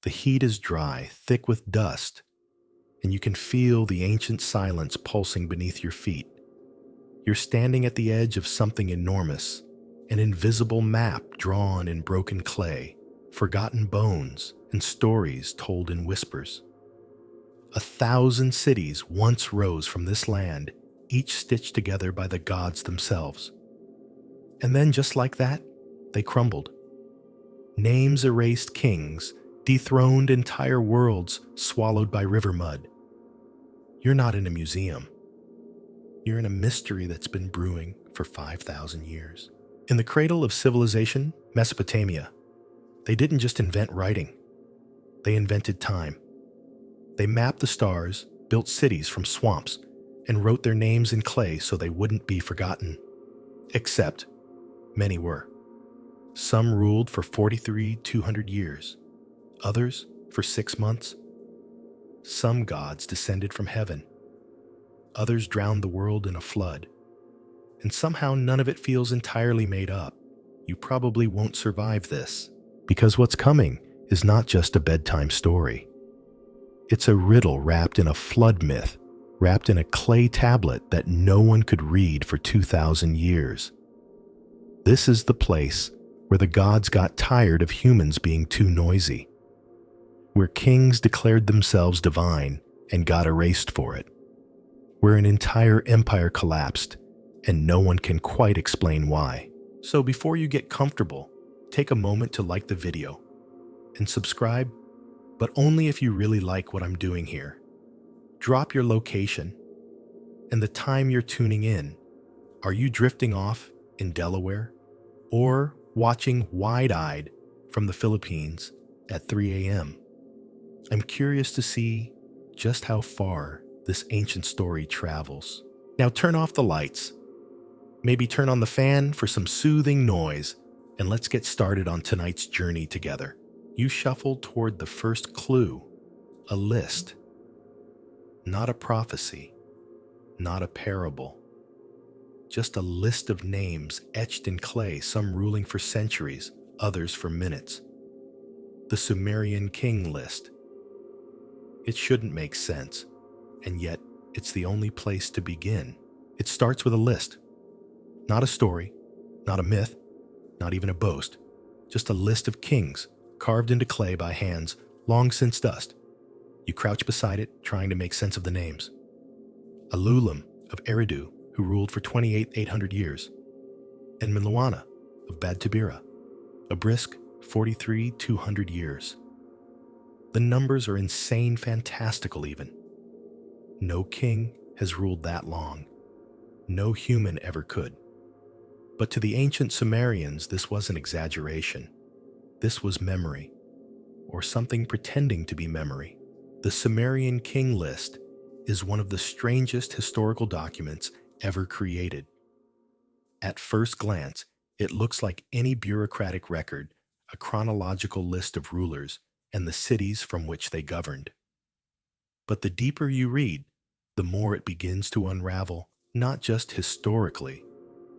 The heat is dry, thick with dust, and you can feel the ancient silence pulsing beneath your feet. You're standing at the edge of something enormous, an invisible map drawn in broken clay, forgotten bones, and stories told in whispers. 1,000 cities once rose from this land, each stitched together by the gods themselves. And then, just like that, they crumbled. Names erased kings, dethroned entire worlds swallowed by river mud. You're not in a museum. You're in a mystery that's been brewing for 5,000 years. In the cradle of civilization, Mesopotamia, they didn't just invent writing. They invented time. They mapped the stars, built cities from swamps, and wrote their names in clay so they wouldn't be forgotten. Except, many were. Some ruled for 200 years, others for 6 months. Some gods descended from heaven. Others drowned the world in a flood. And somehow none of it feels entirely made up. You probably won't survive this, because what's coming is not just a bedtime story. It's a riddle wrapped in a flood myth, wrapped in a clay tablet that no one could read for 2,000 years. This is the place where the gods got tired of humans being too noisy, where kings declared themselves divine and got erased for it, where an entire empire collapsed and no one can quite explain why. So before you get comfortable, take a moment to like the video and subscribe, but only if you really like what I'm doing here. Drop your location and the time you're tuning in. Are you drifting off in Delaware or watching wide-eyed from the Philippines at 3 a.m.? I'm curious to see just how far this ancient story travels. Now turn off the lights. Maybe turn on the fan for some soothing noise, and let's get started on tonight's journey together. You shuffle toward the first clue, a list. Not a prophecy, not a parable. Just a list of names etched in clay, some ruling for centuries, others for minutes. The Sumerian King List. It shouldn't make sense, and yet it's the only place to begin. It starts with a list. Not a story, not a myth, not even a boast. Just a list of kings carved into clay by hands long since dust. You crouch beside it, trying to make sense of the names. A Uruk of Eridu, who ruled for 800 years. Enheduanna of Badtabira, a brisk 200 years. The numbers are insane, fantastical even. No king has ruled that long. No human ever could. But to the ancient Sumerians, this wasn't exaggeration. This was memory, or something pretending to be memory. The Sumerian King List is one of the strangest historical documents ever created. At first glance, it looks like any bureaucratic record, a chronological list of rulers and the cities from which they governed. But the deeper you read, the more it begins to unravel, not just historically,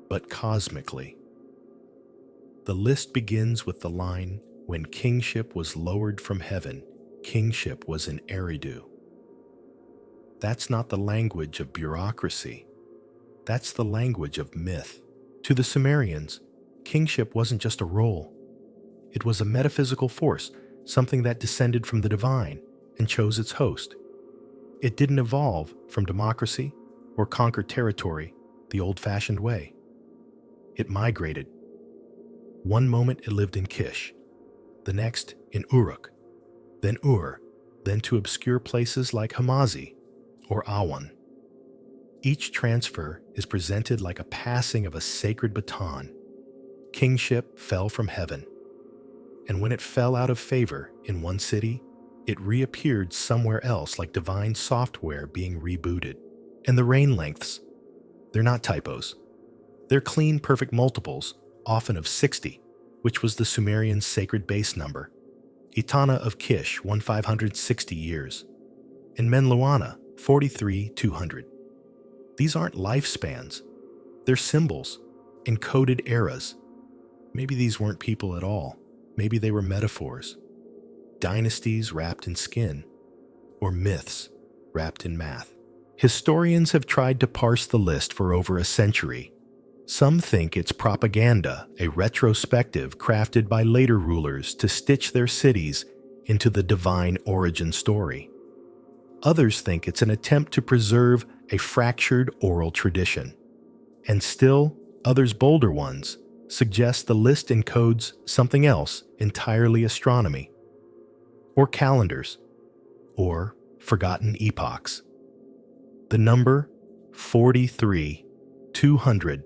but cosmically. The list begins with the line, "When kingship was lowered from heaven, kingship was in Eridu." That's not the language of bureaucracy. That's the language of myth. To the Sumerians, kingship wasn't just a role. It was a metaphysical force, something that descended from the divine and chose its host. It didn't evolve from democracy or conquer territory the old-fashioned way. It migrated. One moment it lived in Kish, the next in Uruk, then Ur, then to obscure places like Hamazi or Awan. Each transfer is presented like a passing of a sacred baton. Kingship fell from heaven, and when it fell out of favor in one city, it reappeared somewhere else like divine software being rebooted. And the reign lengths, they're not typos. They're clean, perfect multiples, often of 60, which was the Sumerian sacred base number. Etana of Kish, 1560 years. And Menluana, 200. These aren't lifespans. They're symbols, encoded eras. Maybe these weren't people at all. Maybe they were metaphors. dynasties wrapped in skin, or myths wrapped in math. Historians have tried to parse the list for over a century. Some think it's propaganda, a retrospective crafted by later rulers to stitch their cities into the divine origin story. Others think it's an attempt to preserve a fractured oral tradition. And still, others bolder ones suggest the list encodes something else entirely: astronomy, or calendars, or forgotten epochs. The number 43, 200,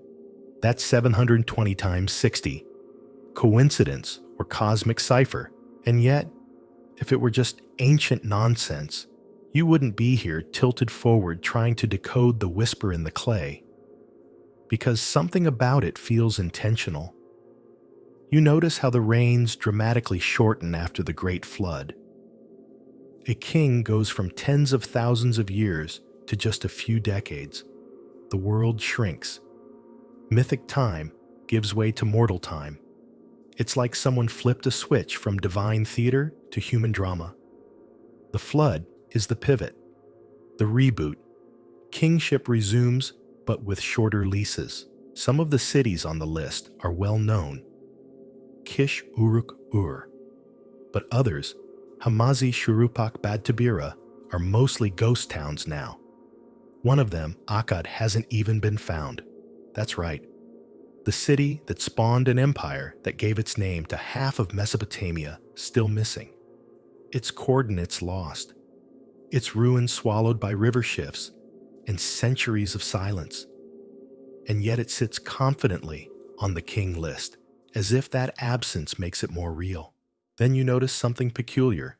that's 720 times 60. Coincidence or cosmic cipher? And yet, if it were just ancient nonsense, you wouldn't be here tilted forward trying to decode the whisper in the clay. Because something about it feels intentional. You notice how the reigns dramatically shorten after the Great Flood. A king goes from tens of thousands of years to just a few decades. The world shrinks. Mythic time gives way to mortal time. It's like someone flipped a switch from divine theater to human drama. The flood is the pivot, the reboot. Kingship resumes, but with shorter leases. Some of the cities on the list are well known. Kish Uruk Ur. But others, Hamazi Shurupak Badtabira, are mostly ghost towns now. One of them, Akkad, hasn't even been found. That's right. The city that spawned an empire that gave its name to half of Mesopotamia, still missing. Its coordinates lost. Its ruins swallowed by river shifts and centuries of silence. And yet it sits confidently on the king list, as if that absence makes it more real. Then you notice something peculiar.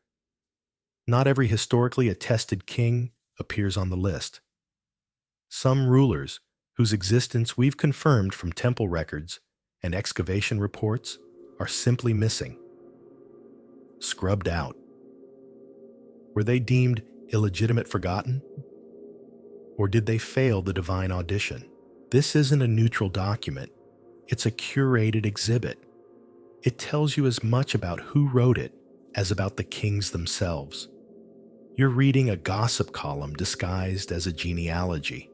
Not every historically attested king appears on the list. Some rulers, whose existence we've confirmed from temple records and excavation reports, are simply missing. Scrubbed out. Were they deemed illegitimate, forgotten? Or did they fail the divine audition? This isn't a neutral document. It's a curated exhibit. It tells you as much about who wrote it as about the kings themselves. You're reading a gossip column disguised as a genealogy,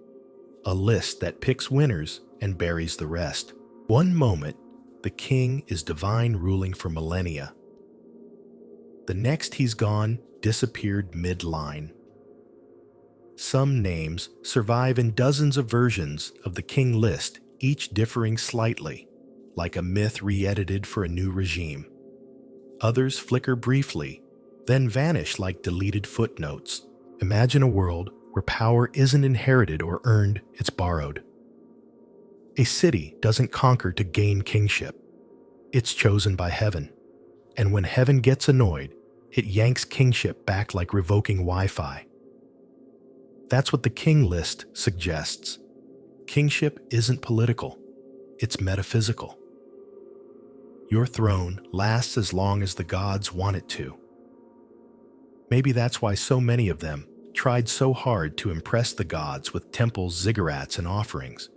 a list that picks winners and buries the rest. One moment, the king is divine, ruling for millennia. The next, he's gone, disappeared mid-line. Some names survive in dozens of versions of the king list, each differing slightly, like a myth re-edited for a new regime. Others flicker briefly, then vanish like deleted footnotes. Imagine a world where power isn't inherited or earned, it's borrowed. A city doesn't conquer to gain kingship. It's chosen by heaven. And when heaven gets annoyed, it yanks kingship back like revoking Wi-Fi. That's what the king list suggests. Kingship isn't political, it's metaphysical. Your throne lasts as long as the gods want it to. Maybe that's why so many of them tried so hard to impress the gods with temples, ziggurats, and offerings.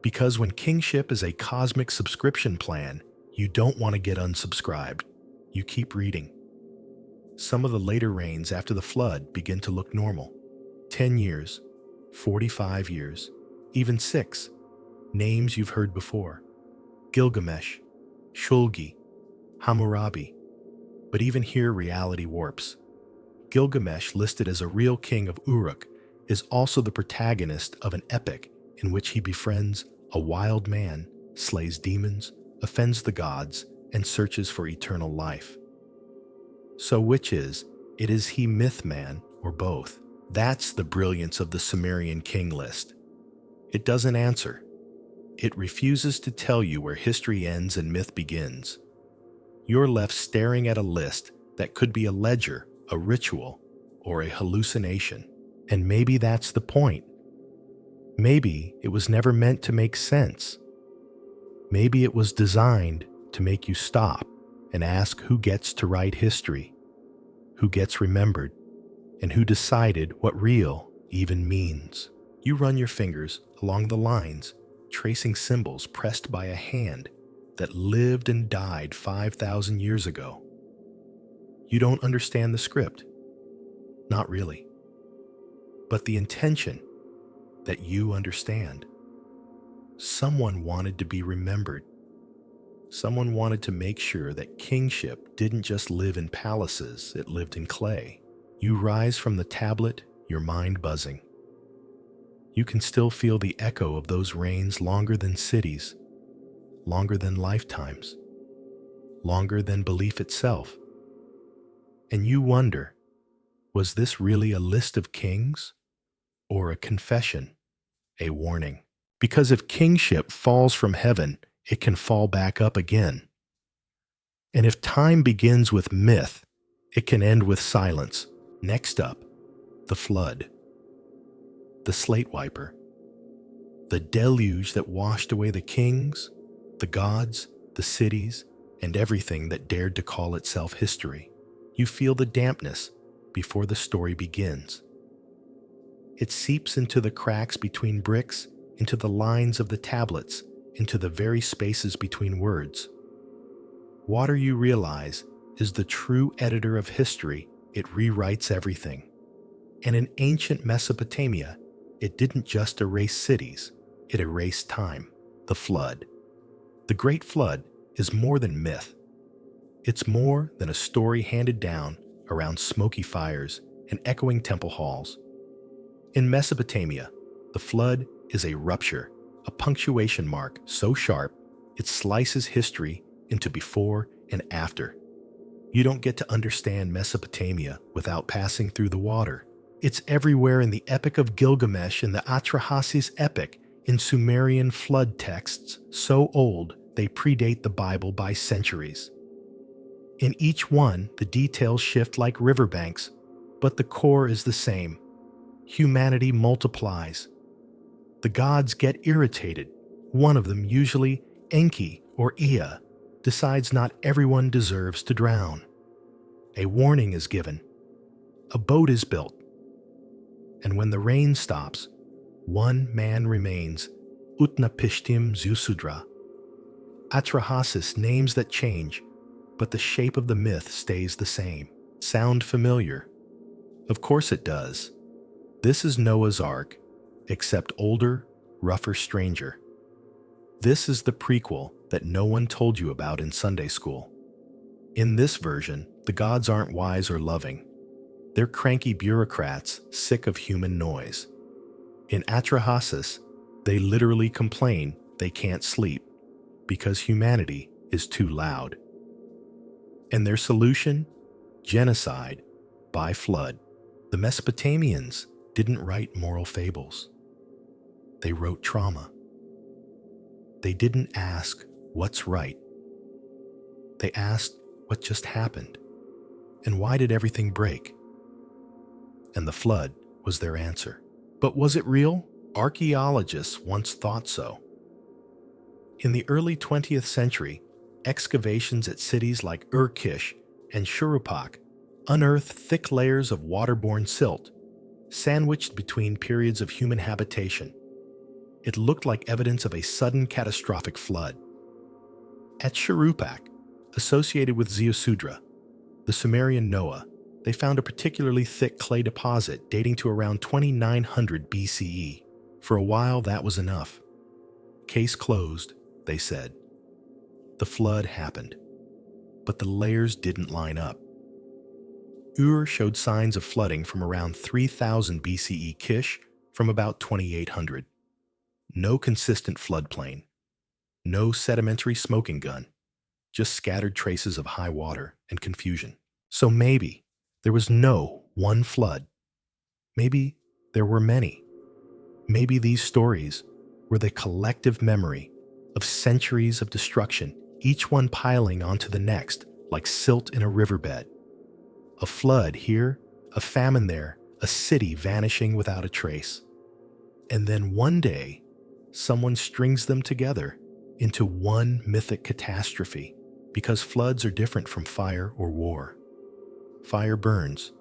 Because when kingship is a cosmic subscription plan, you don't want to get unsubscribed. You keep reading. Some of the later reigns after the flood begin to look normal. 10 years, 45 years, even 6. Names you've heard before. Gilgamesh, Shulgi, Hammurabi. But even here reality warps. Gilgamesh, listed as a real king of Uruk, is also the protagonist of an epic in which he befriends a wild man, slays demons, offends the gods, and searches for eternal life. So which is he myth man or both? That's the brilliance of the Sumerian King List. It doesn't answer. It refuses to tell you where history ends and myth begins. You're left staring at a list that could be a ledger, a ritual, or a hallucination. And maybe that's the point. Maybe it was never meant to make sense. Maybe it was designed to make you stop and ask who gets to write history, who gets remembered, and who decided what real even means. You run your fingers along the lines, tracing symbols pressed by a hand that lived and died 5,000 years ago. You don't understand the script. Not really. But the intention that you understand. Someone wanted to be remembered. Someone wanted to make sure that kingship didn't just live in palaces, it lived in clay. You rise from the tablet, your mind buzzing. You can still feel the echo of those reigns longer than cities, longer than lifetimes, longer than belief itself. And you wonder, was this really a list of kings or a confession, a warning? Because if kingship falls from heaven, it can fall back up again. And if time begins with myth, it can end with silence. Next up, the flood. The slate wiper. The deluge that washed away the kings, the gods, the cities, and everything that dared to call itself history. You feel the dampness before the story begins. It seeps into the cracks between bricks, into the lines of the tablets, into the very spaces between words. Water, you realize, is the true editor of history. It rewrites everything. And in ancient Mesopotamia, it didn't just erase cities, it erased time. The flood. The Great Flood is more than myth. It's more than a story handed down around smoky fires and echoing temple halls. In Mesopotamia, the flood is a rupture, a punctuation mark so sharp it slices history into before and after. You don't get to understand Mesopotamia without passing through the water. It's everywhere in the Epic of Gilgamesh and the Atrahasis epic, in Sumerian flood texts so old they predate the Bible by centuries. In each one, the details shift like riverbanks, but the core is the same. Humanity multiplies. The gods get irritated. One of them, usually Enki or Ea, decides not everyone deserves to drown. A warning is given. A boat is built. And when the rain stops, one man remains, Utnapishtim Zusudra. Atrahasis names that change, but the shape of the myth stays the same. Sound familiar? Of course it does. This is Noah's Ark, except older, rougher, stranger. This is the prequel that no one told you about in Sunday school. In this version, the gods aren't wise or loving. They're cranky bureaucrats sick of human noise. In Atrahasis, they literally complain they can't sleep because humanity is too loud. And their solution? Genocide by flood. The Mesopotamians didn't write moral fables. They wrote trauma. They didn't ask what's right. They asked what just happened and why did everything break? And the flood was their answer. But was it real? Archaeologists once thought so. In the early 20th century, excavations at cities like Uruk and Shuruppak unearthed thick layers of waterborne silt, sandwiched between periods of human habitation. It looked like evidence of a sudden catastrophic flood. At Shuruppak, associated with Ziusudra, the Sumerian Noah, they found a particularly thick clay deposit dating to around 2900 BCE. For a while, that was enough. Case closed, they said. The flood happened, but the layers didn't line up. Ur showed signs of flooding from around 3000 BCE, Kish from about 2800. No consistent floodplain. No sedimentary smoking gun. Just scattered traces of high water and confusion. So maybe there was no one flood. Maybe there were many. Maybe these stories were the collective memory of centuries of destruction, each one piling onto the next like silt in a riverbed. A flood here, a famine there, a city vanishing without a trace. And then one day, someone strings them together into one mythic catastrophe, because floods are different from fire or war. Fire burns,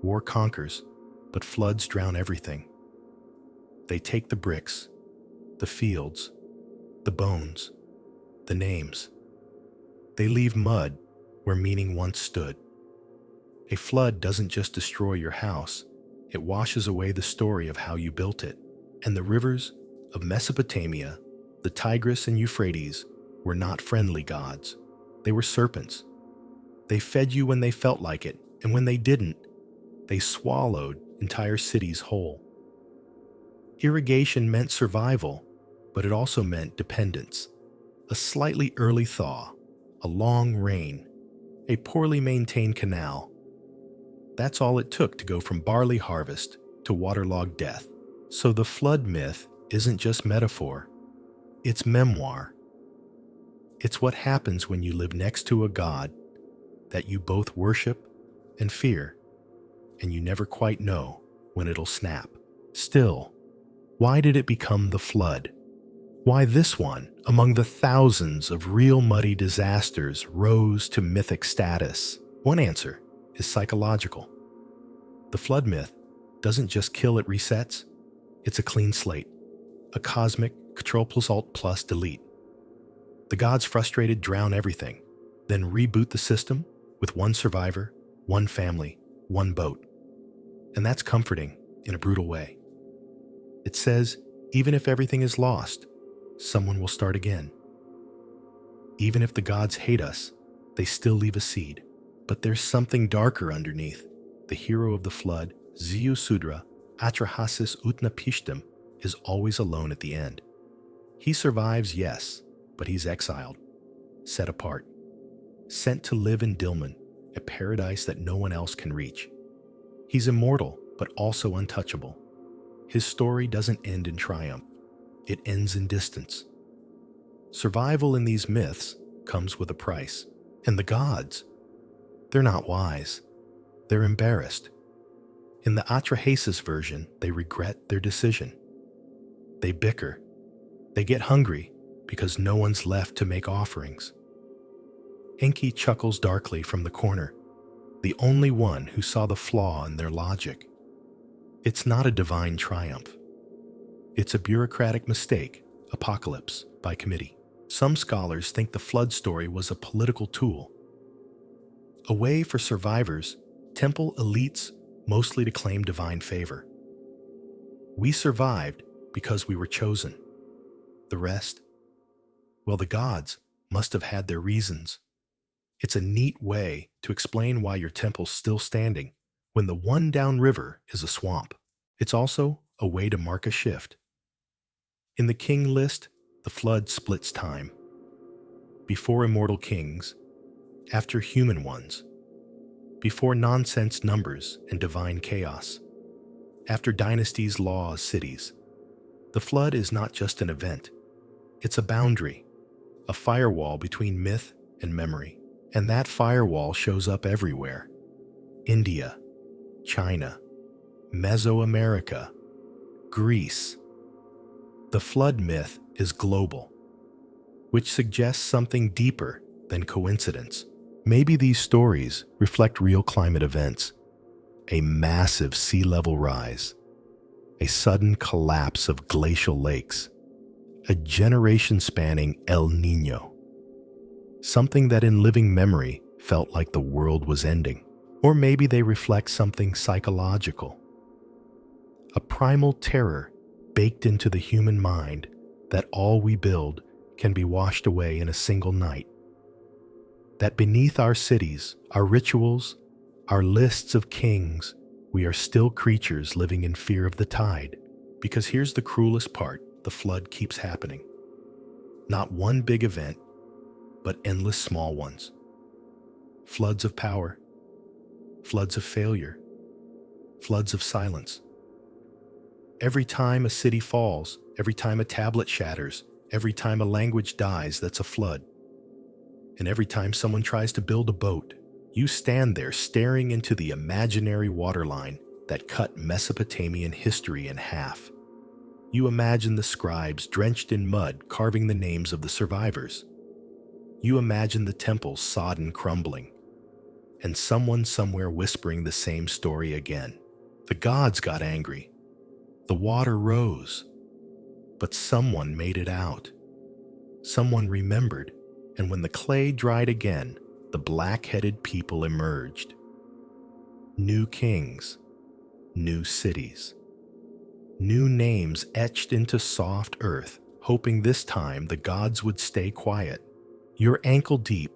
war conquers, but floods drown everything. They take the bricks, the fields, the bones, the names. They leave mud where meaning once stood. A flood doesn't just destroy your house, it washes away the story of how you built it. And the rivers of Mesopotamia, the Tigris and Euphrates, were not friendly gods. They were serpents. They fed you when they felt like it, and when they didn't, they swallowed entire cities whole. Irrigation meant survival, but it also meant dependence. A slightly early thaw, a long rain, a poorly maintained canal. That's all it took to go from barley harvest to waterlogged death. So the flood myth isn't just metaphor, it's memoir. It's what happens when you live next to a god that you both worship and fear, and you never quite know when it'll snap. Still, why did it become the flood? Why this one, among the thousands of real muddy disasters, rose to mythic status? One answer is psychological. The flood myth doesn't just kill, it resets. It's a clean slate, a cosmic Ctrl+Alt+Delete. The gods frustrated drown everything, then reboot the system with one survivor, one family, one boat. And that's comforting in a brutal way. It says, even if everything is lost, someone will start again. Even if the gods hate us, they still leave a seed. But there's something darker underneath. The hero of the flood, Ziusudra, Atrahasis Utnapishtim, is always alone at the end. He survives, yes, but he's exiled, set apart, sent to live in Dilmun, a paradise that no one else can reach. He's immortal, but also untouchable. His story doesn't end in triumph. It ends in distance. Survival in these myths comes with a price. And the gods, they're not wise. They're embarrassed. In the Atrahasis version, they regret their decision. They bicker. They get hungry because no one's left to make offerings. Enki chuckles darkly from the corner, the only one who saw the flaw in their logic. It's not a divine triumph. It's a bureaucratic mistake, apocalypse by committee. Some scholars think the flood story was a political tool, a way for survivors, temple elites, mostly to claim divine favor. We survived because we were chosen. The rest? Well, the gods must have had their reasons. It's a neat way to explain why your temple's still standing when the one downriver is a swamp. It's also a way to mark a shift. In the king list, the flood splits time. Before immortal kings, after human ones. Before nonsense numbers and divine chaos. After dynasties, laws, cities. The flood is not just an event. It's a boundary, a firewall between myth and memory. And that firewall shows up everywhere. India, China, Mesoamerica, Greece. The flood myth is global, which suggests something deeper than coincidence. Maybe these stories reflect real climate events, a massive sea level rise, a sudden collapse of glacial lakes, a generation-spanning El Niño, something that in living memory felt like the world was ending. Or maybe they reflect something psychological, a primal terror baked into the human mind that all we build can be washed away in a single night. That beneath our cities, our rituals, our lists of kings, we are still creatures living in fear of the tide. Because here's the cruelest part, the flood keeps happening. Not one big event, but endless small ones. Floods of power, floods of failure, floods of silence. Every time a city falls, every time a tablet shatters, every time a language dies, that's a flood. And every time someone tries to build a boat, you stand there staring into the imaginary waterline that cut Mesopotamian history in half. You imagine the scribes drenched in mud carving the names of the survivors. You imagine the temples sodden crumbling, and someone somewhere whispering the same story again. The gods got angry. The water rose. But someone made it out. Someone remembered, and when the clay dried again, the black-headed people emerged. New kings, new cities, new names etched into soft earth, hoping this time the gods would stay quiet. You're ankle deep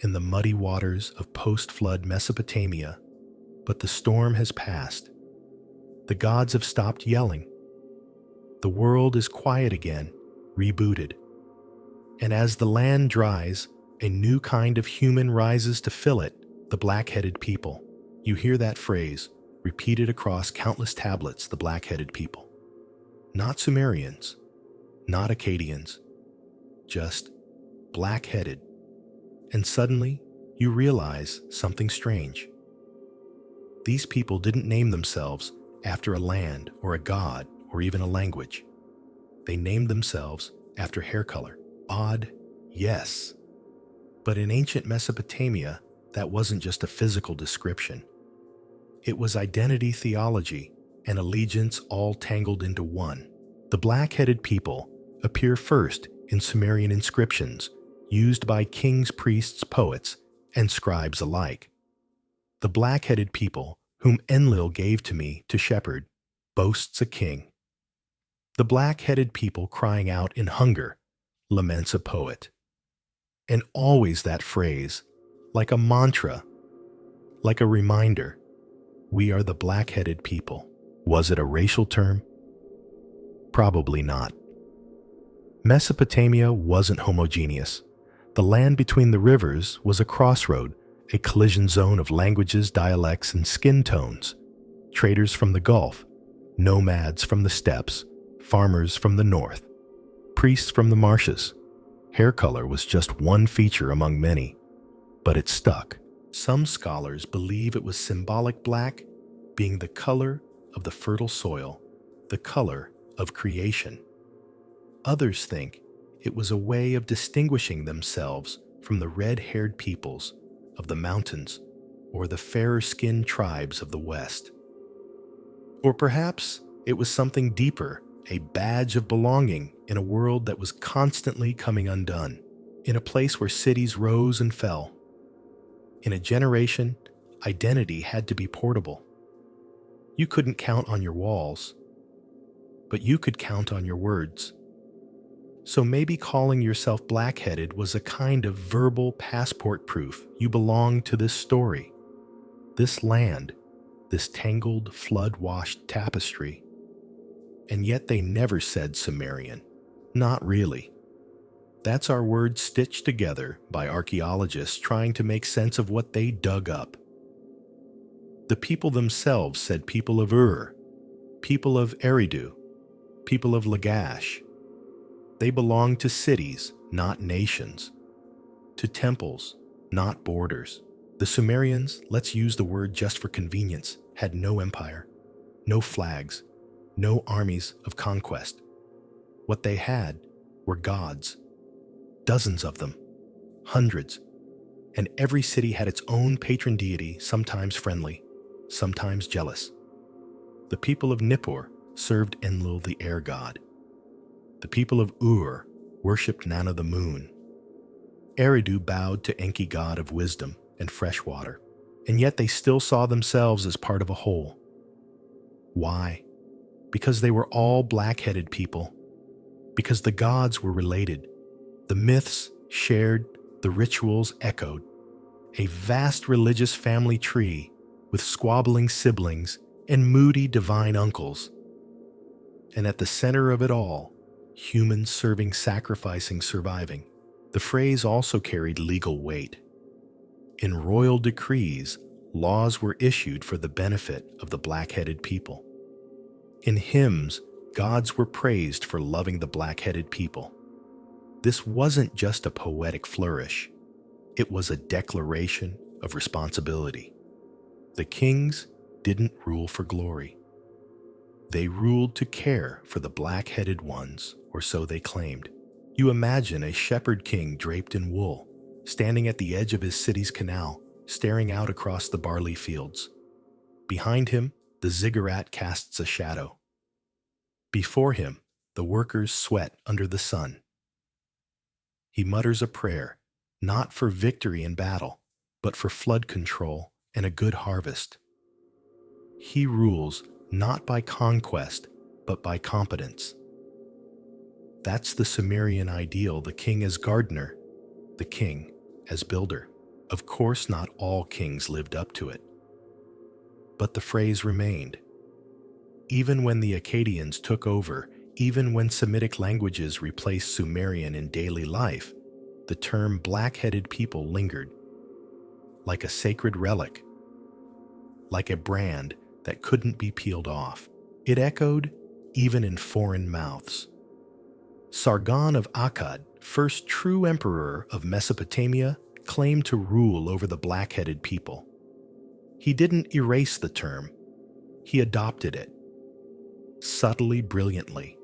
in the muddy waters of post-flood Mesopotamia, but the storm has passed. The gods have stopped yelling. The world is quiet again, rebooted. And as the land dries, a new kind of human rises to fill it, the blackheaded people. You hear that phrase, repeated across countless tablets, the blackheaded people. Not Sumerians, not Akkadians, just black-headed. And suddenly, you realize something strange. These people didn't name themselves after a land or a god or even a language. They named themselves after hair color. Odd, yes. But in ancient Mesopotamia, that wasn't just a physical description. It was identity theology and allegiance all tangled into one. The black-headed people appear first in Sumerian inscriptions used by kings, priests, poets, and scribes alike. The black-headed people, whom Enlil gave to me to shepherd, boasts a king. The black-headed people crying out in hunger laments a poet. And always that phrase, like a mantra, like a reminder, we are the black-headed people. Was it a racial term? Probably not. Mesopotamia wasn't homogeneous. The land between the rivers was a crossroad, a collision zone of languages, dialects, and skin tones. Traders from the Gulf, nomads from the steppes, farmers from the north, priests from the marshes. Hair color was just one feature among many, but it stuck. Some scholars believe it was symbolic, black being the color of the fertile soil, the color of creation. Others think it was a way of distinguishing themselves from the red-haired peoples of the mountains or the fairer-skinned tribes of the West. Or perhaps it was something deeper, a badge of belonging in a world that was constantly coming undone, in a place where cities rose and fell. In a generation, identity had to be portable. You couldn't count on your walls, but you could count on your words. So maybe calling yourself black-headed was a kind of verbal passport proof you belonged to this story, this land, this tangled, flood-washed tapestry. And yet they never said Sumerian. Not really. That's our words stitched together by archaeologists trying to make sense of what they dug up. The people themselves said people of Ur, people of Eridu, people of Lagash. They belonged to cities, not nations, to temples, not borders. The Sumerians, let's use the word just for convenience, had no empire, no flags, no armies of conquest. What they had were gods, dozens of them, hundreds, and every city had its own patron deity, sometimes friendly, sometimes jealous. The people of Nippur served Enlil the air god. The people of Ur worshipped Nana the moon. Eridu bowed to Enki god of wisdom and fresh water, and yet they still saw themselves as part of a whole. Why? Because they were all black-headed people. Because the gods were related. The myths shared, the rituals echoed. A vast religious family tree with squabbling siblings and moody divine uncles. And at the center of it all, humans serving, sacrificing, surviving. The phrase also carried legal weight. In royal decrees, laws were issued for the benefit of the black-headed people. In hymns, gods were praised for loving the black-headed people. This wasn't just a poetic flourish. It was a declaration of responsibility. The kings didn't rule for glory. They ruled to care for the black-headed ones, or so they claimed. You imagine a shepherd king draped in wool, standing at the edge of his city's canal, staring out across the barley fields. Behind him, the Ziggurat casts a shadow. Before him, the workers sweat under the sun. He mutters a prayer, not for victory in battle, but for flood control and a good harvest. He rules not by conquest, but by competence. That's the Sumerian ideal, the king as gardener, the king as builder. Of course, not all kings lived up to it, but the phrase remained. Even when the Akkadians took over, even when Semitic languages replaced Sumerian in daily life, the term blackheaded people lingered, like a sacred relic, like a brand that couldn't be peeled off. It echoed even in foreign mouths. Sargon of Akkad, first true emperor of Mesopotamia, claimed to rule over the blackheaded people. He didn't erase the term, he adopted it, subtly, brilliantly.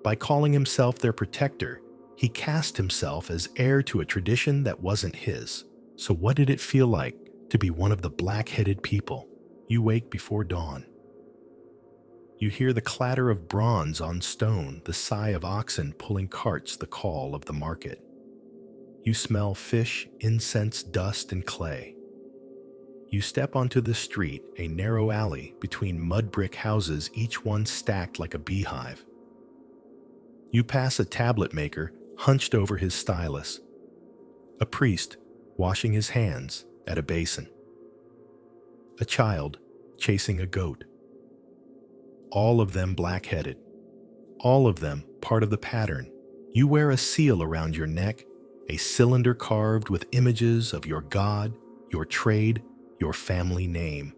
By calling himself their protector, he cast himself as heir to a tradition that wasn't his. So what did it feel like to be one of the black-headed people? You wake before dawn. You hear the clatter of bronze on stone, the sigh of oxen pulling carts, the call of the market. You smell fish, incense, dust, and clay. You step onto the street, a narrow alley between mud brick houses, each one stacked like a beehive. You pass a tablet maker hunched over his stylus, a priest washing his hands at a basin, a child chasing a goat. All of them black-headed, all of them part of the pattern. You wear a seal around your neck, a cylinder carved with images of your god, your trade, your family name.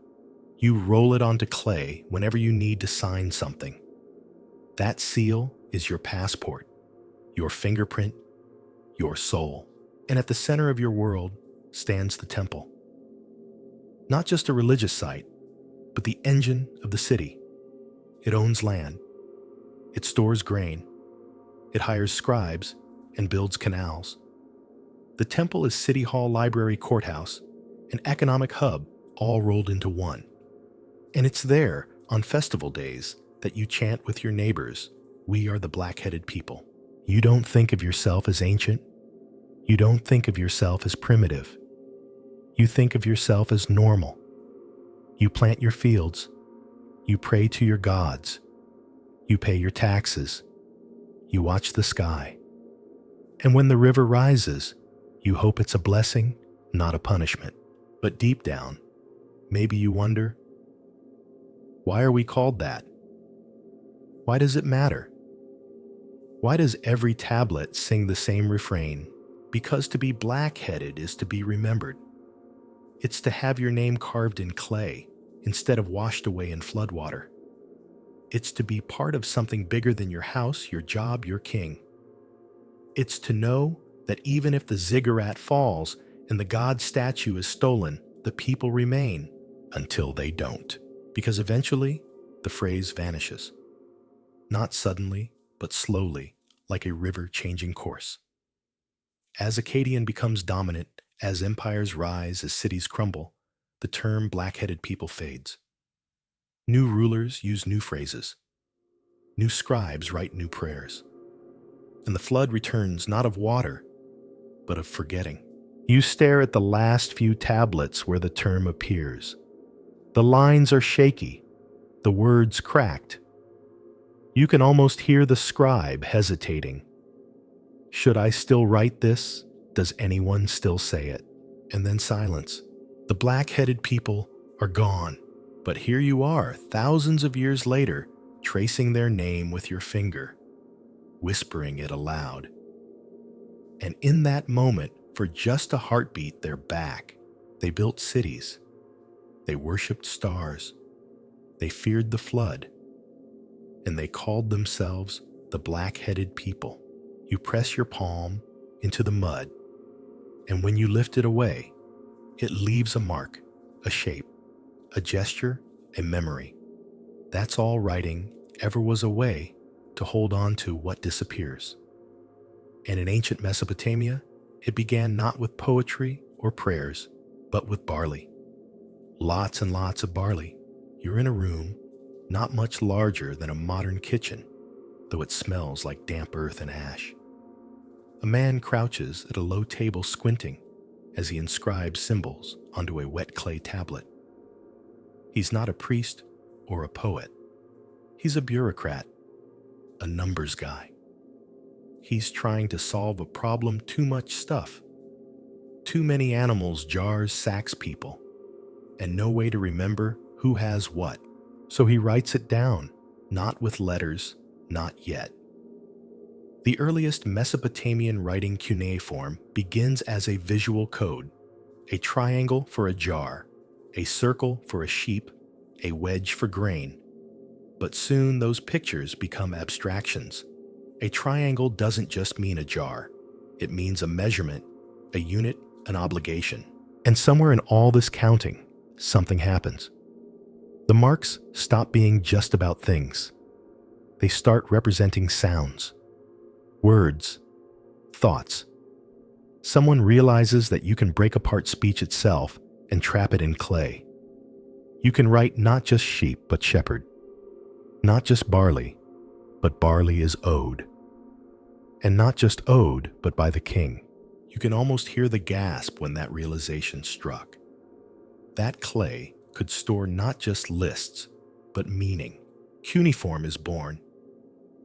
You roll it onto clay whenever you need to sign something. That seal is your passport, your fingerprint, your soul. And at the center of your world stands the temple. Not just a religious site, but the engine of the city. It owns land. It stores grain. It hires scribes and builds canals. The temple is city hall, library, courthouse, an economic hub, all rolled into one. And it's there, on festival days, that you chant with your neighbors, "We are the black-headed people." You don't think of yourself as ancient. You don't think of yourself as primitive. You think of yourself as normal. You plant your fields. You pray to your gods. You pay your taxes. You watch the sky. And when the river rises, you hope it's a blessing, not a punishment. But deep down, maybe you wonder, why are we called that? Why does it matter? Why does every tablet sing the same refrain? Because to be black-headed is to be remembered. It's to have your name carved in clay instead of washed away in floodwater. It's to be part of something bigger than your house, your job, your king. It's to know that even if the Ziggurat falls and the god statue is stolen, the people remain until they don't. Because eventually, the phrase vanishes. Not suddenly, but slowly, like a river changing course. As Akkadian becomes dominant, as empires rise, as cities crumble, the term black-headed people fades. New rulers use new phrases. New scribes write new prayers. And the flood returns not of water, but of forgetting. You stare at the last few tablets where the term appears. The lines are shaky, the words cracked. You can almost hear the scribe hesitating. Should I still write this? Does anyone still say it? And then silence. The black-headed people are gone. But here you are, thousands of years later, tracing their name with your finger, whispering it aloud. And in that moment, for just a heartbeat, they're back. They built cities. They worshipped stars. They feared the flood. And they called themselves the black-headed people. You press your palm into the mud, and when you lift it away, it leaves a mark, a shape, a gesture, a memory. That's all writing ever was a way to hold on to what disappears. And in ancient Mesopotamia, it began not with poetry or prayers, but with barley. Lots and lots of barley. You're in a room not much larger than a modern kitchen, though it smells like damp earth and ash. A man crouches at a low table squinting as he inscribes symbols onto a wet clay tablet. He's not a priest or a poet. He's a bureaucrat, a numbers guy. He's trying to solve a problem, too much stuff. Too many animals, jars, sacks, people, and no way to remember who has what. So he writes it down, not with letters, not yet. The earliest Mesopotamian writing cuneiform begins as a visual code, a triangle for a jar, a circle for a sheep, a wedge for grain. But soon those pictures become abstractions. A triangle doesn't just mean a jar. It means a measurement, a unit, an obligation. And somewhere in all this counting, something happens. The marks stop being just about things. They start representing sounds, words, thoughts. Someone realizes that you can break apart speech itself and trap it in clay. You can write not just sheep, but shepherd. Not just barley, but barley is owed. And not just owed, but by the king. You can almost hear the gasp when that realization struck. That clay could store not just lists, but meaning. Cuneiform is born.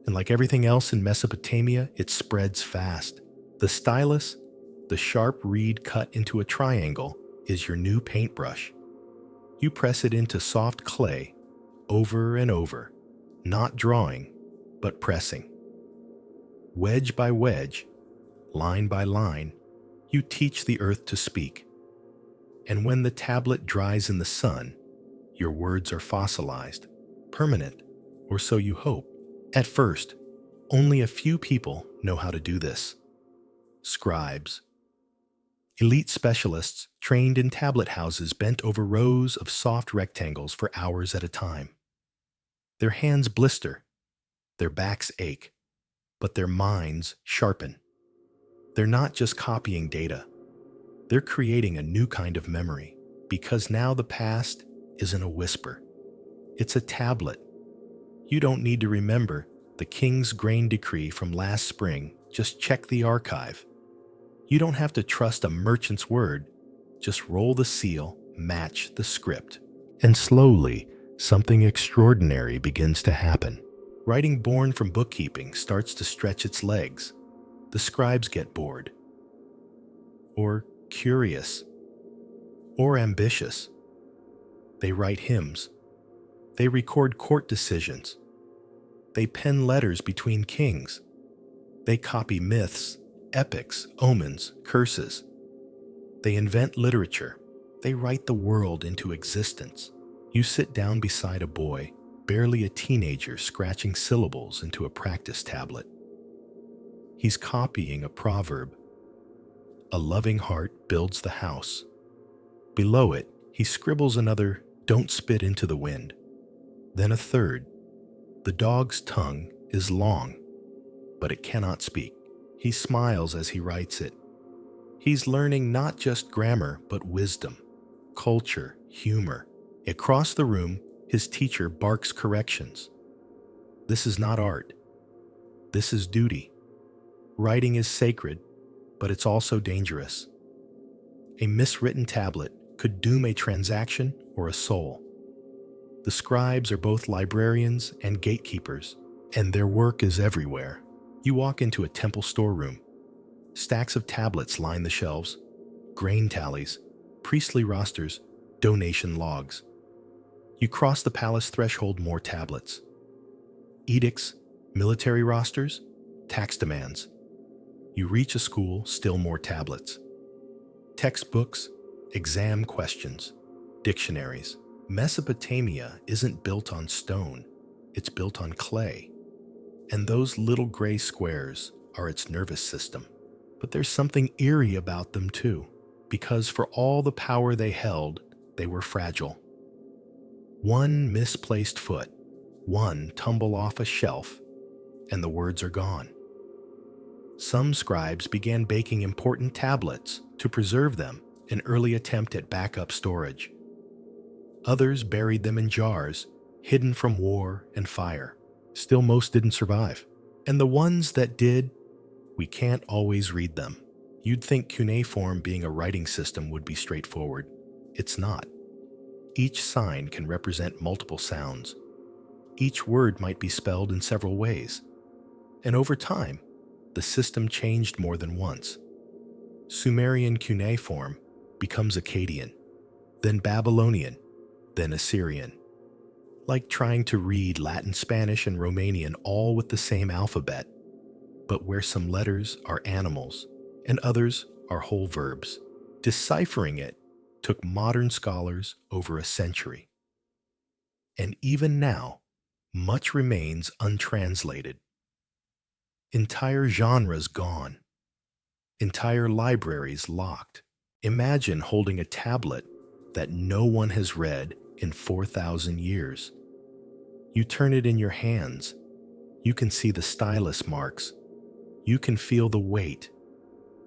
And like everything else in Mesopotamia, it spreads fast. The stylus, the sharp reed cut into a triangle, is your new paintbrush. You press it into soft clay over and over, not drawing, but pressing. Wedge by wedge, line by line, you teach the earth to speak. And when the tablet dries in the sun, your words are fossilized, permanent, or so you hope. At first, only a few people know how to do this. Scribes. Elite specialists trained in tablet houses bent over rows of soft rectangles for hours at a time. Their hands blister, their backs ache, but their minds sharpen. They're not just copying data. They're creating a new kind of memory, because now the past isn't a whisper. It's a tablet. You don't need to remember the king's grain decree from last spring. Just check the archive. You don't have to trust a merchant's word. Just roll the seal, match the script. And slowly, something extraordinary begins to happen. Writing born from bookkeeping starts to stretch its legs. The scribes get bored, or curious, or ambitious. They write hymns. They record court decisions. They pen letters between kings. They copy myths, epics, omens, curses. They invent literature. They write the world into existence. You sit down beside a boy, barely a teenager, scratching syllables into a practice tablet. He's copying a proverb. A loving heart builds the house. Below it, he scribbles another, "Don't spit into the wind." Then a third. The dog's tongue is long, but it cannot speak. He smiles as he writes it. He's learning not just grammar, but wisdom, culture, humor. Across the room, his teacher barks corrections. This is not art. This is duty. Writing is sacred, but it's also dangerous. A miswritten tablet could doom a transaction or a soul. The scribes are both librarians and gatekeepers, and their work is everywhere. You walk into a temple storeroom. Stacks of tablets line the shelves, grain tallies, priestly rosters, donation logs. You cross the palace threshold, more tablets. Edicts, military rosters, tax demands. You reach a school, still more tablets. Textbooks, exam questions, dictionaries. Mesopotamia isn't built on stone, it's built on clay. And those little gray squares are its nervous system. But there's something eerie about them too, because for all the power they held, they were fragile. One misplaced foot, one tumble off a shelf, and the words are gone. Some scribes began baking important tablets to preserve them, an early attempt at backup storage. Others buried them in jars, hidden from war and fire. Still, most didn't survive. And the ones that did, we can't always read them. You'd think cuneiform being a writing system would be straightforward. It's not. Each sign can represent multiple sounds. Each word might be spelled in several ways. And over time, the system changed more than once. Sumerian cuneiform becomes Akkadian, then Babylonian, then Assyrian. Like trying to read Latin, Spanish, and Romanian all with the same alphabet, but where some letters are animals and others are whole verbs. Deciphering it took modern scholars over a century. And even now, much remains untranslated. Entire genres gone. Entire libraries locked. Imagine holding a tablet that no one has read in 4,000 years. You turn it in your hands. You can see the stylus marks. You can feel the weight.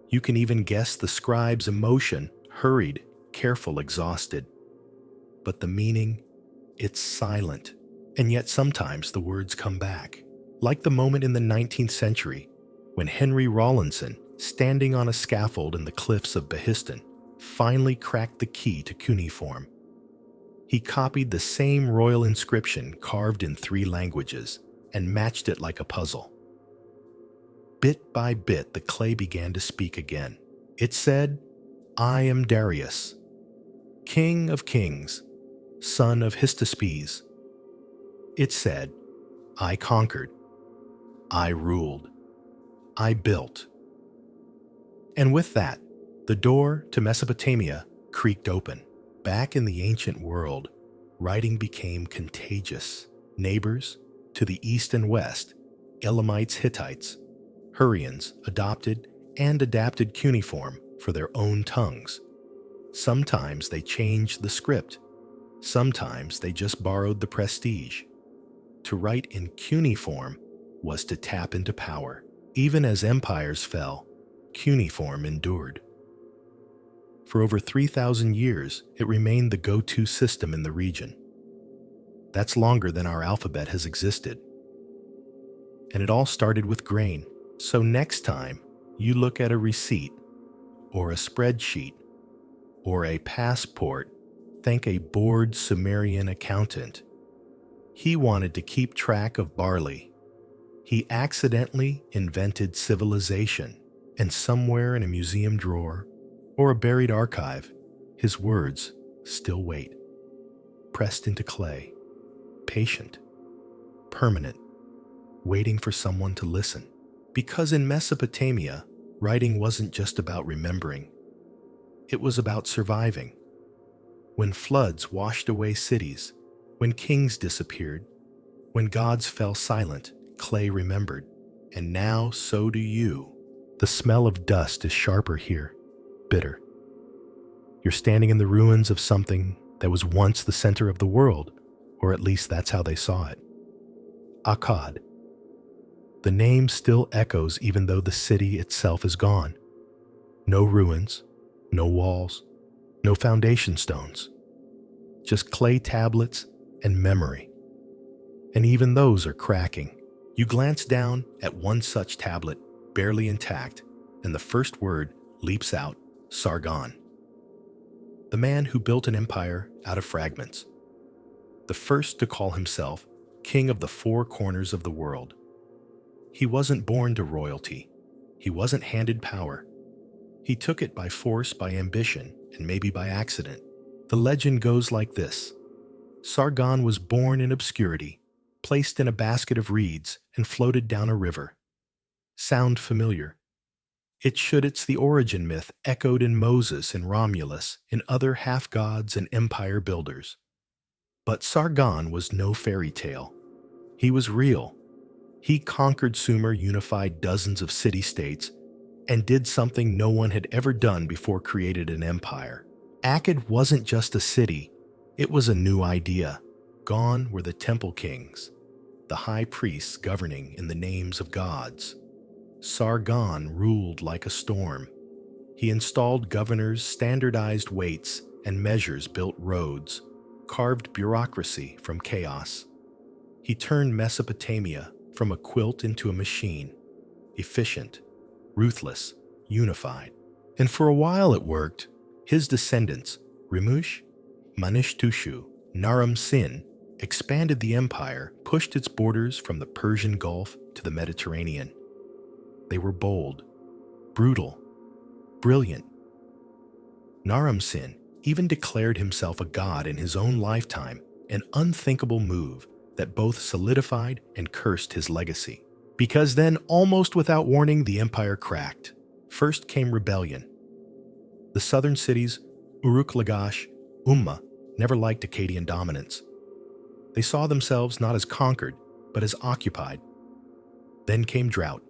You can even guess the scribe's emotion, hurried, careful, exhausted. But the meaning, it's silent. And yet sometimes the words come back. Like the moment in the 19th century when Henry Rawlinson, standing on a scaffold in the cliffs of Behistun, finally cracked the key to cuneiform. He copied the same royal inscription carved in 3 languages and matched it like a puzzle. Bit by bit, the clay began to speak again. It said, "I am Darius, king of kings, son of Hystaspes." It said, "I conquered, I ruled, I built." And with that, the door to Mesopotamia creaked open. Back in the ancient world, writing became contagious. Neighbors to the east and west, Elamites, Hittites, Hurrians adopted and adapted cuneiform for their own tongues. Sometimes they changed the script. Sometimes they just borrowed the prestige. To write in cuneiform was to tap into power. Even as empires fell, cuneiform endured. For over 3,000 years, it remained the go-to system in the region. That's longer than our alphabet has existed. And it all started with grain. So next time you look at a receipt, or a spreadsheet, or a passport, thank a bored Sumerian accountant. He wanted to keep track of barley. He accidentally invented civilization, and somewhere in a museum drawer or a buried archive, his words still wait, pressed into clay, patient, permanent, waiting for someone to listen. Because in Mesopotamia, writing wasn't just about remembering. It was about surviving. When floods washed away cities, when kings disappeared, when gods fell silent, clay remembered. And now so do you. The smell of dust is sharper here, bitter. You're standing in the ruins of something that was once the center of the world, or at least that's how they saw it. Akkad. The name still echoes even though the city itself is gone. No ruins, no walls, no foundation stones. Just clay tablets and memory. And even those are cracking. You glance down at one such tablet, barely intact, and the first word leaps out, Sargon. The man who built an empire out of fragments. The first to call himself king of the 4 corners of the world. He wasn't born to royalty. He wasn't handed power. He took it by force, by ambition, and maybe by accident. The legend goes like this. Sargon was born in obscurity, placed in a basket of reeds, and floated down a river. Sound familiar? It should. It's the origin myth echoed in Moses and Romulus, in other half-gods and empire builders. But Sargon was no fairy tale. He was real. He conquered Sumer, unified dozens of city-states, and did something no one had ever done before, created an empire. Akkad wasn't just a city, it was a new idea. Gone were the temple kings, the high priests governing in the names of gods. Sargon ruled like a storm. He installed governors, standardized weights and measures, built roads, carved bureaucracy from chaos. He turned Mesopotamia from a quilt into a machine, efficient, ruthless, unified. And for a while it worked. His descendants, Rimush, Manishtushu, Naram Sin, expanded the empire, pushed its borders from the Persian Gulf to the Mediterranean. They were bold, brutal, brilliant. Naram Sin even declared himself a god in his own lifetime, an unthinkable move that both solidified and cursed his legacy. Because then, almost without warning, the empire cracked. First came rebellion. The southern cities, Uruk, Lagash, Umma, never liked Akkadian dominance. They saw themselves not as conquered, but as occupied. Then came drought.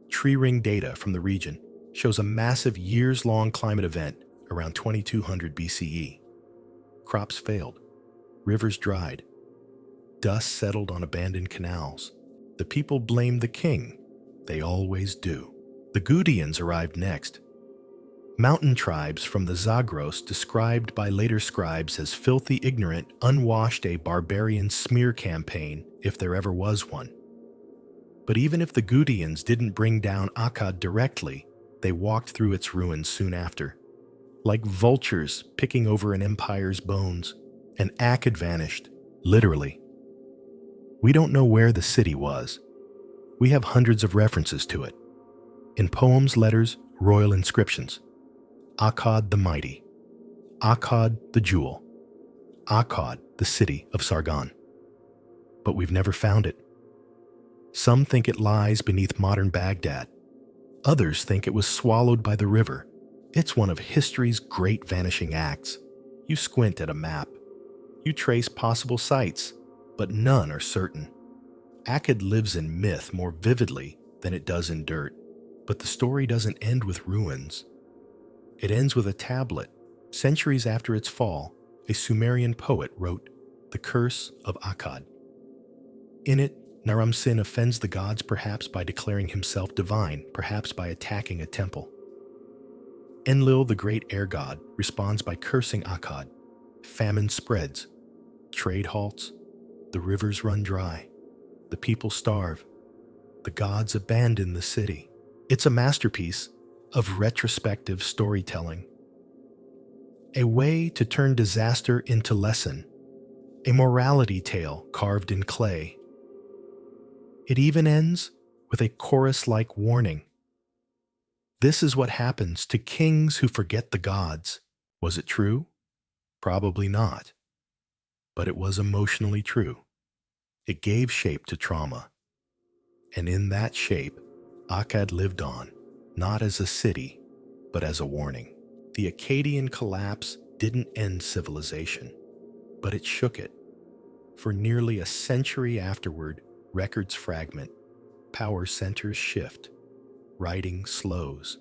Tree ring data from the region shows a massive years-long climate event around 2200 BCE. Crops failed. Rivers dried. Dust settled on abandoned canals. The people blamed the king. They always do. The Gutians arrived next. Mountain tribes from the Zagros, described by later scribes as filthy ignorant, unwashed, a barbarian smear campaign, if there ever was one. But even if the Gutians didn't bring down Akkad directly, they walked through its ruins soon after. Like vultures picking over an empire's bones, and Akkad vanished, literally. We don't know where the city was. We have hundreds of references to it. In poems, letters, royal inscriptions. Akkad the mighty. Akkad the jewel. Akkad the city of Sargon. But we've never found it. Some think it lies beneath modern Baghdad. Others think it was swallowed by the river. It's one of history's great vanishing acts. You squint at a map. You trace possible sites, but none are certain. Akkad lives in myth more vividly than it does in dirt. But the story doesn't end with ruins. It ends with a tablet. Centuries after its fall, a Sumerian poet wrote, "The Curse of Akkad." In it, Naram Sin offends the gods perhaps by declaring himself divine, perhaps by attacking a temple. Enlil, the great air god, responds by cursing Akkad. Famine spreads. Trade halts. The rivers run dry. The people starve. The gods abandon the city. It's a masterpiece of retrospective storytelling. A way to turn disaster into lesson. A morality tale carved in clay. It even ends with a chorus-like warning. This is what happens to kings who forget the gods. Was it true? Probably not. But it was emotionally true. It gave shape to trauma. And in that shape, Akkad lived on, not as a city, but as a warning. The Akkadian collapse didn't end civilization, but it shook it. For nearly a century afterward, records fragment, power centers shift, writing slows.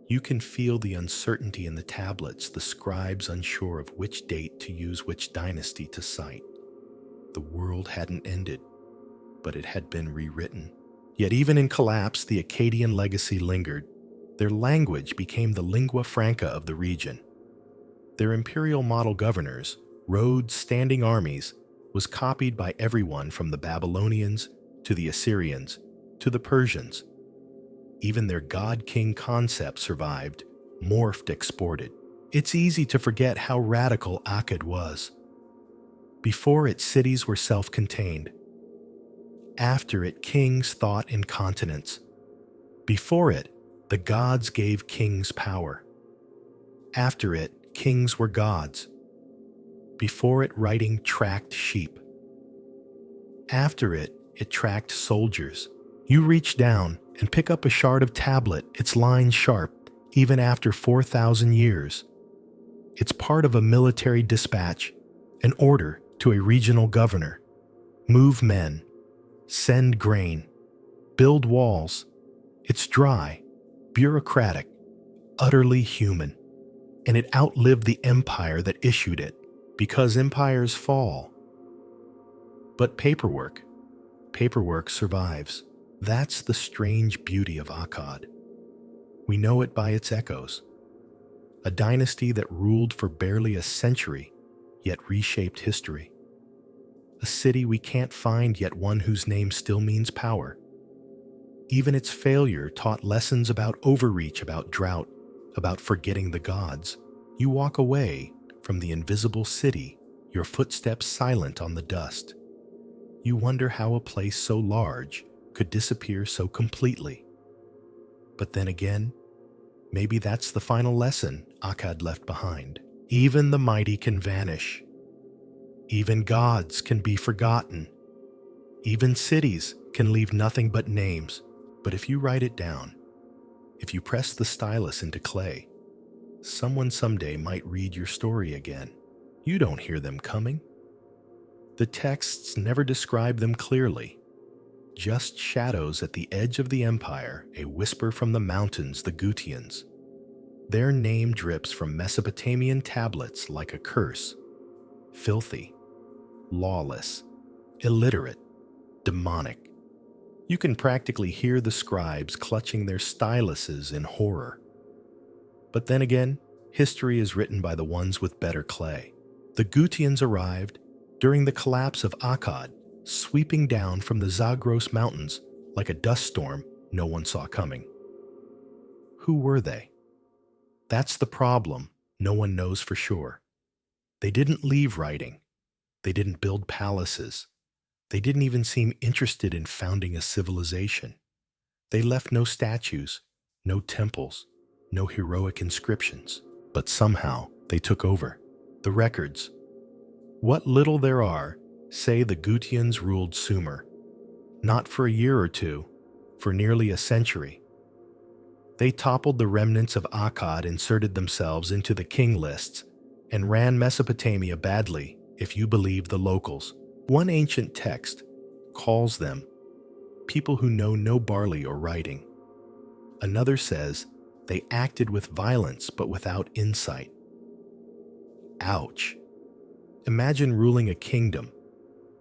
You can feel the uncertainty in the tablets, the scribes unsure of which date to use, which dynasty to cite. The world hadn't ended, but it had been rewritten. Yet even in collapse, the Akkadian legacy lingered. Their language became the lingua franca of the region. Their imperial model governors, roads, standing armies, was copied by everyone from the Babylonians to the Assyrians to the Persians. Even their god-king concept survived, morphed, exported. It's easy to forget how radical Akkad was. Before it, cities were self-contained. After it, kings thought in continents. Before it, the gods gave kings power. After it, kings were gods. Before it, writing tracked sheep. After it, it tracked soldiers. You reach down and pick up a shard of tablet, its lines sharp, even after 4,000 years. It's part of a military dispatch, an order to a regional governor. Move men, send grain, build walls. It's dry, bureaucratic, utterly human. And it outlived the empire that issued it, because empires fall. But paperwork survives. That's the strange beauty of Akkad. We know it by its echoes. A dynasty that ruled for barely a century, yet reshaped history. A city we can't find, yet one whose name still means power. Even its failure taught lessons about overreach, about drought, about forgetting the gods. You walk away, from the invisible city, your footsteps silent on the dust. You wonder how a place so large could disappear so completely. But then again, maybe that's the final lesson Akkad left behind. Even the mighty can vanish. Even gods can be forgotten. Even cities can leave nothing but names. But if you write it down, if you press the stylus into clay, someone someday might read your story again. You don't hear them coming. The texts never describe them clearly. Just shadows at the edge of the empire, a whisper from the mountains, the Gutians. Their name drips from Mesopotamian tablets like a curse. Filthy, lawless, illiterate, demonic. You can practically hear the scribes clutching their styluses in horror. But then again, history is written by the ones with better clay. The Gutians arrived during the collapse of Akkad, sweeping down from the Zagros Mountains like a dust storm no one saw coming. Who were they? That's the problem. No one knows for sure. They didn't leave writing. They didn't build palaces. They didn't even seem interested in founding a civilization. They left no statues, no temples, no heroic inscriptions. But somehow they took over. The records. What little there are say the Gutians ruled Sumer. Not for a year or two, for nearly a century. They toppled the remnants of Akkad, inserted themselves into the king lists, and ran Mesopotamia badly, if you believe the locals. One ancient text calls them people who know no barley or writing. Another says they acted with violence but without insight. Ouch. Imagine ruling a kingdom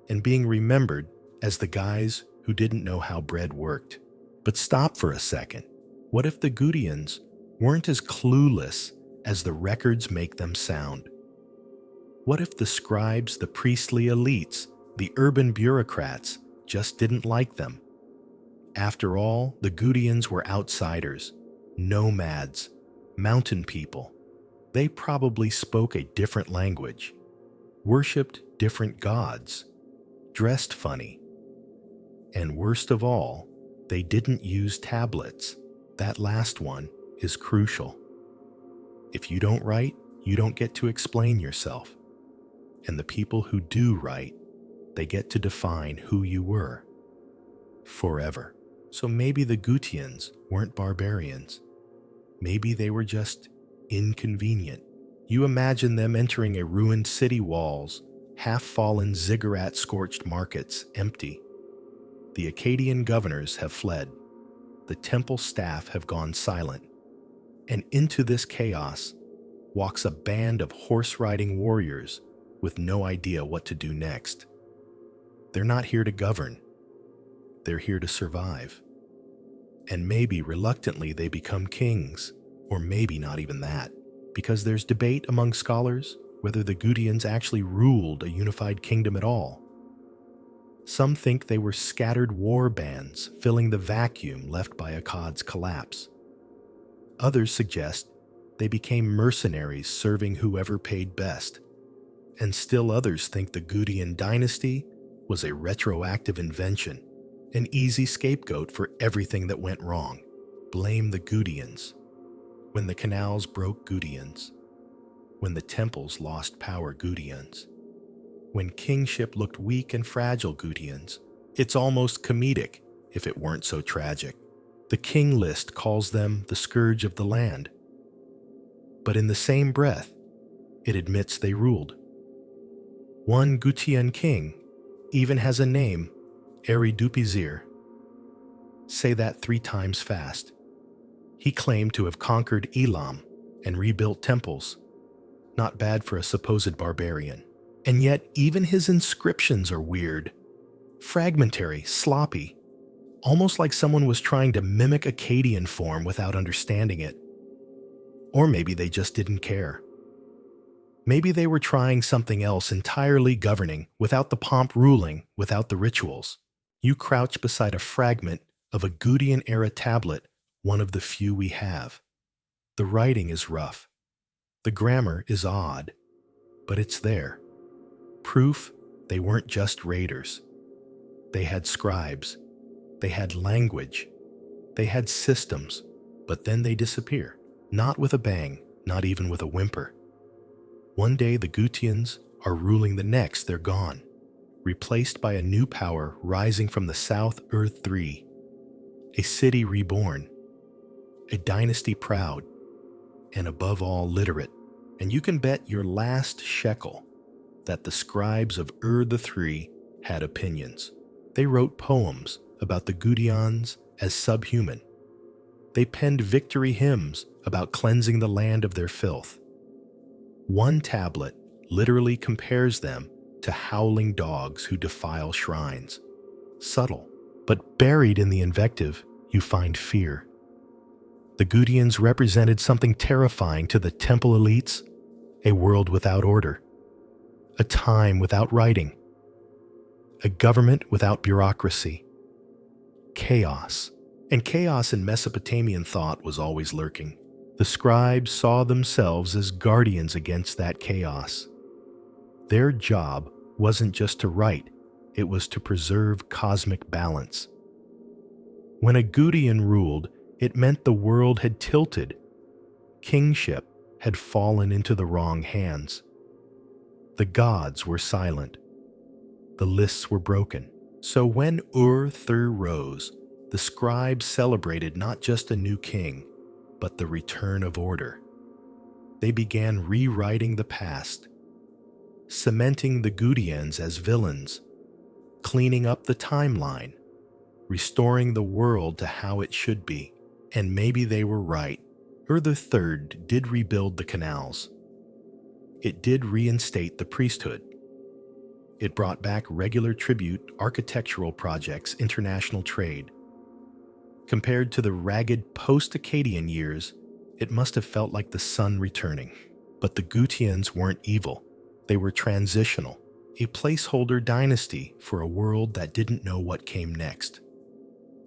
and being remembered as the guys who didn't know how bread worked. But stop for a second. What if the Gutians weren't as clueless as the records make them sound? What if the scribes, the priestly elites, the urban bureaucrats just didn't like them? After all, the Gutians were outsiders, nomads, mountain people. They probably spoke a different language, worshipped different gods, dressed funny. And worst of all, they didn't use tablets. That last one is crucial. If you don't write, you don't get to explain yourself. And the people who do write, they get to define who you were. Forever. So maybe the Gutians weren't barbarians. Maybe they were just inconvenient. You imagine them entering a ruined city walls, half-fallen ziggurat-scorched markets, empty. The Akkadian governors have fled. The temple staff have gone silent. And into this chaos walks a band of horse-riding warriors with no idea what to do next. They're not here to govern. They're here to survive. And maybe reluctantly they become kings, or maybe not even that, because there's debate among scholars whether the Gutians actually ruled a unified kingdom at all. Some think they were scattered war bands filling the vacuum left by Akkad's collapse. Others suggest they became mercenaries serving whoever paid best. And still others think the Gutian Dynasty was a retroactive invention, an easy scapegoat for everything that went wrong. Blame the Gutians. When the canals broke, Gutians. When the temples lost power, Gutians. When kingship looked weak and fragile, Gutians. It's almost comedic if it weren't so tragic. The King List calls them the scourge of the land. But in the same breath, it admits they ruled. One Gutian king even has a name, Eridu. Say that 3 times fast. He claimed to have conquered Elam and rebuilt temples. Not bad for a supposed barbarian. And yet even his inscriptions are weird. Fragmentary, sloppy. Almost like someone was trying to mimic Akkadian form without understanding it. Or maybe they just didn't care. Maybe they were trying something else entirely, governing, without the pomp, ruling, without the rituals. You crouch beside a fragment of a Gutian-era tablet, one of the few we have. The writing is rough. The grammar is odd. but it's there. Proof they weren't just raiders. They had scribes. They had language. They had systems, but then they disappear. Not with a bang, not even with a whimper. One day the Gutians are ruling, the next they're gone, replaced by a new power rising from the south, Earth 3, a city reborn, a dynasty proud, and above all literate. And you can bet your last shekel that the scribes of the III had opinions. They wrote poems about the Gutians as subhuman. They penned victory hymns about cleansing the land of their filth. One tablet literally compares them to howling dogs who defile shrines. Subtle, but buried in the invective, you find fear. The Gutians represented something terrifying to the temple elites, a world without order, a time without writing, a government without bureaucracy, chaos. And chaos in Mesopotamian thought was always lurking. The scribes saw themselves as guardians against that chaos. Their job wasn't just to write, it was to preserve cosmic balance. When a Gutian ruled, it meant the world had tilted. Kingship had fallen into the wrong hands. The gods were silent. The lists were broken. So when III rose, the scribes celebrated not just a new king, but the return of order. They began rewriting the past, cementing the Gutians as villains, cleaning up the timeline, restoring the world to how it should be. And maybe they were right. III did rebuild the canals. It did reinstate the priesthood. It brought back regular tribute, architectural projects, international trade. Compared to the ragged post-Akkadian years, it must have felt like the sun returning. But the Gutians weren't evil. They were transitional, a placeholder dynasty for a world that didn't know what came next.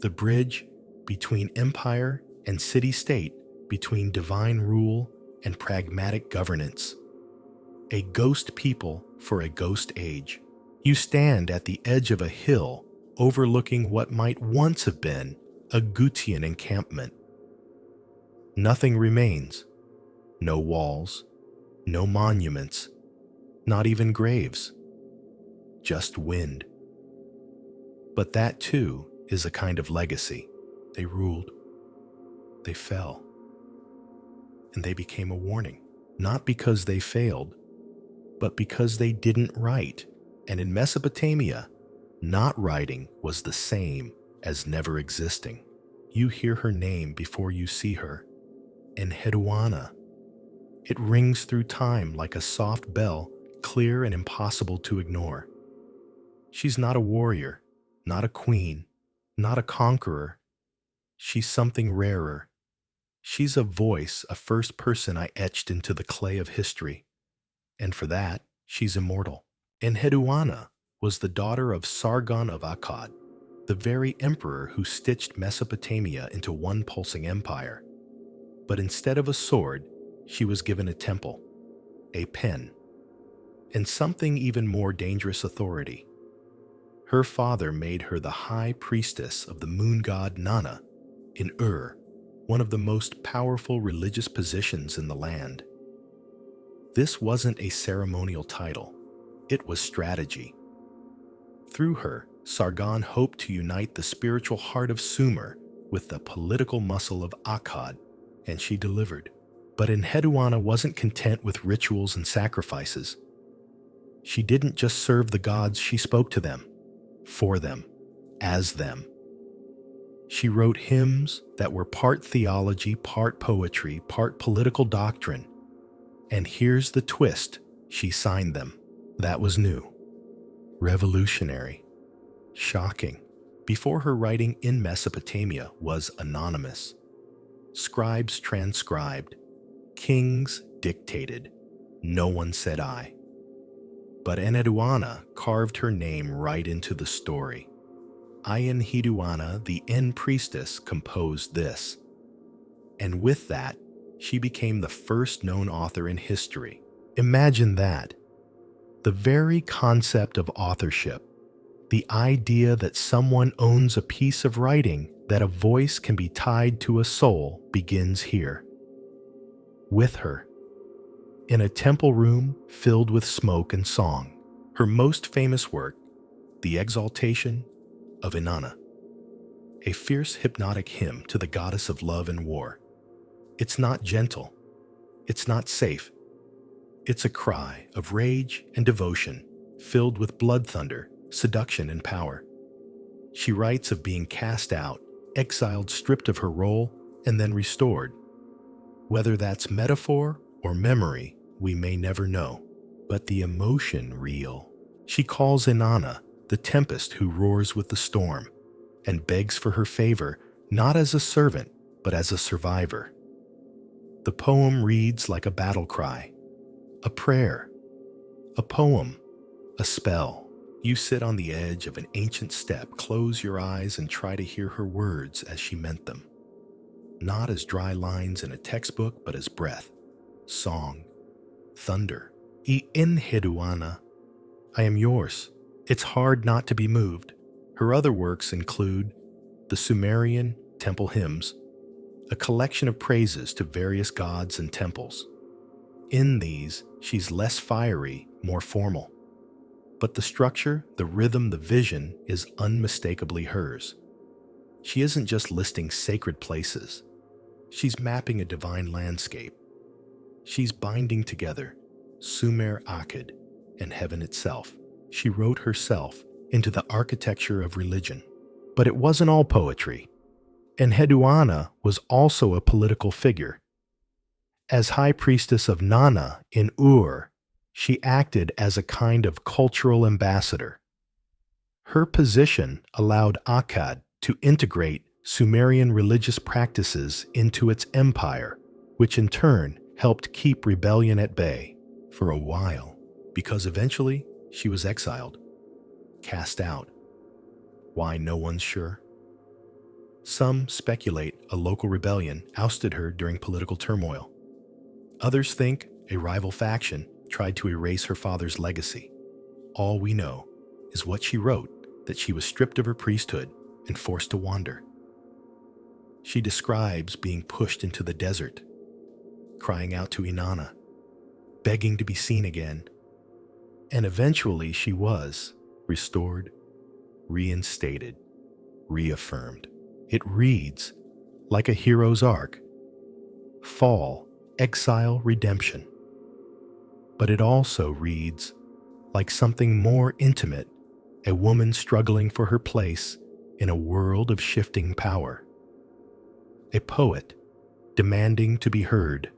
The bridge between empire and city-state, between divine rule and pragmatic governance. A ghost people for a ghost age. You stand at the edge of a hill overlooking what might once have been a Gutian encampment. Nothing remains. No walls, no monuments, not even graves. Just wind. But that too is a kind of legacy. They ruled. They fell. And they became a warning. Not because they failed, but because they didn't write. And in Mesopotamia, not writing was the same as never existing. You hear her name before you see her. Enheduanna. It rings through time like a soft bell, clear and impossible to ignore. She's not a warrior, not a queen, not a conqueror. She's something rarer. She's a voice, a first person I etched into the clay of history. And for that, she's immortal. Enheduanna was the daughter of Sargon of Akkad, the very emperor who stitched Mesopotamia into one pulsing empire. But instead of a sword, she was given a temple, a pen, and something even more dangerous authority. Her father made her the high priestess of the moon god Nana in one of the most powerful religious positions in the land. This wasn't a ceremonial title, it was strategy. Through her, Sargon hoped to unite the spiritual heart of Sumer with the political muscle of Akkad, and she delivered. But Enheduanna wasn't content with rituals and sacrifices. She didn't just serve the gods, she spoke to them, for them, as them. She wrote hymns that were part theology, part poetry, part political doctrine. And here's the twist, she signed them. That was new, revolutionary, shocking. Before her writing in Mesopotamia was anonymous. Scribes transcribed, kings dictated, no one said I. But Enheduanna carved her name right into the story. Enheduanna, the priestess, composed this. And with that, she became the first known author in history. Imagine that, The very concept of authorship, the idea that someone owns a piece of writing, that a voice can be tied to a soul, begins here. With her, in a temple room filled with smoke and song, her most famous work, The Exaltation of Inanna, a fierce hypnotic hymn to the goddess of love and war. It's not gentle. It's not safe. It's a cry of rage and devotion, filled with blood thunder, seduction, and power. She writes of being cast out, exiled, stripped of her role, and then restored. Whether that's metaphor or memory, we may never know, but the emotion real. She calls Inanna the tempest who roars with the storm, and begs for her favor not as a servant, but as a survivor. The poem reads like a battle cry, a prayer, a poem, a spell. You sit on the edge of an ancient step, close your eyes, and try to hear her words as she meant them. Not as dry lines in a textbook, but as breath, song, thunder. Enheduanna, I am yours. It's hard not to be moved. Her other works include the Sumerian temple hymns, a collection of praises to various gods and temples. In these, she's less fiery, more formal. But the structure, the rhythm, the vision is unmistakably hers. She isn't just listing sacred places. She's mapping a divine landscape. She's binding together Sumer Akkad and heaven itself. She wrote herself into the architecture of religion. But it wasn't all poetry. Enheduanna was also a political figure. As high priestess of Nana in Ur, she acted as a kind of cultural ambassador. Her position allowed Akkad to integrate Sumerian religious practices into its empire, which in turn helped keep rebellion at bay for a while, because eventually she was exiled, cast out. Why, no one's sure. Some speculate a local rebellion ousted her during political turmoil. Others think a rival faction tried to erase her father's legacy. All we know is what she wrote, that she was stripped of her priesthood and forced to wander. She describes being pushed into the desert, crying out to Inanna, begging to be seen again. And eventually she was restored, reinstated, reaffirmed. It reads like a hero's arc: fall, exile, redemption. But it also reads like something more intimate, a woman struggling for her place in a world of shifting power. A poet demanding to be heard.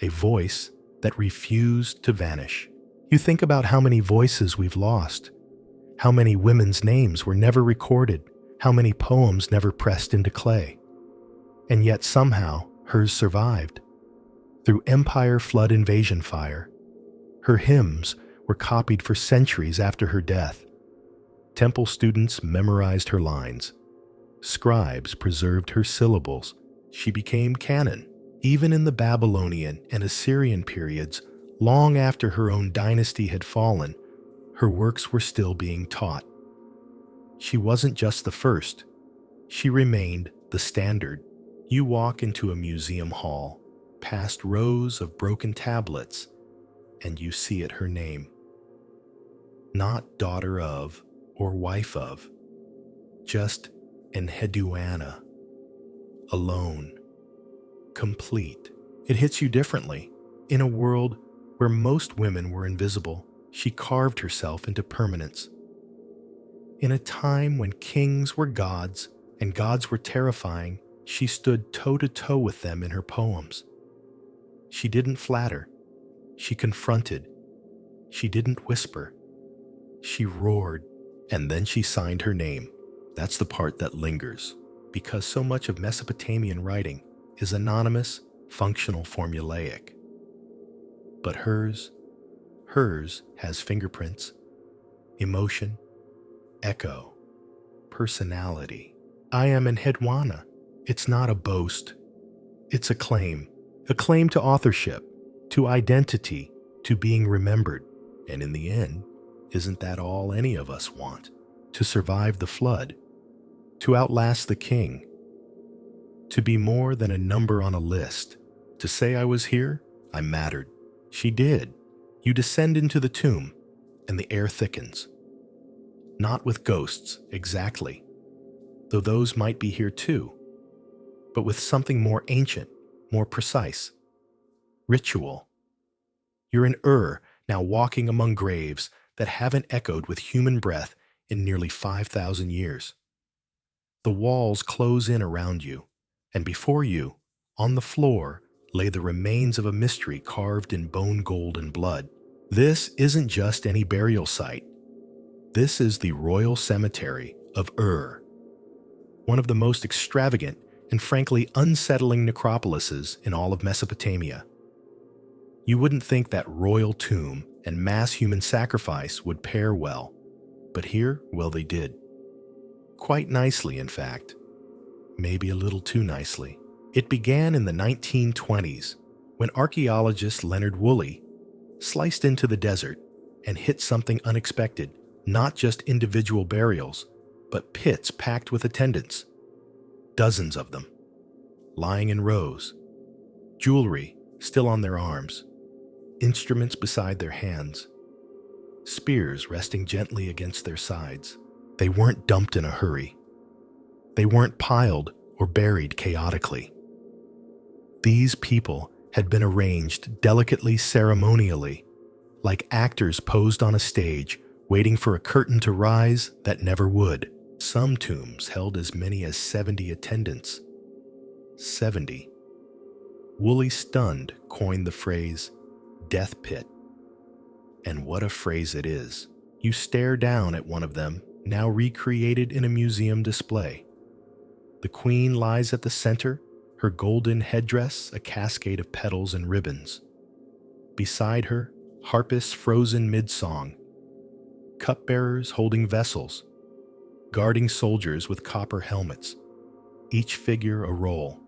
A voice that refused to vanish. You think about how many voices we've lost, how many women's names were never recorded, how many poems never pressed into clay. And yet somehow hers survived. Through empire flood invasion fire, her hymns were copied for centuries after her death. Temple students memorized her lines. Scribes preserved her syllables. She became canon. Even in the Babylonian and Assyrian periods, long after her own dynasty had fallen, her works were still being taught. She wasn't just the first. She remained the standard. You walk into a museum hall, past rows of broken tablets, and you see it her name. Not daughter of or wife of, just Enheduanna, alone, complete. It hits you differently. In a world where most women were invisible, she carved herself into permanence. In a time when kings were gods and gods were terrifying, she stood toe-to-toe with them in her poems. She didn't flatter. She confronted. She didn't whisper. She roared, and then she signed her name. That's the part that lingers, because so much of Mesopotamian writing is anonymous, functional, formulaic. But hers has fingerprints, emotion, echo, personality. I am Enheduanna. It's not a boast. It's a claim to authorship, to identity, to being remembered. And in the end, isn't that all any of us want? To survive the flood, to outlast the king, to be more than a number on a list, to say I was here, I mattered. She did. You descend into the tomb, and the air thickens. Not with ghosts, exactly, though those might be here too, but with something more ancient, more precise. Ritual. You're in now walking among graves that haven't echoed with human breath in nearly 5,000 years. The walls close in around you, and before you, on the floor, lay the remains of a mystery carved in bone, gold, and blood. This isn't just any burial site. This is the royal cemetery of one of the most extravagant and frankly unsettling necropolises in all of Mesopotamia. You wouldn't think that royal tomb and mass human sacrifice would pair well, but here, well, they did. Quite nicely, in fact. Maybe a little too nicely. It began in the 1920s when archaeologist Leonard Woolley sliced into the desert and hit something unexpected, not just individual burials, but pits packed with attendants. Dozens of them, lying in rows, jewelry still on their arms, instruments beside their hands, spears resting gently against their sides. They weren't dumped in a hurry. They weren't piled or buried chaotically. These people had been arranged delicately, ceremonially, like actors posed on a stage, waiting for a curtain to rise that never would. Some tombs held as many as 70 attendants. 70. Woolley, stunned, coined the phrase, death pit. And what a phrase it is. You stare down at one of them, now recreated in a museum display. The queen lies at the center, her golden headdress a cascade of petals and ribbons. Beside her, harpists frozen mid-song, cupbearers holding vessels, guarding soldiers with copper helmets, each figure a role,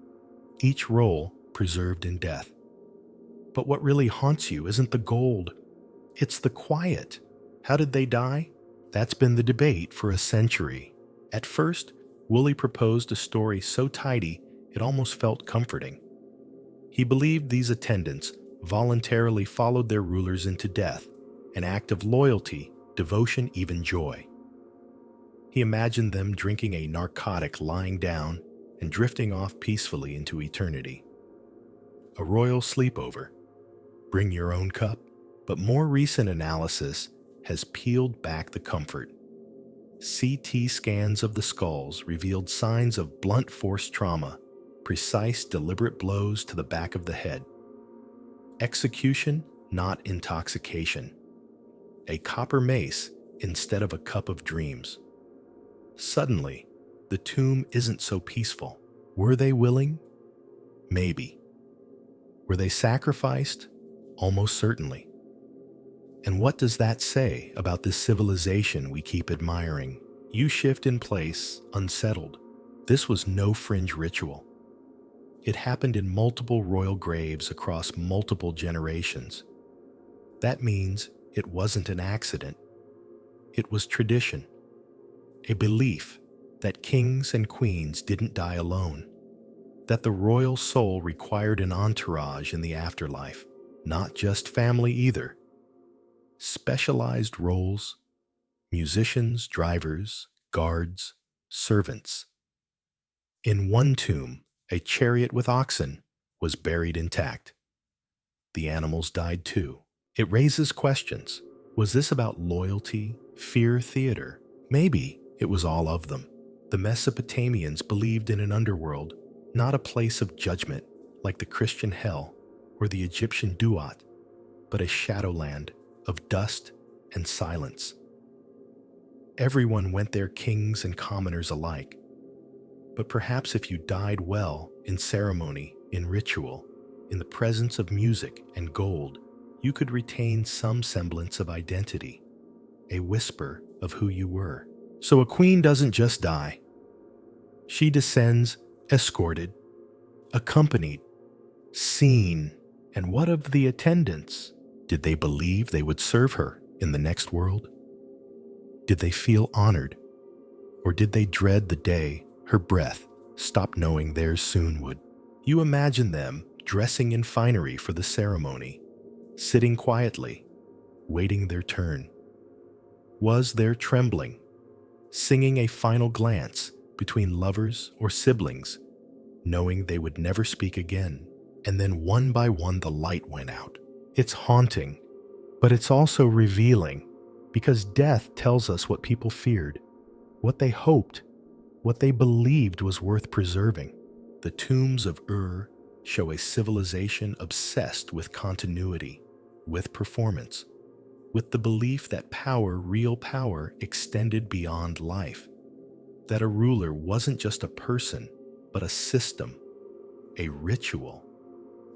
each role preserved in death. But what really haunts you isn't the gold, it's the quiet. How did they die? That's been the debate for a century. At first, Woolley proposed a story so tidy it almost felt comforting. He believed these attendants voluntarily followed their rulers into death, an act of loyalty, devotion, even joy. He imagined them drinking a narcotic, lying down, and drifting off peacefully into eternity. A royal sleepover. Bring your own cup. But more recent analysis has peeled back the comfort. CT scans of the skulls revealed signs of blunt force trauma, precise, deliberate blows to the back of the head. Execution, not intoxication. A copper mace instead of a cup of dreams. Suddenly, the tomb isn't so peaceful. Were they willing? Maybe. Were they sacrificed? Almost certainly. And what does that say about this civilization we keep admiring? You shift in place, unsettled. This was no fringe ritual. It happened in multiple royal graves across multiple generations. That means it wasn't an accident. It was tradition. A belief that kings and queens didn't die alone. That the royal soul required an entourage in the afterlife. Not just family either. Specialized roles, musicians, drivers, guards, servants. In one tomb, a chariot with oxen was buried intact. The animals died too. It raises questions. Was this about loyalty, fear, theater? Maybe it was all of them. The Mesopotamians believed in an underworld, not a place of judgment like the Christian hell or the Egyptian Duat, but a shadowland of dust and silence. Everyone went there, kings and commoners alike. But perhaps if you died well in ceremony, in ritual, in the presence of music and gold, you could retain some semblance of identity, a whisper of who you were. So a queen doesn't just die. She descends, escorted, accompanied, seen. And what of the attendants? Did they believe they would serve her? in the next world? Did they feel honored, or did they dread the day her breath stopped knowing theirs soon would? You imagine them dressing in finery for the ceremony, sitting quietly, waiting their turn. Was there trembling, singing a final glance between lovers or siblings, knowing they would never speak again, and then one by one the light went out? It's haunting, but it's also revealing, because death tells us what people feared, what they hoped, what they believed was worth preserving. The tombs of Ur show a civilization obsessed with continuity, with performance, with the belief that power, real power, extended beyond life, that a ruler wasn't just a person, but a system, a ritual,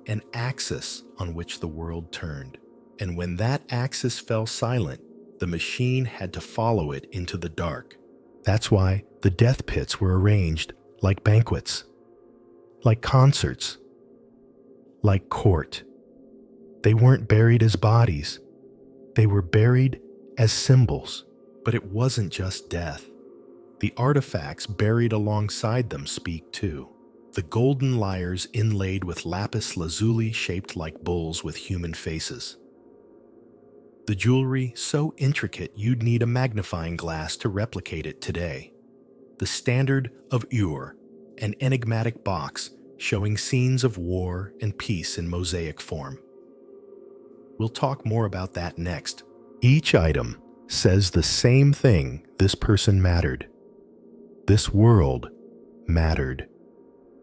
an axis on which the world turned. And when that axis fell silent, the machine had to follow it into the dark. That's why the death pits were arranged like banquets, like concerts, like court. They weren't buried as bodies. They were buried as symbols. But it wasn't just death. The artifacts buried alongside them speak too. The golden lyres inlaid with lapis lazuli shaped like bulls with human faces. The jewelry so intricate you'd need a magnifying glass to replicate it today. The Standard of Ur, an enigmatic box showing scenes of war and peace in mosaic form. We'll talk more about that next. Each item says the same thing: this person mattered. This world mattered.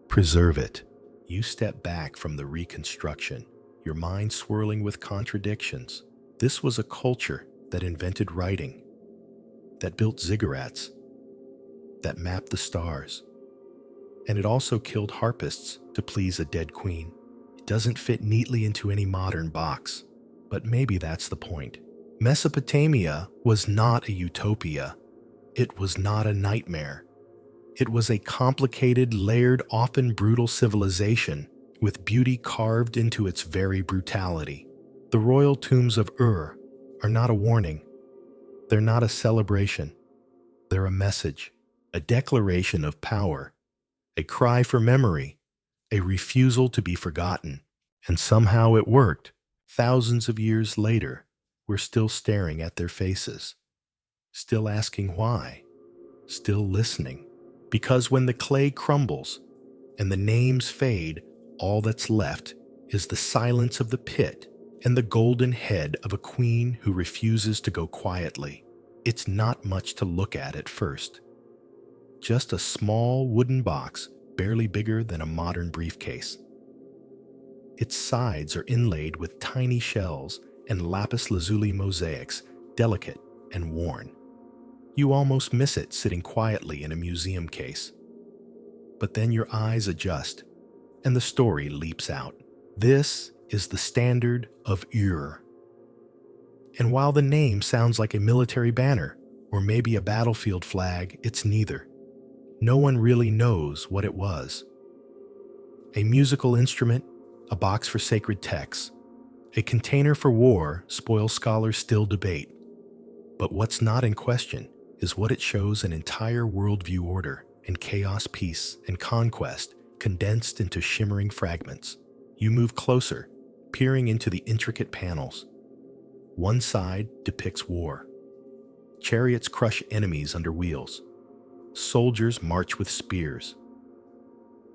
Preserve it. You step back from the reconstruction, your mind swirling with contradictions. This was a culture that invented writing, that built ziggurats, that mapped the stars. And it also killed harpists to please a dead queen. It doesn't fit neatly into any modern box, but maybe that's the point. Mesopotamia was not a utopia. It was not a nightmare. It was a complicated, layered, often brutal civilization with beauty carved into its very brutality. The royal tombs of Ur are not a warning. They're not a celebration. They're a message, a declaration of power, a cry for memory, a refusal to be forgotten. And somehow it worked. Thousands of years later, we're still staring at their faces, still asking why, still listening. Because when the clay crumbles and the names fade, all that's left is the silence of the pit and the golden head of a queen who refuses to go quietly. It's not much to look at first. Just a small wooden box, barely bigger than a modern briefcase. Its sides are inlaid with tiny shells and lapis lazuli mosaics, delicate and worn. You almost miss it sitting quietly in a museum case. But then your eyes adjust, and the story leaps out. This is the Standard of Ur. And while the name sounds like a military banner, or maybe a battlefield flag, it's neither. No one really knows what it was. A musical instrument, a box for sacred texts, a container for war, spoil scholars still debate. But what's not in question is what it shows: an entire worldview order, and chaos, peace, and conquest condensed into shimmering fragments. You move closer, peering into the intricate panels. One side depicts war. Chariots crush enemies under wheels. Soldiers march with spears.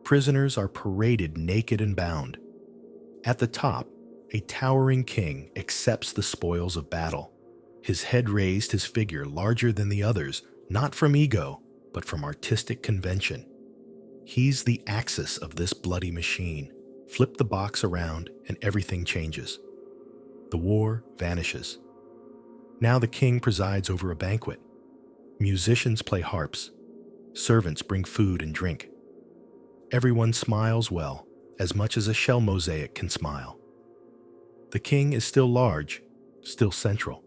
Prisoners are paraded naked and bound. At the top, a towering king accepts the spoils of battle. His head raised, his figure larger than the others, not from ego, but from artistic convention. He's the axis of this bloody machine. Flip the box around and everything changes. The war vanishes. Now the king presides over a banquet. Musicians play harps. Servants bring food and drink. Everyone smiles well, as much as a shell mosaic can smile. The king is still large, still central.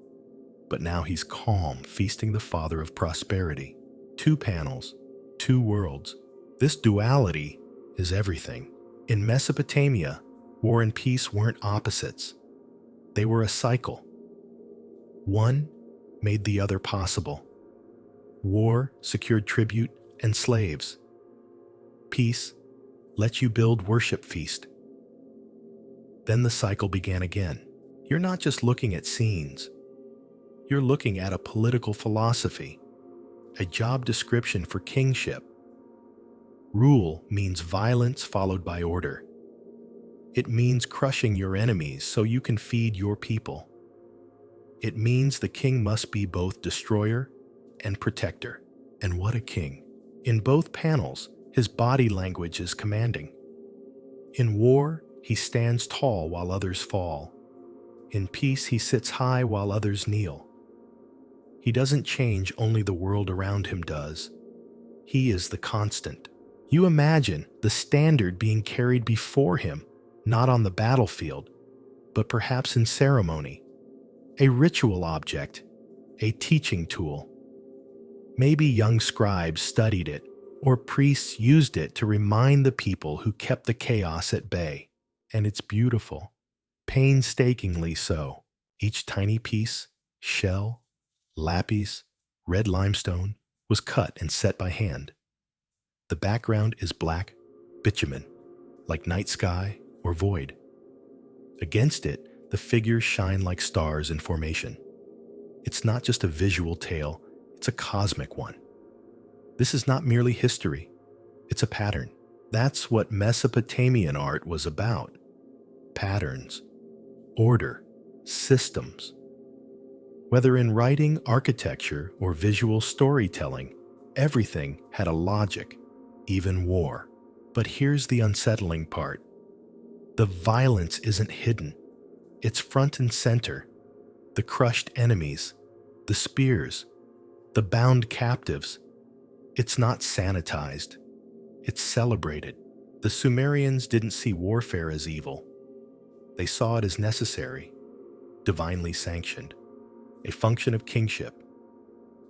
But now he's calm, feasting the father of prosperity. 2 panels, 2 worlds. This duality is everything. In Mesopotamia, war and peace weren't opposites. They were a cycle. One made the other possible. War secured tribute and slaves. Peace let you build worship feast. Then the cycle began again. You're not just looking at scenes. You're looking at a political philosophy, a job description for kingship. Rule means violence followed by order. It means crushing your enemies so you can feed your people. It means the king must be both destroyer and protector. And what a king! In both panels, his body language is commanding. In war, he stands tall while others fall. In peace, he sits high while others kneel. He doesn't change, only the world around him does. He is the constant. You imagine the standard being carried before him, not on the battlefield, but perhaps in ceremony, a ritual object, a teaching tool. Maybe young scribes studied it, or priests used it to remind the people who kept the chaos at bay. And it's beautiful, painstakingly so. Each tiny piece, shell, lapis, red limestone, was cut and set by hand. The background is black bitumen, like night sky or void. Against it, the figures shine like stars in formation. It's not just a visual tale, it's a cosmic one. This is not merely history, it's a pattern. That's what Mesopotamian art was about. Patterns, order, systems. Whether in writing, architecture, or visual storytelling, everything had a logic, even war. But here's the unsettling part. The violence isn't hidden. It's front and center. The crushed enemies, the spears, the bound captives. It's not sanitized. It's celebrated. The Sumerians didn't see warfare as evil. They saw it as necessary, divinely sanctioned, a function of kingship.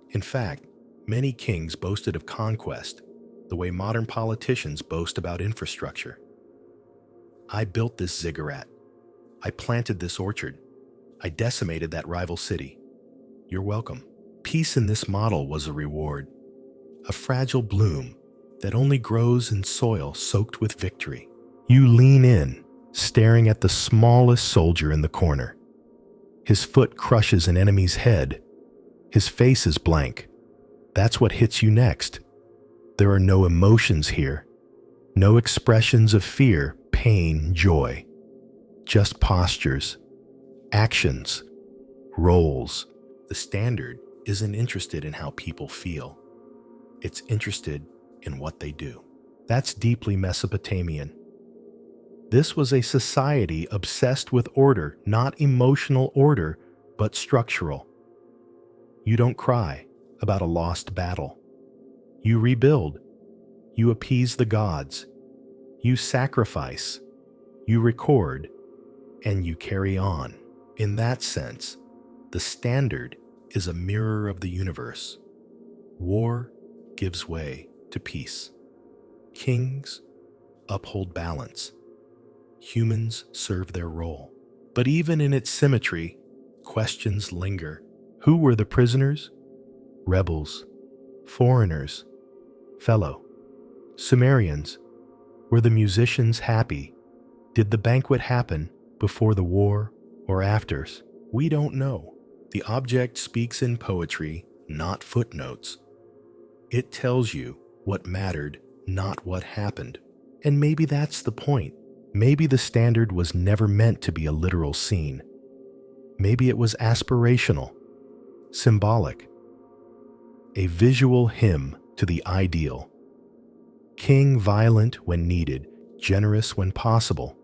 In fact, many kings boasted of conquest, the way modern politicians boast about infrastructure. I built this ziggurat. I planted this orchard. I decimated that rival city. You're welcome. Peace in this model was a reward, a fragile bloom that only grows in soil soaked with victory. You lean in, staring at the smallest soldier in the corner. His foot crushes an enemy's head. His face is blank. That's what hits you next. There are no emotions here. No expressions of fear, pain, joy. Just postures, actions, roles. The standard isn't interested in how people feel. It's interested in what they do. That's deeply Mesopotamian. This was a society obsessed with order, not emotional order, but structural. You don't cry about a lost battle. You rebuild. You appease the gods. You sacrifice. You record. And you carry on. In that sense, the standard is a mirror of the universe. War gives way to peace. Kings uphold balance. Humans serve their role. But even in its symmetry, questions linger. Who were the prisoners? Rebels, foreigners, fellow. Sumerians. Were the musicians happy? Did the banquet happen before the war or after? We don't know. The object speaks in poetry, not footnotes. It tells you what mattered, not what happened. And maybe that's the point. Maybe the standard was never meant to be a literal scene. Maybe it was aspirational, symbolic, a visual hymn to the ideal. King violent when needed, generous when possible.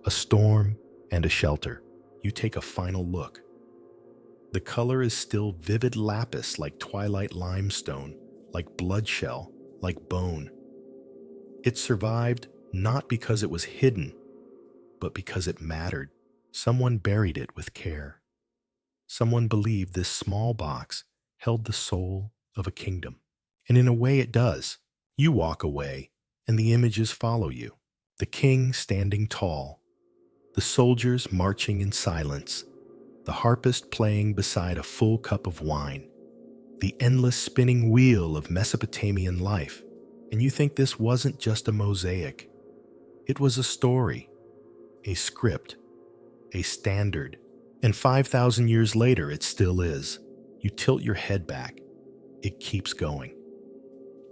A storm and a shelter. You take a final look. The color is still vivid lapis, like twilight limestone, like blood shell, like bone. It survived not because it was hidden, but because it mattered. Someone buried it with care. Someone believed this small box held the soul of a kingdom. And in a way it does. You walk away, and the images follow you. The king standing tall, the soldiers marching in silence, the harpist playing beside a full cup of wine, the endless spinning wheel of Mesopotamian life. And you think this wasn't just a mosaic. It was a story, a script, a standard. And 5,000 years later, it still is. You tilt your head back. It keeps going.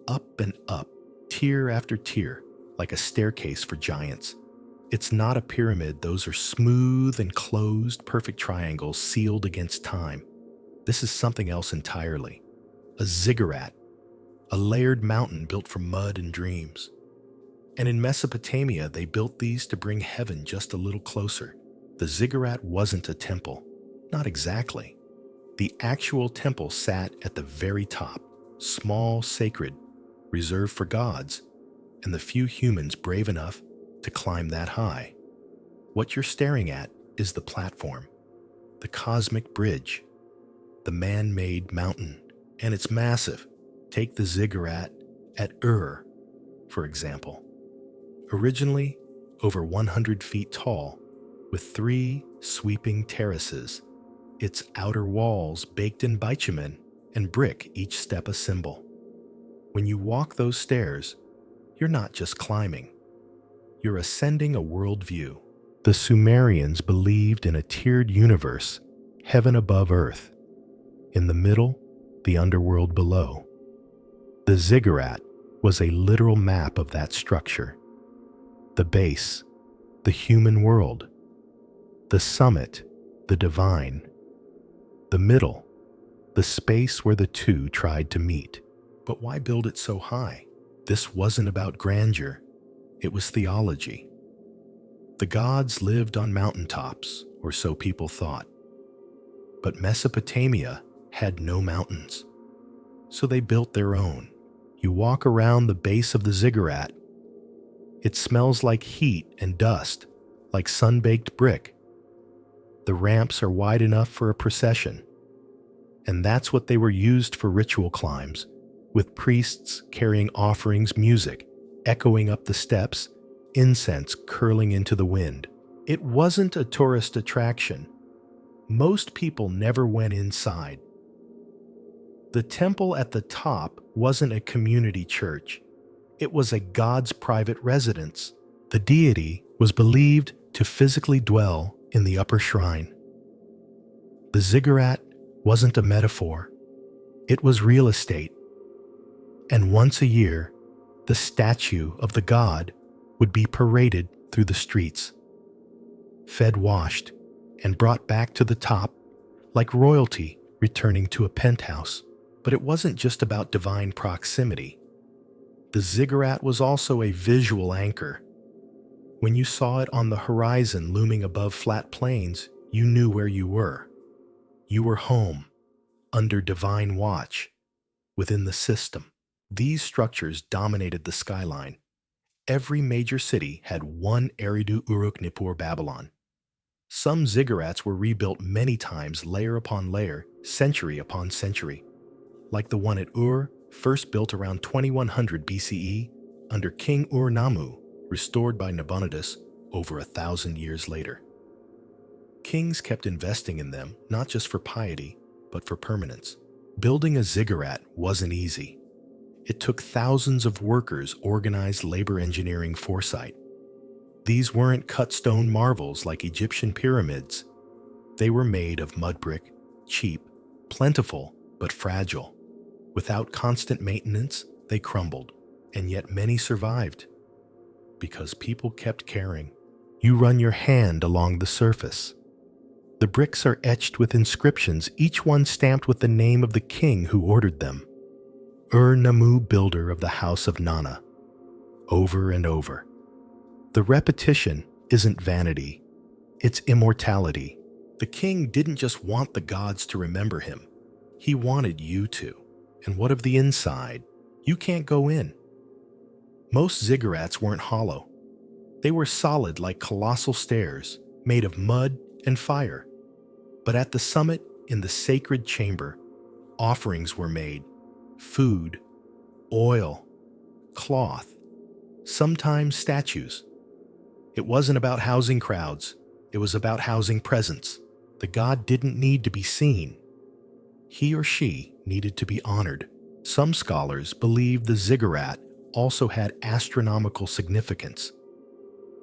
Up and up, tier after tier, like a staircase for giants. It's not a pyramid. Those are smooth and closed, perfect triangles sealed against time. This is something else entirely. A ziggurat, a layered mountain built from mud and dreams. And in Mesopotamia, they built these to bring heaven just a little closer. The ziggurat wasn't a temple. Not exactly. The actual temple sat at the very top, small, sacred, reserved for gods, and the few humans brave enough to climb that high. What you're staring at is the platform, the cosmic bridge, the man-made mountain, and it's massive. Take the ziggurat at Ur, for example. Originally over 100 feet tall, with 3 sweeping terraces, its outer walls baked in bitumen and brick, each step a symbol. When you walk those stairs, you're not just climbing. You're ascending a worldview. The Sumerians believed in a tiered universe, heaven above earth. In the middle, the underworld below. The ziggurat was a literal map of that structure. The base, the human world. The summit, the divine. The middle, the space where the two tried to meet. But why build it so high? This wasn't about grandeur. It was theology. The gods lived on mountaintops, or so people thought. But Mesopotamia had no mountains, so they built their own. You walk around the base of the ziggurat. It smells like heat and dust, like sunbaked brick. The ramps are wide enough for a procession, and that's what they were used for ritual climbs, with priests carrying offerings, music echoing up the steps, incense curling into the wind. It wasn't a tourist attraction. Most people never went inside. The temple at the top wasn't a community church. It was a god's private residence. The deity was believed to physically dwell in the upper shrine. The ziggurat wasn't a metaphor. It was real estate. And once a year, the statue of the god would be paraded through the streets, fed, washed, and brought back to the top like royalty returning to a penthouse. But it wasn't just about divine proximity. The ziggurat was also a visual anchor. When you saw it on the horizon looming above flat plains, you knew where you were. You were home, under divine watch, within the system. These structures dominated the skyline. Every major city had one Eridu, Uruk, Nippur, Babylon. Some ziggurats were rebuilt many times, layer upon layer, century upon century. Like the one at Ur, first built around 2100 BCE, under King Ur-Nammu, restored by Nabonidus over 1,000 years later. Kings kept investing in them, not just for piety, but for permanence. Building a ziggurat wasn't easy. It took thousands of workers' organized labor engineering foresight. These weren't cut stone marvels like Egyptian pyramids. They were made of mud brick, cheap, plentiful, but fragile. Without constant maintenance, they crumbled, and yet many survived. Because people kept caring. You run your hand along the surface. The bricks are etched with inscriptions, each one stamped with the name of the king who ordered them. Ur-Nammu, builder of the house of Nana. Over and over. The repetition isn't vanity, it's immortality. The king didn't just want the gods to remember him. He wanted you to. And what of the inside? You can't go in. Most ziggurats weren't hollow. They were solid like colossal stairs, made of mud and fire. But at the summit, in the sacred chamber, offerings were made. Food, oil, cloth, sometimes statues. It wasn't about housing crowds. It was about housing presence. The god didn't need to be seen. He or she needed to be honored. Some scholars believe the ziggurat also had astronomical significance.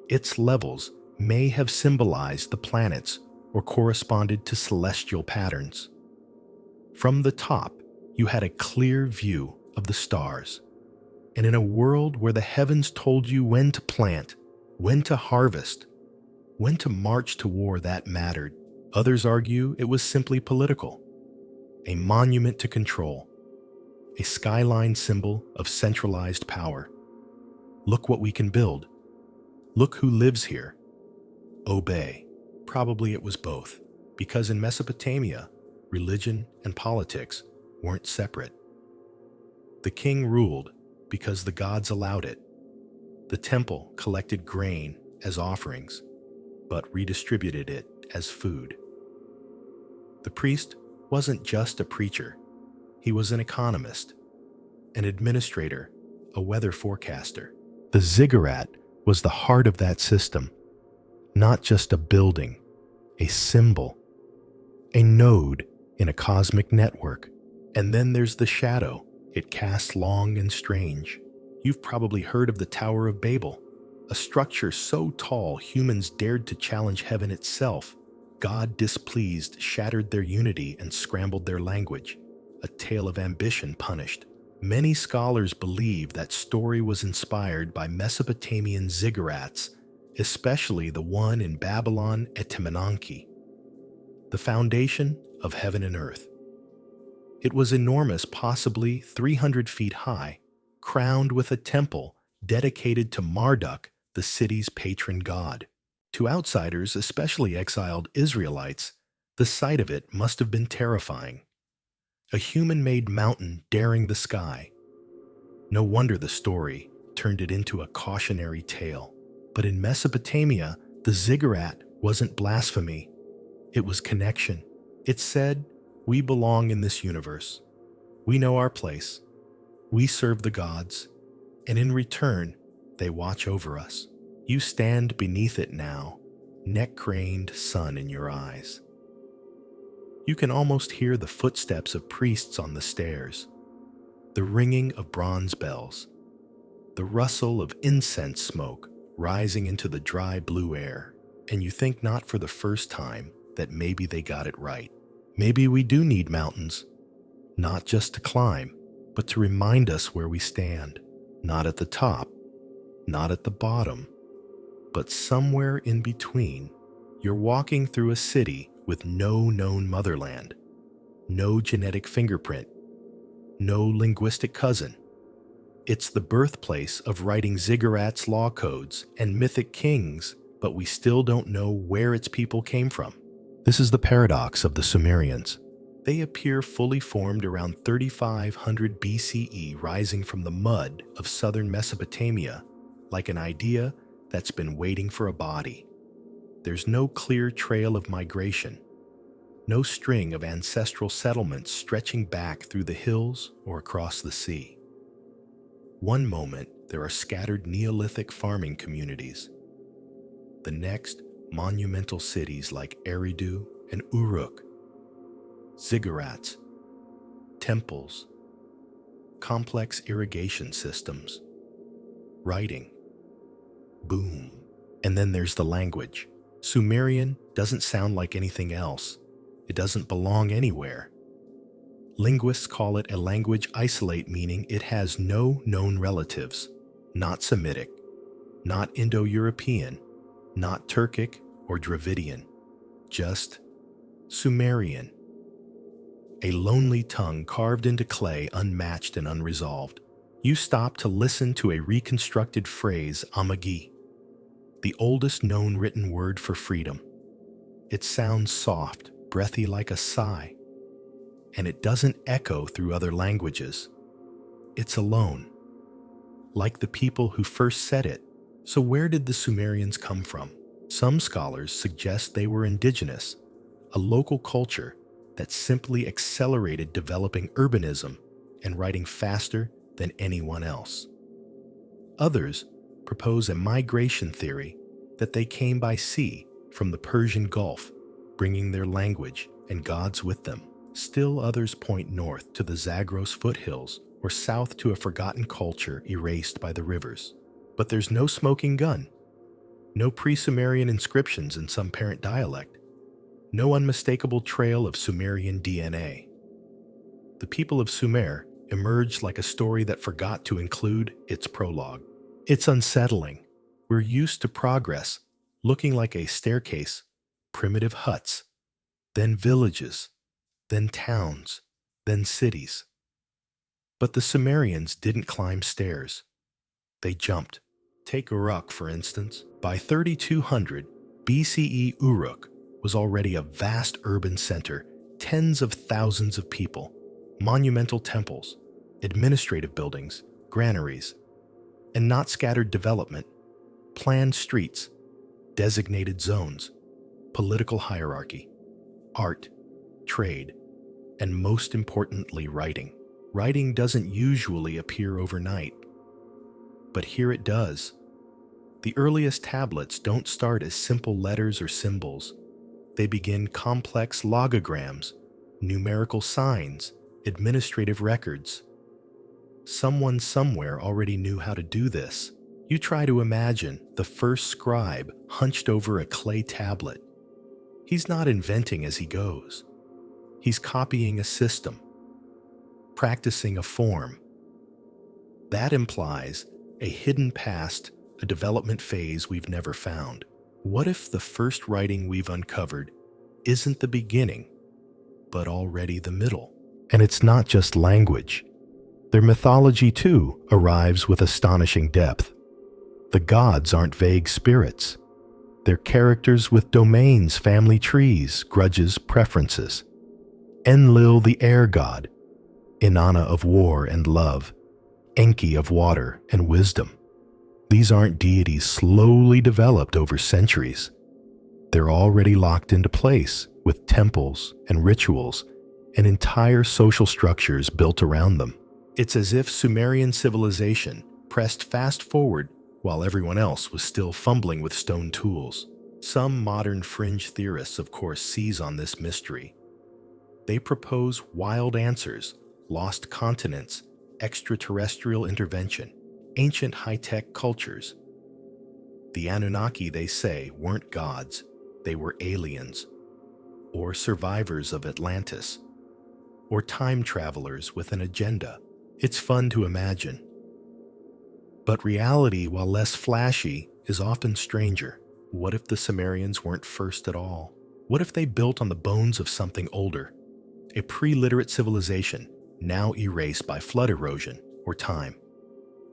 Its levels may have symbolized the planets or corresponded to celestial patterns. From the top, you had a clear view of the stars. And in a world where the heavens told you when to plant, when to harvest, when to march to war that mattered, others argue it was simply political. A monument to control, a skyline symbol of centralized power. Look what we can build. Look who lives here. Obey. Probably it was both, because in Mesopotamia, religion and politics weren't separate. The king ruled because the gods allowed it. The temple collected grain as offerings, but redistributed it as food. The priest wasn't just a preacher. He was an economist, an administrator, a weather forecaster. The ziggurat was the heart of that system, not just a building, a symbol, a node in a cosmic network. And then there's the shadow. It casts long and strange. You've probably heard of the Tower of Babel, a structure so tall humans dared to challenge heaven itself. God, displeased, shattered their unity and scrambled their language. A tale of ambition punished. Many scholars believe that story was inspired by Mesopotamian ziggurats, especially the one in Babylon at Temenanki, the foundation of heaven and earth. It was enormous, possibly 300 feet high, crowned with a temple dedicated to Marduk, the city's patron god. To outsiders, especially exiled Israelites, the sight of it must have been terrifying. A human-made mountain daring the sky. No wonder the story turned it into a cautionary tale. But in Mesopotamia, the ziggurat wasn't blasphemy. It was connection. It said, we belong in this universe. We know our place. We serve the gods. And in return, they watch over us. You stand beneath it now, neck-craned, sun in your eyes. You can almost hear the footsteps of priests on the stairs, the ringing of bronze bells, the rustle of incense smoke rising into the dry blue air, and you think not for the first time that maybe they got it right. Maybe we do need mountains, not just to climb, but to remind us where we stand, not at the top, not at the bottom, but somewhere in between. You're walking through a city with no known motherland, no genetic fingerprint, no linguistic cousin. It's the birthplace of writing ziggurats, law codes, and mythic kings, but we still don't know where its people came from. This is the paradox of the Sumerians. They appear fully formed around 3500 BCE, rising from the mud of southern Mesopotamia, like an idea that's been waiting for a body. There's no clear trail of migration, no string of ancestral settlements stretching back through the hills or across the sea. One moment, there are scattered Neolithic farming communities. The next, monumental cities like Eridu and Uruk, ziggurats, temples, complex irrigation systems, writing, boom. And then there's the language. Sumerian doesn't sound like anything else. It doesn't belong anywhere. Linguists call it a language isolate, meaning it has no known relatives, not Semitic, not Indo-European, not Turkic or Dravidian, just Sumerian. A lonely tongue carved into clay, unmatched and unresolved. You stop to listen to a reconstructed phrase, amagi, the oldest known written word for freedom. It sounds soft, breathy like a sigh, and it doesn't echo through other languages. It's alone, like the people who first said it. So where did the Sumerians come from? Some scholars suggest they were indigenous, a local culture that simply accelerated developing urbanism and writing faster than anyone else. Others propose a migration theory that they came by sea from the Persian Gulf, bringing their language and gods with them. Still others point north to the Zagros foothills or south to a forgotten culture erased by the rivers. But there's no smoking gun, no pre-Sumerian inscriptions in some parent dialect, no unmistakable trail of Sumerian DNA. The people of Sumer emerged like a story that forgot to include its prologue. It's unsettling. We're used to progress looking like a staircase, primitive huts, then villages, then towns, then cities. But the Sumerians didn't climb stairs. They jumped. Take Uruk, for instance. By 3200 BCE, Uruk was already a vast urban center, tens of thousands of people, monumental temples, administrative buildings, granaries, and not scattered development, planned streets, designated zones, political hierarchy, art, trade, and most importantly, writing. Writing doesn't usually appear overnight, but here it does. The earliest tablets don't start as simple letters or symbols. They begin complex logograms, numerical signs, administrative records. Someone somewhere already knew how to do this. You try to imagine the first scribe hunched over a clay tablet. He's not inventing as he goes. He's copying a system, practicing a form. That implies a hidden past, a development phase we've never found. What if the first writing we've uncovered isn't the beginning, but already the middle? And it's not just language. Their mythology, too, arrives with astonishing depth. The gods aren't vague spirits. They're characters with domains, family trees, grudges, preferences. Enlil, the air god, Inanna of war and love, Enki of water and wisdom. These aren't deities slowly developed over centuries. They're already locked into place with temples and rituals and entire social structures built around them. It's as if Sumerian civilization pressed fast forward while everyone else was still fumbling with stone tools. Some modern fringe theorists, of course, seize on this mystery. They propose wild answers, lost continents, extraterrestrial intervention, ancient high-tech cultures. The Anunnaki, they say, weren't gods, they were aliens, or survivors of Atlantis, or time travelers with an agenda. It's fun to imagine. But reality, while less flashy, is often stranger. What if the Sumerians weren't first at all? What if they built on the bones of something older? A pre-literate civilization, now erased by flood erosion or time.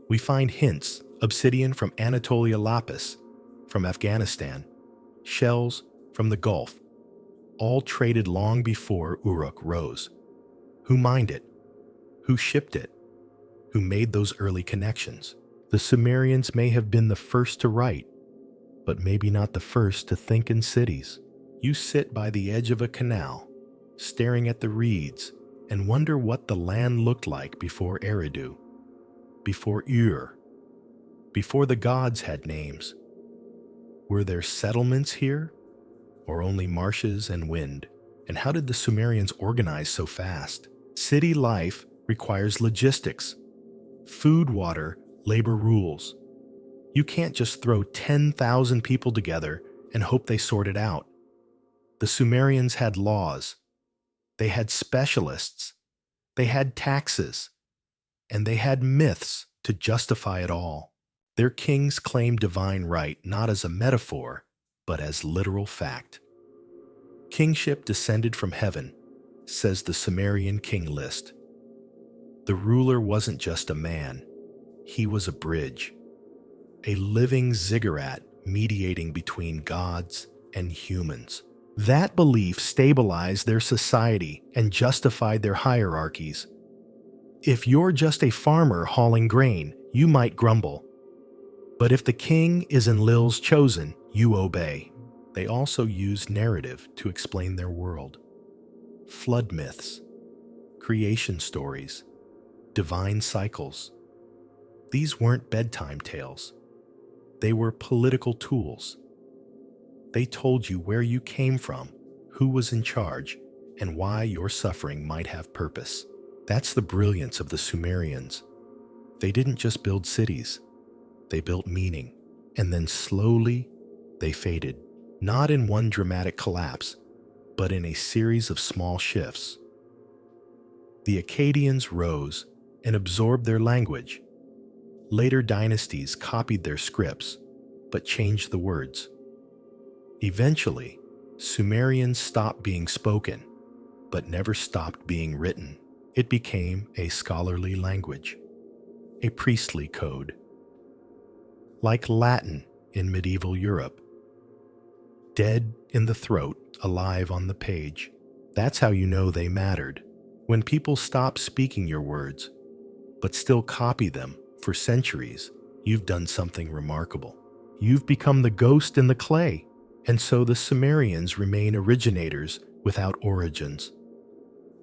We find hints: obsidian from Anatolia, lapis from Afghanistan, shells from the Gulf, all traded long before Uruk rose. Who mined it? Who shipped it? Who made those early connections? The Sumerians may have been the first to write, but maybe not the first to think in cities. You sit by the edge of a canal, staring at the reeds, and wonder what the land looked like before Eridu, before Ur, before the gods had names. Were there settlements here, or only marshes and wind? And how did the Sumerians organize so fast? City life requires logistics, food, water, labor rules. You can't just throw 10,000 people together and hope they sort it out. The Sumerians had laws. They had specialists. They had taxes. And they had myths to justify it all. Their kings claimed divine right not as a metaphor, but as literal fact. Kingship descended from heaven, says the Sumerian King List. The ruler wasn't just a man. He was a bridge, a living ziggurat mediating between gods and humans. That belief stabilized their society and justified their hierarchies. If you're just a farmer hauling grain, you might grumble. But if the king is Enlil's chosen, you obey. They also used narrative to explain their world. Flood myths, creation stories, divine cycles. These weren't bedtime tales. They were political tools. They told you where you came from, who was in charge, and why your suffering might have purpose. That's the brilliance of the Sumerians. They didn't just build cities, they built meaning, and then slowly they faded, not in one dramatic collapse, but in a series of small shifts. The Akkadians rose and absorbed their language. Later dynasties copied their scripts, but changed the words. Eventually, Sumerian stopped being spoken, but never stopped being written. It became a scholarly language, a priestly code. Like Latin in medieval Europe, dead in the throat, alive on the page. That's how you know they mattered. When people stop speaking your words, but still copy them for centuries, you've done something remarkable. You've become the ghost in the clay, and so the Sumerians remain originators without origins.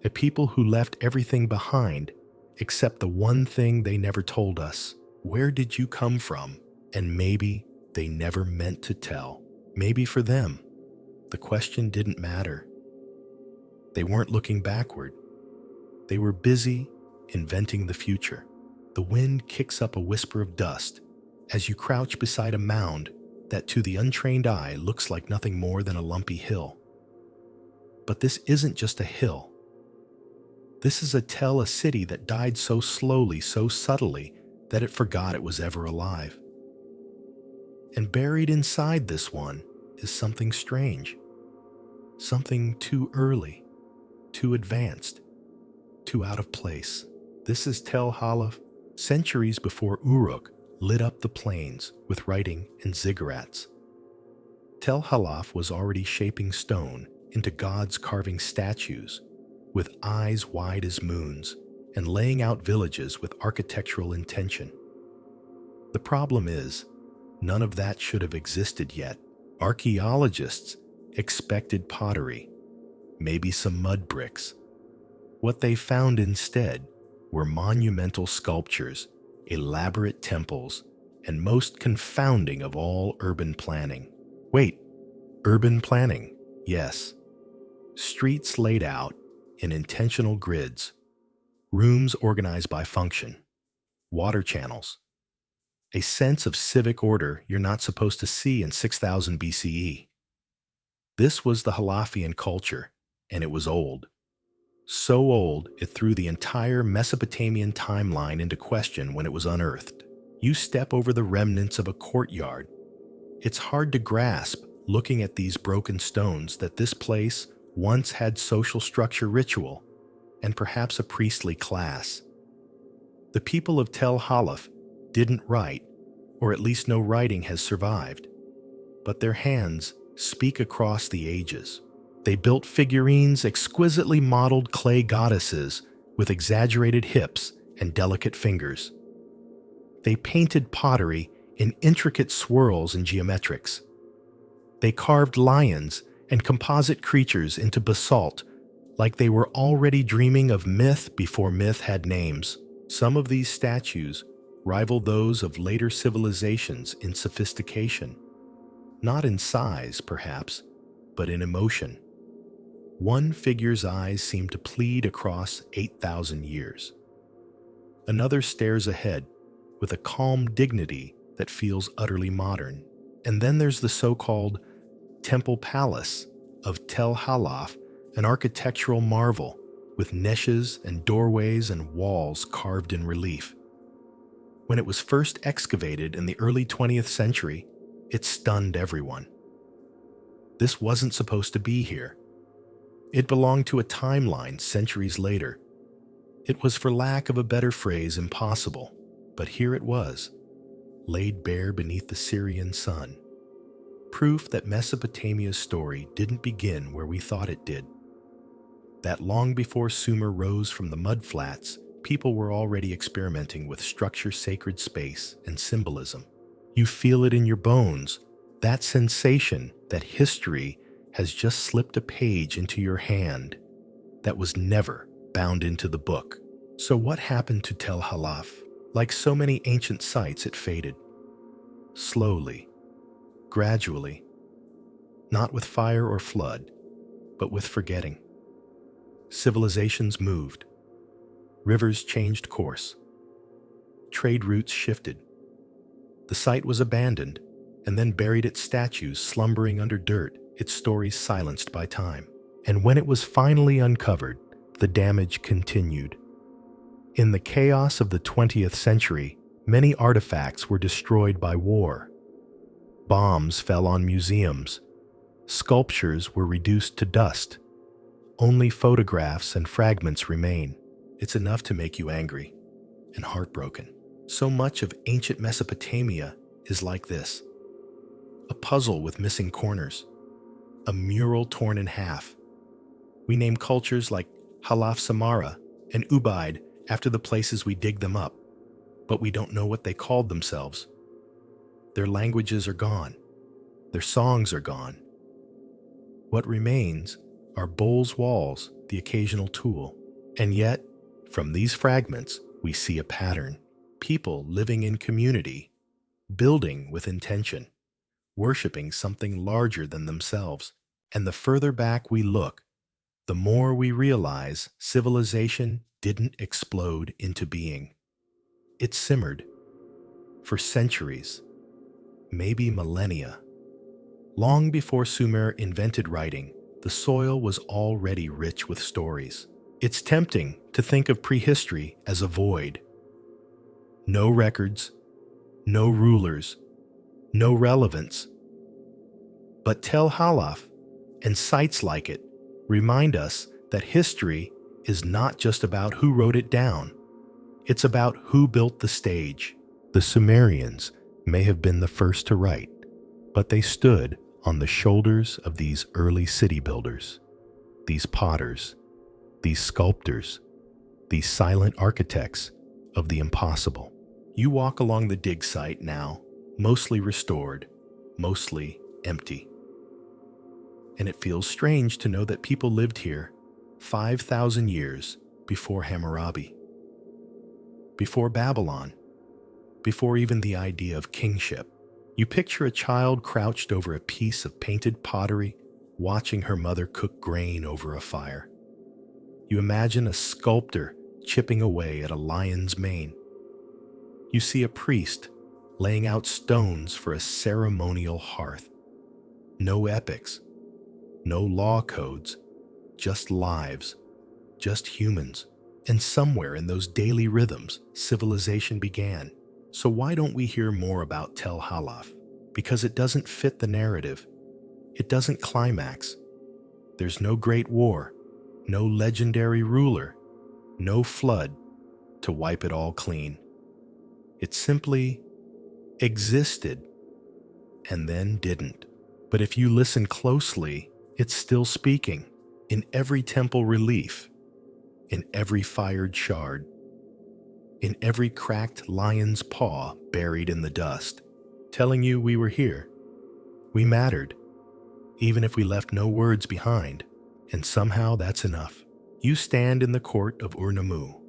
A people who left everything behind except the one thing they never told us. Where did you come from? And maybe they never meant to tell. Maybe for them, the question didn't matter. They weren't looking backward. They were busy inventing the future. The wind kicks up a whisper of dust as you crouch beside a mound that to the untrained eye looks like nothing more than a lumpy hill. But this isn't just a hill. This is a city that died so slowly, so subtly, that it forgot it was ever alive. And buried inside this one is something strange. Something too early, too advanced, too out of place. This is Tel Halaf, centuries before Uruk lit up the plains with writing and ziggurats. Tel Halaf was already shaping stone into gods carving statues with eyes wide as moons and laying out villages with architectural intention. The problem is, none of that should have existed yet. Archaeologists expected pottery, maybe some mud bricks. What they found instead were monumental sculptures, elaborate temples, and most confounding of all, urban planning. Wait, urban planning? Yes. Streets laid out in intentional grids, rooms organized by function, water channels, a sense of civic order you're not supposed to see in 6000 BCE. This was the Halafian culture, and it was old. So old, it threw the entire Mesopotamian timeline into question when it was unearthed. You step over the remnants of a courtyard. It's hard to grasp, looking at these broken stones, that this place once had social structure, ritual, and perhaps a priestly class. The people of Tel Halaf didn't write, or at least no writing has survived, but their hands speak across the ages. They built figurines, exquisitely modeled clay goddesses with exaggerated hips and delicate fingers. They painted pottery in intricate swirls and geometrics. They carved lions and composite creatures into basalt like they were already dreaming of myth before myth had names. Some of these statues rival those of later civilizations in sophistication. Not in size, perhaps, but in emotion. One figure's eyes seem to plead across 8,000 years. Another stares ahead with a calm dignity that feels utterly modern. And then there's the so-called Temple Palace of Tel Halaf, an architectural marvel with niches and doorways and walls carved in relief. When it was first excavated in the early 20th century, it stunned everyone. This wasn't supposed to be here. It belonged to a timeline centuries later. It was, for lack of a better phrase, impossible, but here it was, laid bare beneath the Syrian sun. Proof that Mesopotamia's story didn't begin where we thought it did. That long before Sumer rose from the mudflats, people were already experimenting with structure, sacred space, and symbolism. You feel it in your bones, that sensation that history has just slipped a page into your hand that was never bound into the book. So what happened to Tel Halaf? Like so many ancient sites, it faded. Slowly, gradually, not with fire or flood, but with forgetting. Civilizations moved. Rivers changed course. Trade routes shifted. The site was abandoned, and then buried its statues slumbering under dirt, its stories silenced by time. And when it was finally uncovered, the damage continued. In the chaos of the 20th century, many artifacts were destroyed by war. Bombs fell on museums. Sculptures were reduced to dust. Only photographs and fragments remain. It's enough to make you angry and heartbroken. So much of ancient Mesopotamia is like this. A puzzle with missing corners. A mural torn in half. We name cultures like Halaf Samara and Ubaid after the places we dig them up, but we don't know what they called themselves. Their languages are gone. Their songs are gone. What remains are bowls, walls, the occasional tool. And yet, from these fragments, we see a pattern. People living in community, building with intention, worshiping something larger than themselves. And the further back we look, the more we realize civilization didn't explode into being. It simmered for centuries, maybe millennia. Long before Sumer invented writing, the soil was already rich with stories. It's tempting to think of prehistory as a void. No records, no rulers, no relevance. But Tel Halaf and sites like it remind us that history is not just about who wrote it down. It's about who built the stage. The Sumerians may have been the first to write, but they stood on the shoulders of these early city builders, these potters, these sculptors, these silent architects of the impossible. You walk along the dig site now, mostly restored, mostly empty. And it feels strange to know that people lived here 5,000 years before Hammurabi, before Babylon, before even the idea of kingship. You picture a child crouched over a piece of painted pottery, watching her mother cook grain over a fire. You imagine a sculptor chipping away at a lion's mane. You see a priest laying out stones for a ceremonial hearth. No epics, no law codes, just lives, just humans. And somewhere in those daily rhythms, civilization began. So why don't we hear more about Tel Halaf? Because it doesn't fit the narrative. It doesn't climax. There's no great war, no legendary ruler, no flood to wipe it all clean. It simply existed and then didn't. But if you listen closely, it's still speaking in every temple relief, in every fired shard, in every cracked lion's paw buried in the dust, telling you we were here. We mattered, even if we left no words behind, and somehow that's enough. You stand in the court of Ur-Nammu,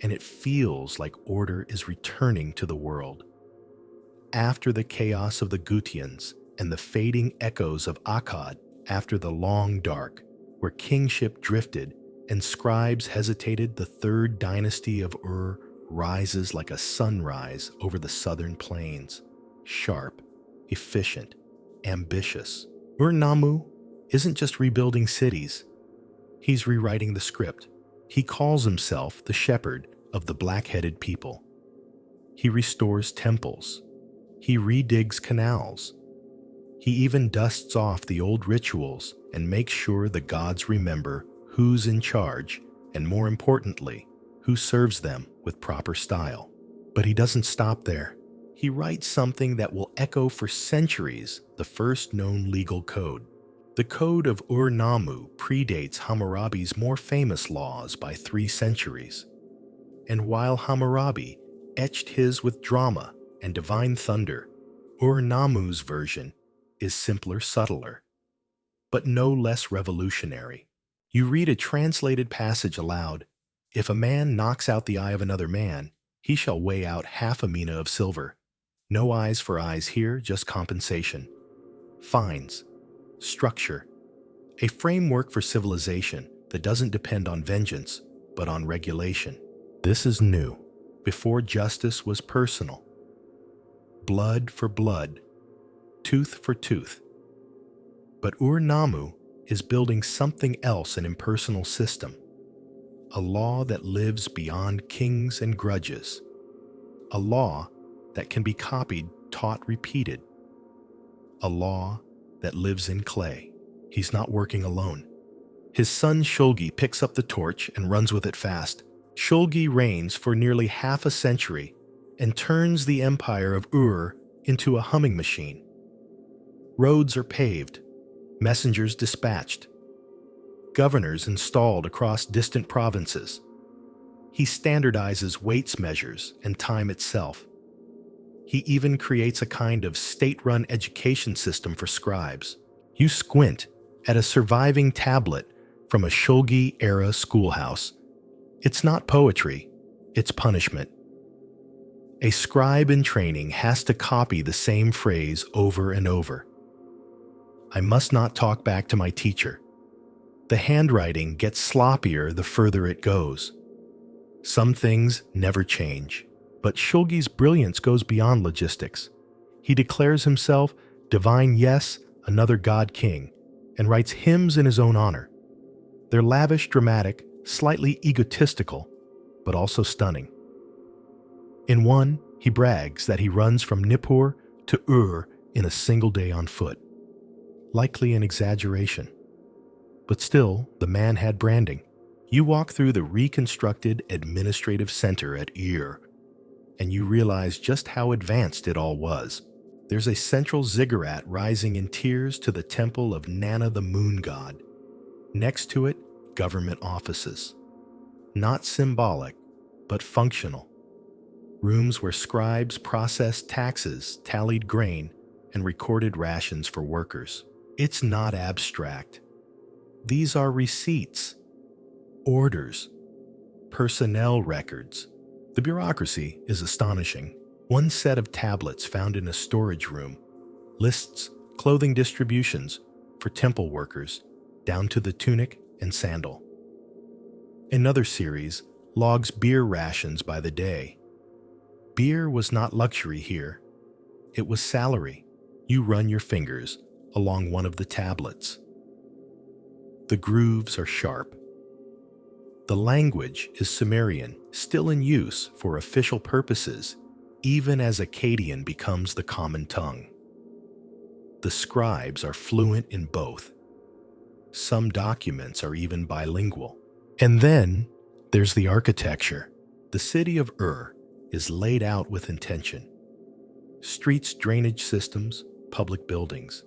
and it feels like order is returning to the world. After the chaos of the Gutians and the fading echoes of Akkad, after the long dark, where kingship drifted and scribes hesitated, the III Dynasty of Ur rises like a sunrise over the southern plains, sharp, efficient, ambitious. Ur-Nammu isn't just rebuilding cities. He's rewriting the script. He calls himself the shepherd of the Blackheaded People. He restores temples. He redigs canals. He even dusts off the old rituals and makes sure the gods remember who's in charge, and more importantly, who serves them with proper style. But he doesn't stop there. He writes something that will echo for centuries, the first known legal code. The Code of Ur-Nammu predates Hammurabi's more famous laws by 3 centuries. And while Hammurabi etched his with drama and divine thunder, Ur-Nammu's version is simpler, subtler, but no less revolutionary. You read a translated passage aloud. If a man knocks out the eye of another man, he shall weigh out half a mina of silver. No eyes for eyes here, just compensation. Fines, structure, a framework for civilization that doesn't depend on vengeance, but on regulation. This is new. Before, justice was personal. Blood for blood, tooth for tooth. But Ur-Nammu is building something else, an impersonal system. A law that lives beyond kings and grudges. A law that can be copied, taught, repeated. A law that lives in clay. He's not working alone. His son Shulgi picks up the torch and runs with it fast. Shulgi reigns for nearly half a century and turns the empire of Ur into a humming machine. Roads are paved, messengers dispatched, governors installed across distant provinces. He standardizes weights measures and time itself. He even creates a kind of state-run education system for scribes. You squint at a surviving tablet from a Shulgi-era schoolhouse. It's not poetry, it's punishment. A scribe in training has to copy the same phrase over and over. I must not talk back to my teacher. The handwriting gets sloppier the further it goes. Some things never change, but Shulgi's brilliance goes beyond logistics. He declares himself divine yes, another god king, and writes hymns in his own honor. They're lavish, dramatic, slightly egotistical, but also stunning. In one, he brags that he runs from Nippur to Ur in a single day on foot. Likely an exaggeration. But still, the man had branding. You walk through the reconstructed administrative center at Ur, and you realize just how advanced it all was. There's a central ziggurat rising in tiers to the temple of Nana the moon god. Next to it, government offices. Not symbolic, but functional. Rooms where scribes processed taxes, tallied grain, and recorded rations for workers. It's not abstract. These are receipts, orders, personnel records. The bureaucracy is astonishing. One set of tablets found in a storage room lists clothing distributions for temple workers down to the tunic and sandal. Another series logs beer rations by the day. Beer was not luxury here. It was salary. You run your fingers along one of the tablets. The grooves are sharp. The language is Sumerian, still in use for official purposes, even as Akkadian becomes the common tongue. The scribes are fluent in both. Some documents are even bilingual. And then there's the architecture. The city of Ur is laid out with intention. Streets, drainage systems, public buildings.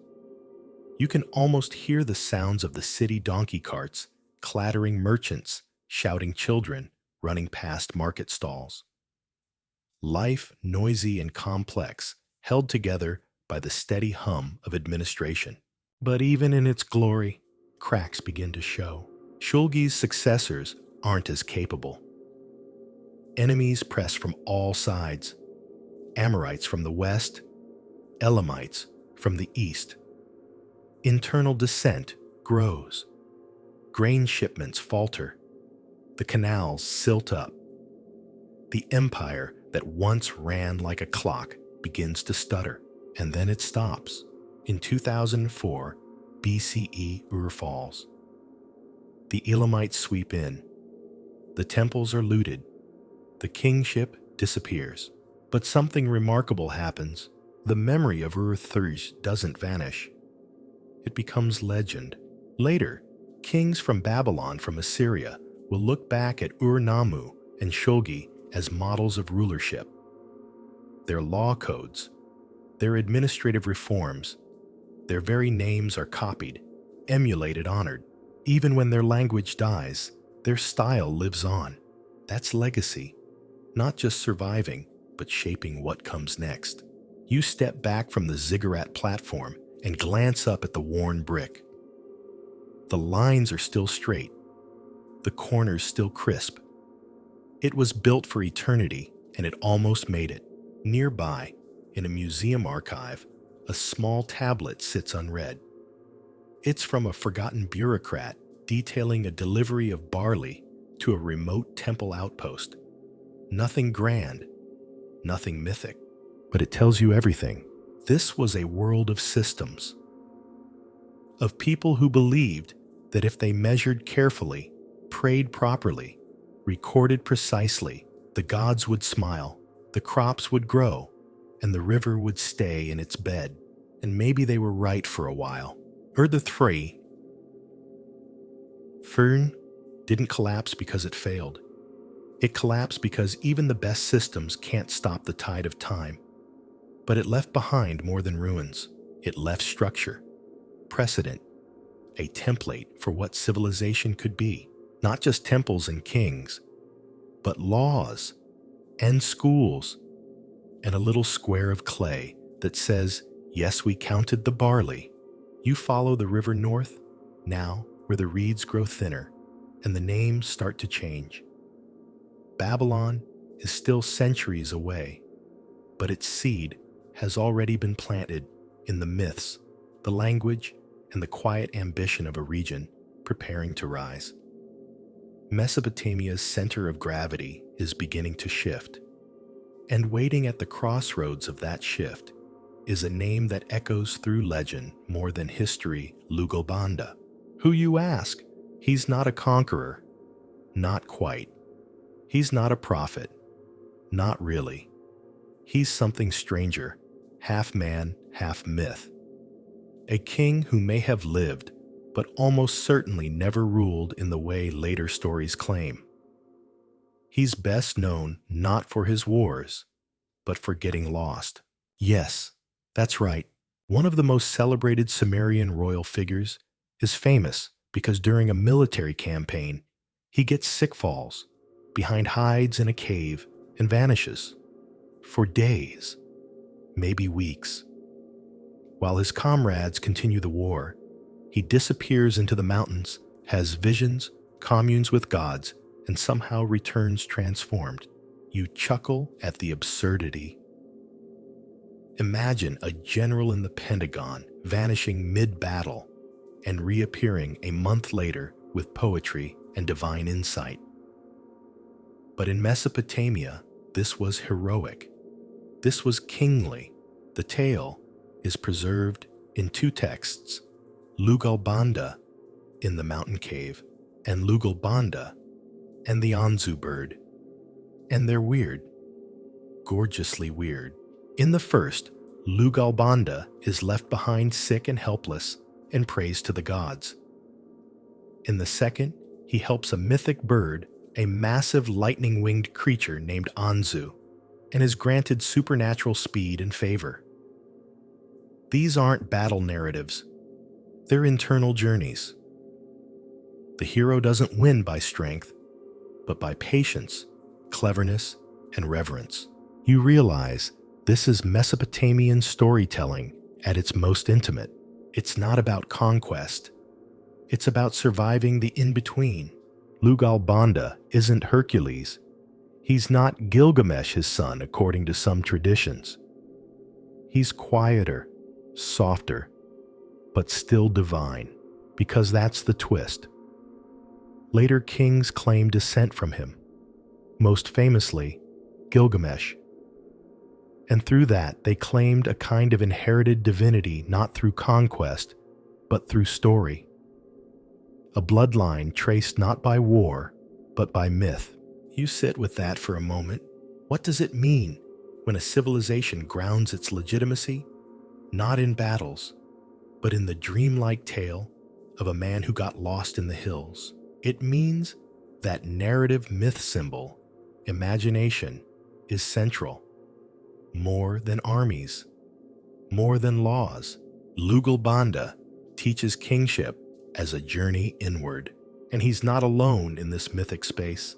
You can almost hear the sounds of the city donkey carts, clattering merchants, shouting children, running past market stalls. Life noisy and complex, held together by the steady hum of administration. But even in its glory, cracks begin to show. Shulgi's successors aren't as capable. Enemies press from all sides. Amorites from the west, Elamites from the east. Internal dissent grows. Grain shipments falter. The canals silt up. The empire that once ran like a clock begins to stutter, and then it stops. In 2004 BCE, Ur falls. The Elamites sweep in. The temples are looted. The kingship disappears. But something remarkable happens. The memory of Ur-Thirj doesn't vanish. It becomes legend. Later, kings from Babylon, from Assyria, will look back at Ur-Nammu and Shulgi as models of rulership. Their law codes, their administrative reforms, their very names are copied, emulated, honored. Even when their language dies, their style lives on. That's legacy, not just surviving, but shaping what comes next. You step back from the Ziggurat platform and glance up at the worn brick. The lines are still straight, the corners still crisp. It was built for eternity, and it almost made it. Nearby, in a museum archive, a small tablet sits unread. It's from a forgotten bureaucrat detailing a delivery of barley to a remote temple outpost. Nothing grand, nothing mythic, but it tells you everything. This was a world of systems, of people who believed that if they measured carefully, prayed properly, recorded precisely, the gods would smile, the crops would grow, and the river would stay in its bed. And maybe they were right for a while. The III didn't collapse because it failed. It collapsed because even the best systems can't stop the tide of time. But it left behind more than ruins. It left structure, precedent, a template for what civilization could be. Not just temples and kings, but laws and schools and a little square of clay that says, yes, we counted the barley. You follow the river north, now where the reeds grow thinner and the names start to change. Babylon is still centuries away, but its seed has already been planted in the myths, the language, and the quiet ambition of a region preparing to rise. Mesopotamia's center of gravity is beginning to shift, and waiting at the crossroads of that shift is a name that echoes through legend more than history, Lugalbanda. Who, you ask? He's not a conqueror. Not quite. He's not a prophet. Not really. He's something stranger, half man, half myth. A king who may have lived, but almost certainly never ruled in the way later stories claim. He's best known not for his wars, but for getting lost. Yes, that's right. One of the most celebrated Sumerian royal figures is famous because during a military campaign, he gets sick falls, behind hides in a cave, and vanishes for days, maybe weeks. While his comrades continue the war, he disappears into the mountains, has visions, communes with gods, and somehow returns transformed. You chuckle at the absurdity. Imagine a general in the Pentagon vanishing mid-battle and reappearing a month later with poetry and divine insight. But in Mesopotamia, this was heroic. This was kingly. The tale is preserved in two texts, Lugalbanda in the mountain cave and Lugalbanda and the Anzu bird. And they're weird, gorgeously weird. In the first, Lugalbanda is left behind sick and helpless and prays to the gods. In the second, he helps a mythic bird, a massive lightning-winged creature named Anzu, and is granted supernatural speed and favor. These aren't battle narratives. They're internal journeys. The hero doesn't win by strength, but by patience, cleverness, and reverence. You realize this is Mesopotamian storytelling at its most intimate. It's not about conquest. It's about surviving the in-between. Lugalbanda isn't Hercules. He's not Gilgamesh, his son, according to some traditions. He's quieter, softer, but still divine, because that's the twist. Later kings claim descent from him, most famously Gilgamesh. And through that, they claimed a kind of inherited divinity not through conquest, but through story. A bloodline traced not by war, but by myth. You sit with that for a moment. What does it mean when a civilization grounds its legitimacy, not in battles, but in the dreamlike tale of a man who got lost in the hills? It means that narrative myth symbol, imagination, is central. More than armies, more than laws. Lugalbanda teaches kingship as a journey inward, and he's not alone in this mythic space.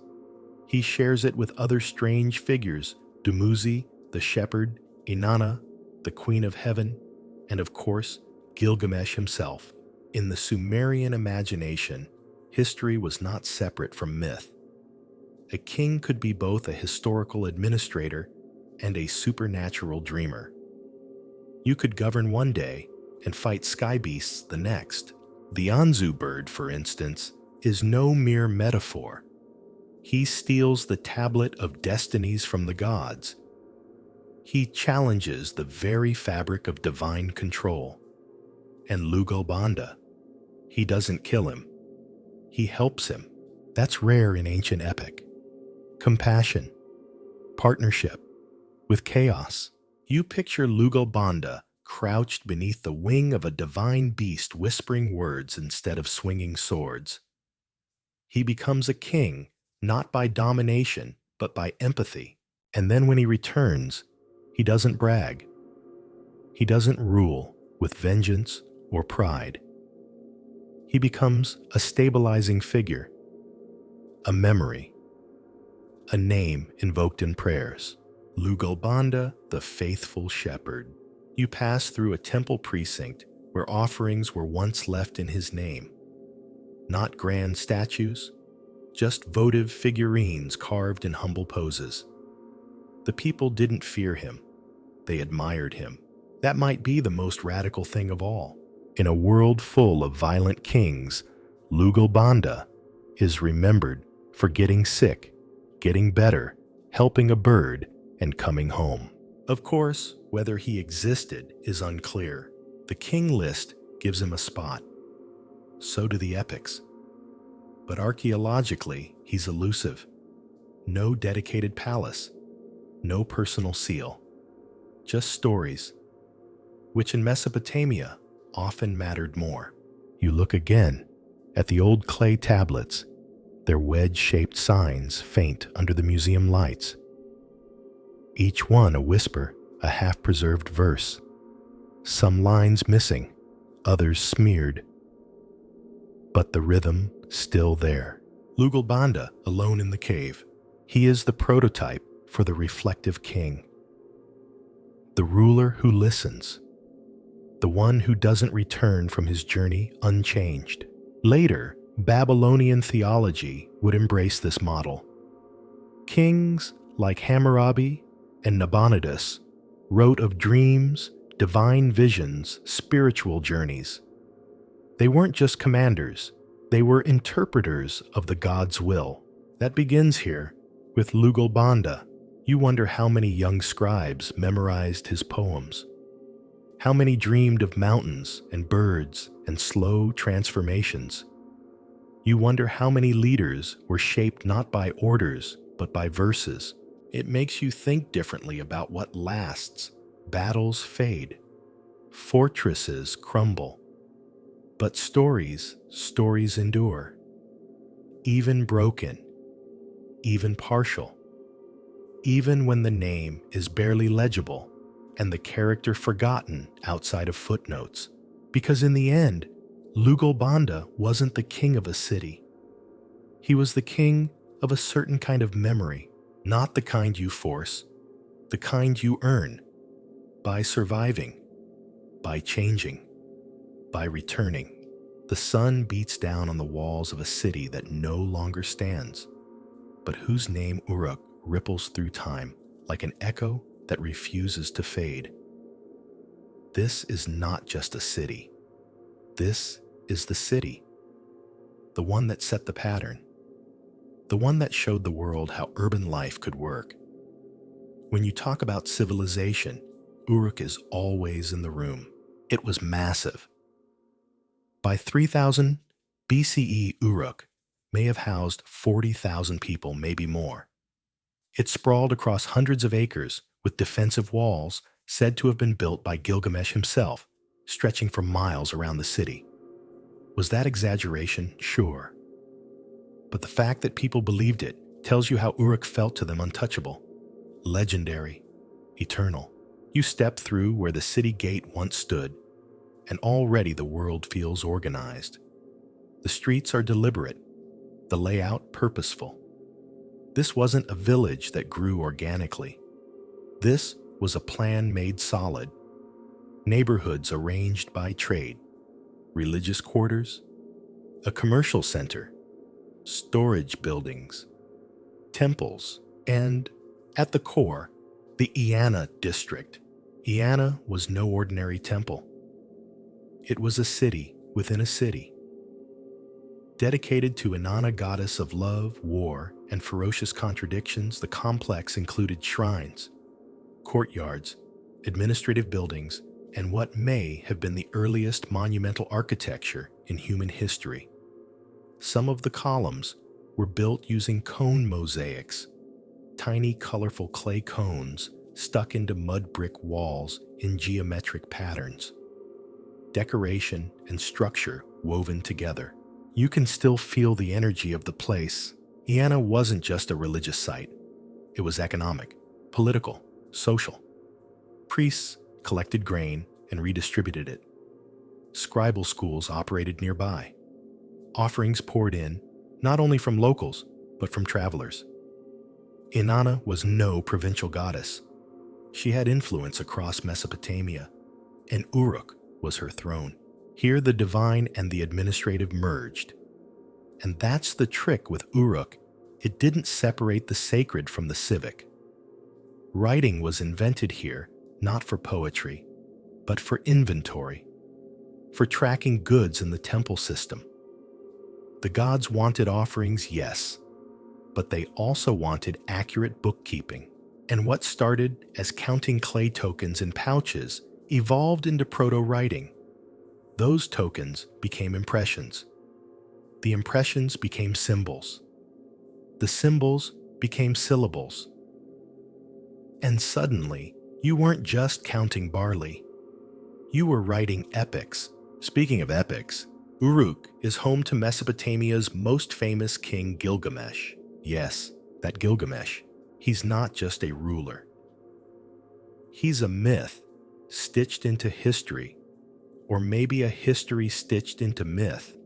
He shares it with other strange figures, Dumuzi, the shepherd, Inanna, the queen of heaven, and of course, Gilgamesh himself. In the Sumerian imagination, history was not separate from myth. A king could be both a historical administrator and a supernatural dreamer. You could govern one day and fight sky beasts the next. The Anzu bird, for instance, is no mere metaphor. He steals the tablet of destinies from the gods. He challenges the very fabric of divine control. And Lugalbanda, he doesn't kill him. He helps him. That's rare in ancient epic. Compassion, partnership, with chaos. You picture Lugalbanda crouched beneath the wing of a divine beast whispering words instead of swinging swords. He becomes a king, not by domination, but by empathy. And then when he returns, he doesn't brag. He doesn't rule with vengeance or pride. He becomes a stabilizing figure, a memory, a name invoked in prayers. Lugalbanda, the faithful shepherd. You pass through a temple precinct where offerings were once left in his name. Not grand statues, just votive figurines carved in humble poses. The people didn't fear him, they admired him. That might be the most radical thing of all. In a world full of violent kings, Lugalbanda is remembered for getting sick, getting better, helping a bird, and coming home. Of course, whether he existed is unclear. The King List gives him a spot. So do the epics. But archaeologically, he's elusive. No dedicated palace, no personal seal. Just stories, which in Mesopotamia often mattered more. You look again at the old clay tablets, their wedge-shaped signs faint under the museum lights. Each one a whisper, a half-preserved verse. Some lines missing, others smeared. But the rhythm still there. Lugalbanda, alone in the cave. He is the prototype for the reflective king. The ruler who listens. The one who doesn't return from his journey unchanged. Later, Babylonian theology would embrace this model. Kings like Hammurabi and Nabonidus wrote of dreams, divine visions, spiritual journeys. They weren't just commanders, they were interpreters of the god's will. That begins here with Lugalbanda. You wonder how many young scribes memorized his poems. How many dreamed of mountains and birds and slow transformations. You wonder how many leaders were shaped not by orders, but by verses. It makes you think differently about what lasts. Battles fade. Fortresses crumble. But stories endure. Even broken. Even partial. Even when the name is barely legible and the character forgotten outside of footnotes. Because in the end, Lugalbanda wasn't the king of a city. He was the king of a certain kind of memory, not the kind you force, the kind you earn, by surviving, by changing, by returning. The sun beats down on the walls of a city that no longer stands, but whose name Uruk ripples through time like an echo that refuses to fade. This is not just a city. This is the city. The one that set the pattern. The one that showed the world how urban life could work. When you talk about civilization, Uruk is always in the room. It was massive. By 3000 BCE, Uruk may have housed 40,000 people, maybe more. It sprawled across hundreds of acres with defensive walls said to have been built by Gilgamesh himself, stretching for miles around the city. Was that exaggeration? Sure. But the fact that people believed it tells you how Uruk felt to them untouchable, legendary, eternal. You step through where the city gate once stood, and already the world feels organized. The streets are deliberate, the layout purposeful. This wasn't a village that grew organically. This was a plan made solid. Neighborhoods arranged by trade, religious quarters, a commercial center, storage buildings, temples, and, at the core, the Enheduanna district. Enheduanna was no ordinary temple. It was a city within a city. Dedicated to Inanna, goddess of love, war, and ferocious contradictions, the complex included shrines, courtyards, administrative buildings, and what may have been the earliest monumental architecture in human history. Some of the columns were built using cone mosaics, tiny colorful clay cones stuck into mud brick walls in geometric patterns. Decoration and structure woven together. You can still feel the energy of the place. Enheduanna wasn't just a religious site. It was economic, political, social. Priests collected grain and redistributed it. Scribal schools operated nearby. Offerings poured in, not only from locals, but from travelers. Inanna was no provincial goddess. She had influence across Mesopotamia, and Uruk was her throne. Here the divine and the administrative merged. And that's the trick with Uruk. It didn't separate the sacred from the civic. Writing was invented here, not for poetry, but for inventory, for tracking goods in the temple system. The gods wanted offerings, yes, but they also wanted accurate bookkeeping. And what started as counting clay tokens in pouches evolved into proto-writing. Those tokens became impressions. The impressions became symbols. The symbols became syllables. And suddenly, you weren't just counting barley. You were writing epics. Speaking of epics, Uruk is home to Mesopotamia's most famous king, Gilgamesh. Yes, that Gilgamesh. He's not just a ruler. He's a myth stitched into history, or maybe a history stitched into myth.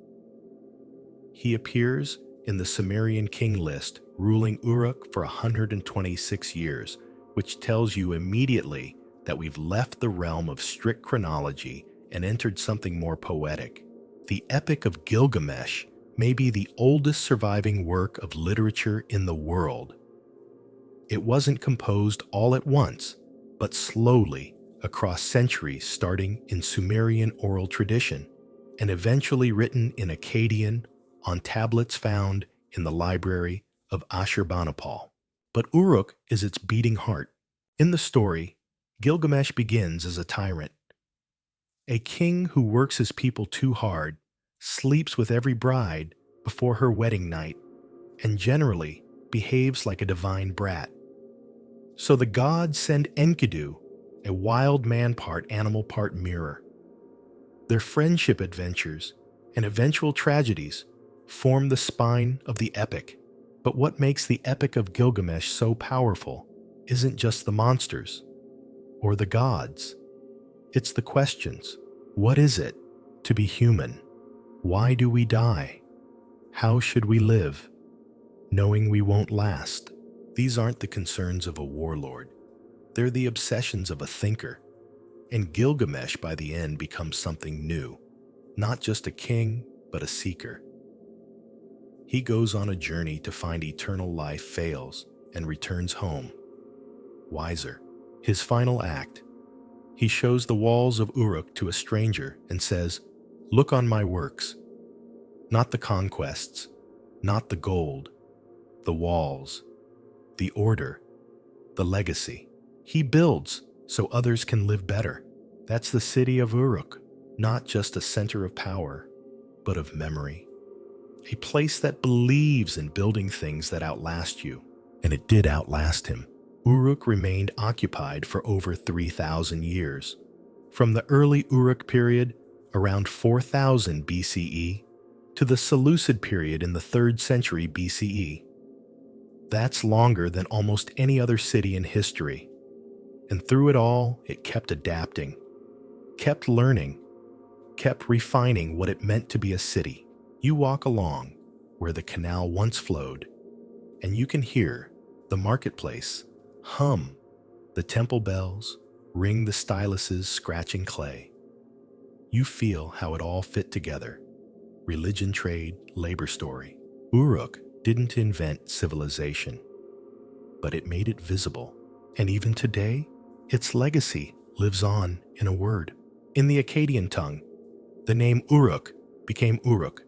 He appears in the Sumerian King List, ruling Uruk for 126 years, which tells you immediately that we've left the realm of strict chronology and entered something more poetic. The Epic of Gilgamesh may be the oldest surviving work of literature in the world. It wasn't composed all at once, but slowly across centuries, starting in Sumerian oral tradition and eventually written in Akkadian on tablets found in the library of Ashurbanipal. But Uruk is its beating heart. In the story, Gilgamesh begins as a tyrant. A king who works his people too hard, sleeps with every bride before her wedding night, and generally behaves like a divine brat. So the gods send Enkidu, a wild man part animal part mirror. Their friendship adventures and eventual tragedies form the spine of the epic. But what makes the Epic of Gilgamesh so powerful isn't just the monsters or the gods. It's the questions. What is it to be human? Why do we die? How should we live, knowing we won't last? These aren't the concerns of a warlord. They're the obsessions of a thinker. And Gilgamesh by the end becomes something new, not just a king, but a seeker. He goes on a journey to find eternal life, fails, and returns home, wiser. His final act, he shows the walls of Uruk to a stranger and says, "Look on my works." Not the conquests, not the gold, the walls, the order, the legacy. He builds so others can live better. That's the City of Uruk, not just a center of power, but of memory. A place that believes in building things that outlast you. And it did outlast him. Uruk remained occupied for over 3,000 years. From the early Uruk period, around 4000 BCE, to the Seleucid period in the 3rd century BCE. That's longer than almost any other city in history. And through it all, it kept adapting, kept learning, kept refining what it meant to be a city. You walk along where the canal once flowed, and you can hear the marketplace hum, the temple bells ring, the styluses scratching clay. You feel how it all fit together. Religion, trade, labor story. Uruk didn't invent civilization, but it made it visible. And even today, its legacy lives on in a word. In the Akkadian tongue, the name Uruk became Uruk,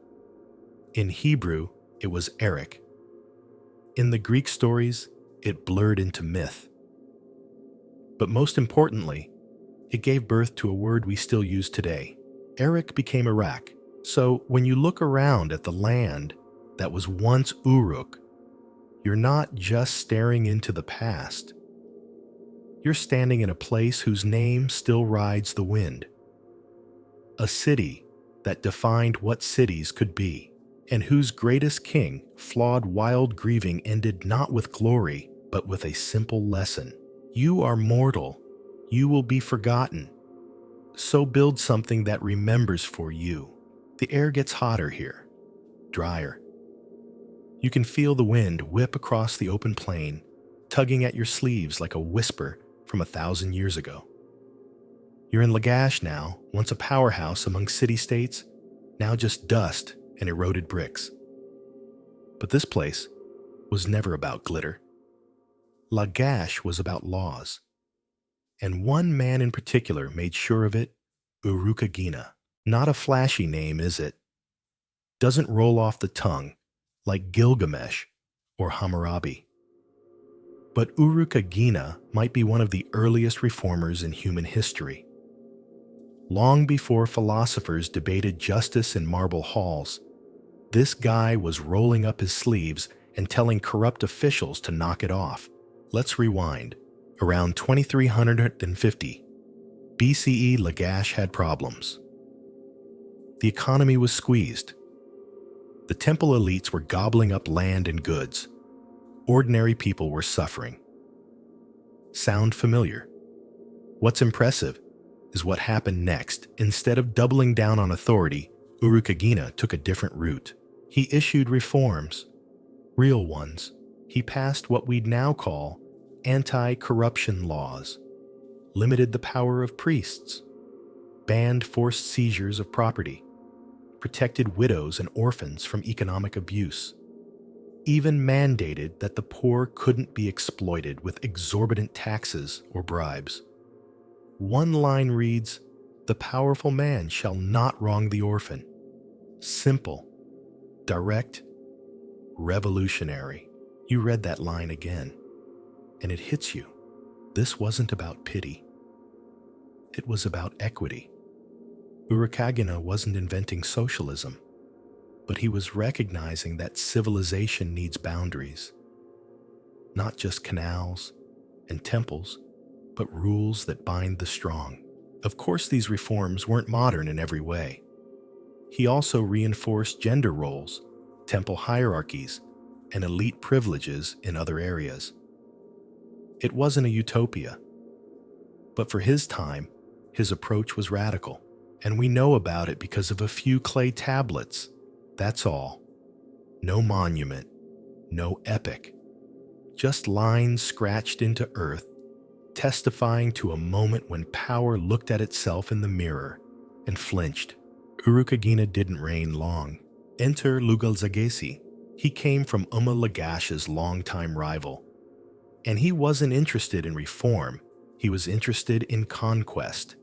In Hebrew, it was Eric. In the Greek stories, it blurred into myth. But most importantly, it gave birth to a word we still use today. Eric became Iraq. So when you look around at the land that was once Uruk, you're not just staring into the past. You're standing in a place whose name still rides the wind. A city that defined what cities could be, and whose greatest king, flawed wild grieving, ended not with glory, but with a simple lesson. You are mortal. You will be forgotten. So build something that remembers for you. The air gets hotter here, drier. You can feel the wind whip across the open plain, tugging at your sleeves like a whisper from 1,000 years ago. You're in Lagash now, once a powerhouse among city-states, now just dust and eroded bricks. But this place was never about glitter. Lagash was about laws. And one man in particular made sure of it, Uruk. Not a flashy name, is it? Doesn't roll off the tongue like Gilgamesh or Hammurabi. But Uruk might be one of the earliest reformers in human history. Long before philosophers debated justice in marble halls, this guy was rolling up his sleeves and telling corrupt officials to knock it off. Let's rewind. Around 2350 BCE, Lagash had problems. The economy was squeezed. The temple elites were gobbling up land and goods. Ordinary people were suffering. Sound familiar? What's impressive is what happened next. Instead of doubling down on authority, Uruk took a different route. He issued reforms, real ones. He passed what we'd now call anti-corruption laws, limited the power of priests, banned forced seizures of property, protected widows and orphans from economic abuse, even mandated that the poor couldn't be exploited with exorbitant taxes or bribes. One line reads, "The powerful man shall not wrong the orphan." Simple, direct, revolutionary. You read that line again, and it hits you. This wasn't about pity. It was about equity. Uruk wasn't inventing socialism, but he was recognizing that civilization needs boundaries. Not just canals and temples, but rules that bind the strong. Of course, these reforms weren't modern in every way. He also reinforced gender roles, temple hierarchies, and elite privileges in other areas. It wasn't a utopia, but for his time, his approach was radical, and we know about it because of a few clay tablets. That's all. No monument, no epic, just lines scratched into earth, testifying to a moment when power looked at itself in the mirror and flinched. Uruk didn't reign long. Enter Lugalbanda. He came from Lagash's longtime rival. And he wasn't interested in reform, he was interested in conquest.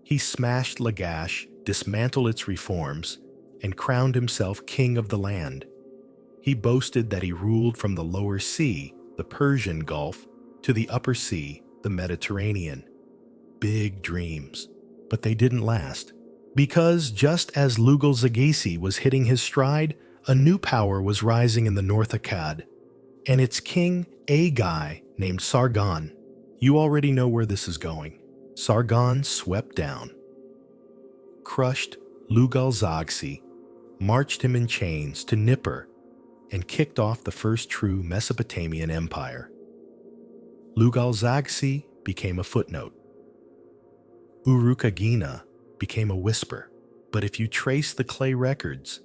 He smashed Lagash, dismantled its reforms, and crowned himself king of the land. He boasted that he ruled from the lower sea, the Persian Gulf, to the upper sea, the Mediterranean. Big dreams, but they didn't last. Because just as Lugalbanda was hitting his stride, a new power was rising in the North Akkad, and its king, a guy named Sargon. You already know where this is going. Sargon swept down, crushed Lugalbanda, marched him in chains to Nippur, and kicked off the first true Mesopotamian empire. Lugalbanda became a footnote. Uruk became a whisper. But if you trace the clay records,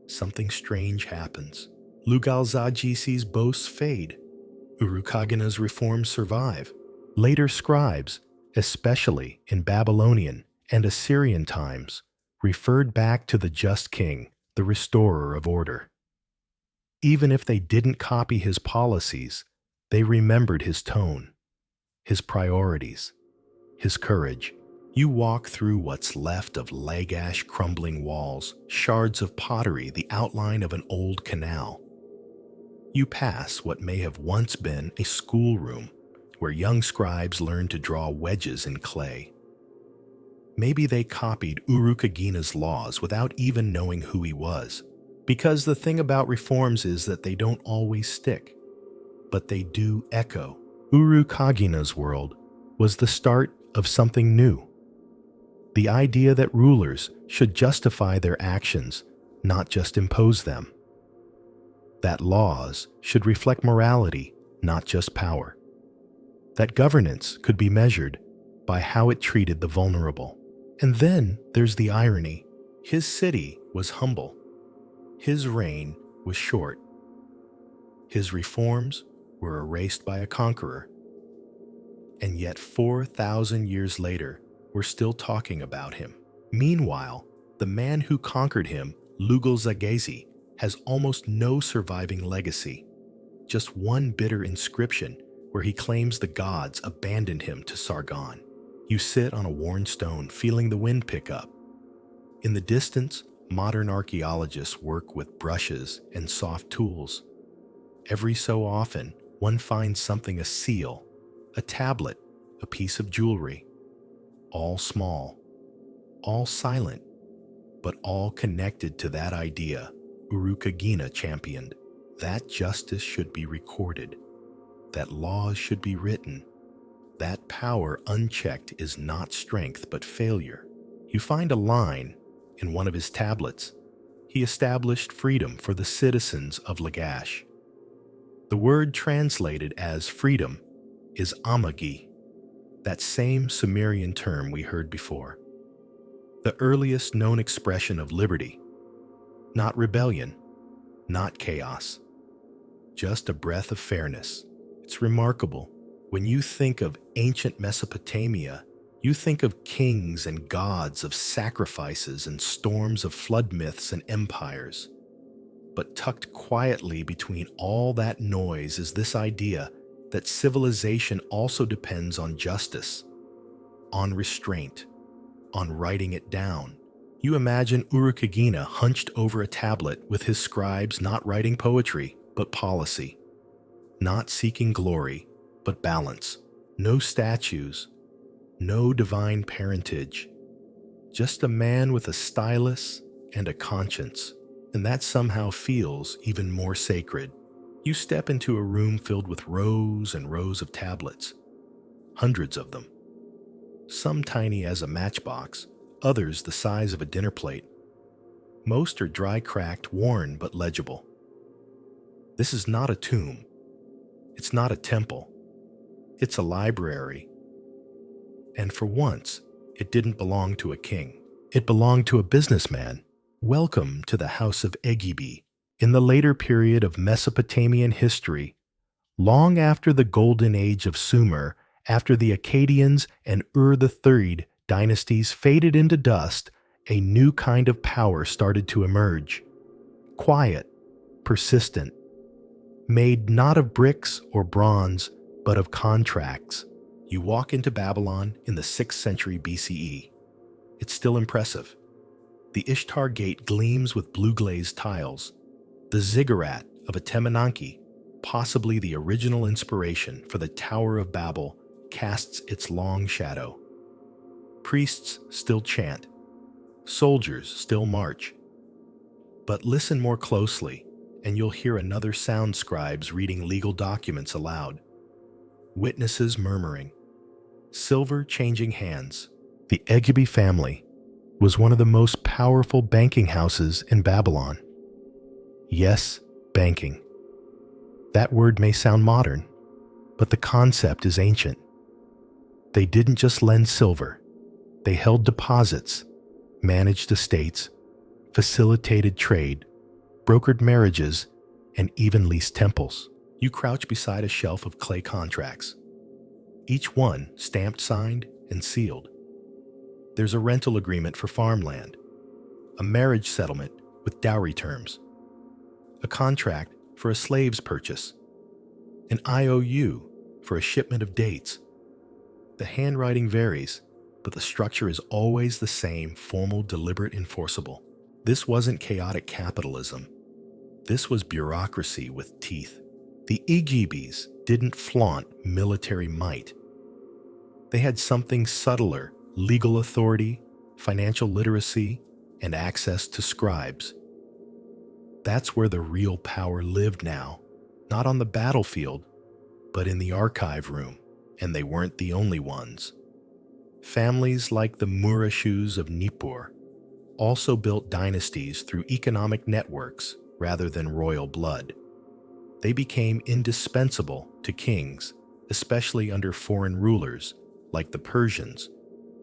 something strange happens. Lugalbanda's boasts fade. Uruk reforms survive. Later scribes, especially in Babylonian and Assyrian times, referred back to the just king, the restorer of order. Even if they didn't copy his policies, they remembered his tone, his priorities, his courage. You walk through what's left of Lagash crumbling walls, shards of pottery, the outline of an old canal. You pass what may have once been a schoolroom where young scribes learned to draw wedges in clay. Maybe they copied Uruk laws without even knowing who he was. Because the thing about reforms is that they don't always stick, but they do echo. Uruk world was the start of something new. The idea that rulers should justify their actions, not just impose them. That laws should reflect morality, not just power. That governance could be measured by how it treated the vulnerable. And then there's the irony. His city was humble. His reign was short. His reforms were erased by a conqueror. And yet 4,000 years later, we're still talking about him. Meanwhile, the man who conquered him, Lugalbanda, has almost no surviving legacy. Just one bitter inscription where he claims the gods abandoned him to Sargon. You sit on a worn stone, feeling the wind pick up. In the distance, modern archaeologists work with brushes and soft tools. Every so often, one finds something: a seal, a tablet, a piece of jewelry. All small, all silent, but all connected to that idea Uruk championed. That justice should be recorded, that laws should be written, that power unchecked is not strength but failure. You find a line in one of his tablets. He established freedom for the citizens of Lagash. The word translated as freedom is amagi, that same Sumerian term we heard before. The earliest known expression of liberty. Not rebellion, not chaos, just a breath of fairness. It's remarkable. When you think of ancient Mesopotamia, you think of kings and gods, of sacrifices and storms of flood myths and empires. But tucked quietly between all that noise is this idea that civilization also depends on justice, on restraint, on writing it down. You imagine Uruk hunched over a tablet with his scribes, not writing poetry, but policy, not seeking glory, but balance. No statues, no divine parentage, just a man with a stylus and a conscience, and that somehow feels even more sacred. You step into a room filled with rows and rows of tablets, hundreds of them, some tiny as a matchbox, others the size of a dinner plate. Most are dry, cracked, worn, but legible. This is not a tomb. It's not a temple. It's a library. And for once, it didn't belong to a king. It belonged to a businessman. Welcome to the House of Egibi. In the later period of Mesopotamian history, long after the golden age of Sumer, after the Akkadians and III dynasties faded into dust, a new kind of power started to emerge. Quiet, persistent, made not of bricks or bronze, but of contracts. You walk into Babylon in the 6th century BCE. It's still impressive. The Ishtar Gate gleams with blue-glazed tiles. The Ziggurat of Atemenanki, possibly the original inspiration for the Tower of Babel, casts its long shadow. Priests still chant. Soldiers still march. But listen more closely, and you'll hear another sound: scribes reading legal documents aloud. Witnesses murmuring. Silver changing hands. The Egibi family was one of the most powerful banking houses in Babylon. Yes, banking. That word may sound modern, but the concept is ancient. They didn't just lend silver. They held deposits, managed estates, facilitated trade, brokered marriages, and even leased temples. You crouch beside a shelf of clay contracts, each one stamped, signed, and sealed. There's a rental agreement for farmland, a marriage settlement with dowry terms, a contract for a slave's purchase, an IOU for a shipment of dates. The handwriting varies, but the structure is always the same: formal, deliberate, enforceable. This wasn't chaotic capitalism. This was bureaucracy with teeth. The Igibis didn't flaunt military might. They had something subtler: legal authority, financial literacy, and access to scribes. That's where the real power lived now, not on the battlefield, but in the archive room, and they weren't the only ones. Families like the Murashus of Nippur also built dynasties through economic networks rather than royal blood. They became indispensable to kings, especially under foreign rulers like the Persians,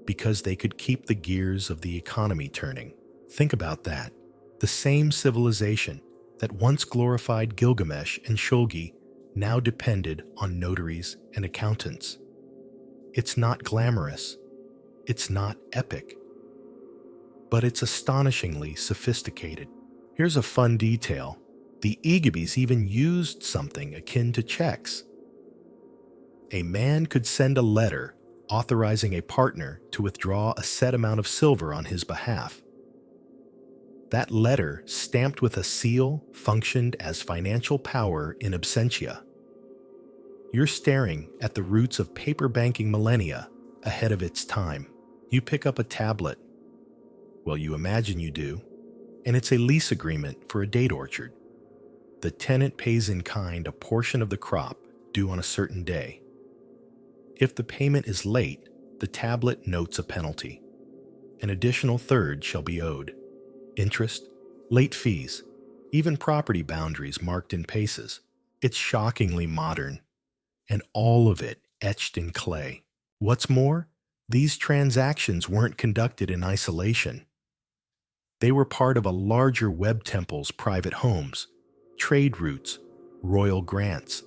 because they could keep the gears of the economy turning. Think about that. The same civilization that once glorified Gilgamesh and Shulgi now depended on notaries and accountants. It's not glamorous. It's not epic. But it's astonishingly sophisticated. Here's a fun detail. The Igibis even used something akin to checks. A man could send a letter authorizing a partner to withdraw a set amount of silver on his behalf. That letter, stamped with a seal, functioned as financial power in absentia. You're staring at the roots of paper banking millennia ahead of its time. You pick up a tablet. Well, you imagine you do, and it's a lease agreement for a date orchard. The tenant pays in kind a portion of the crop due on a certain day. If the payment is late, the tablet notes a penalty. An additional third shall be owed. Interest, late fees, even property boundaries marked in paces. It's shockingly modern, and all of it etched in clay. What's more, these transactions weren't conducted in isolation. They were part of a larger web temple's private homes, trade routes, royal grants.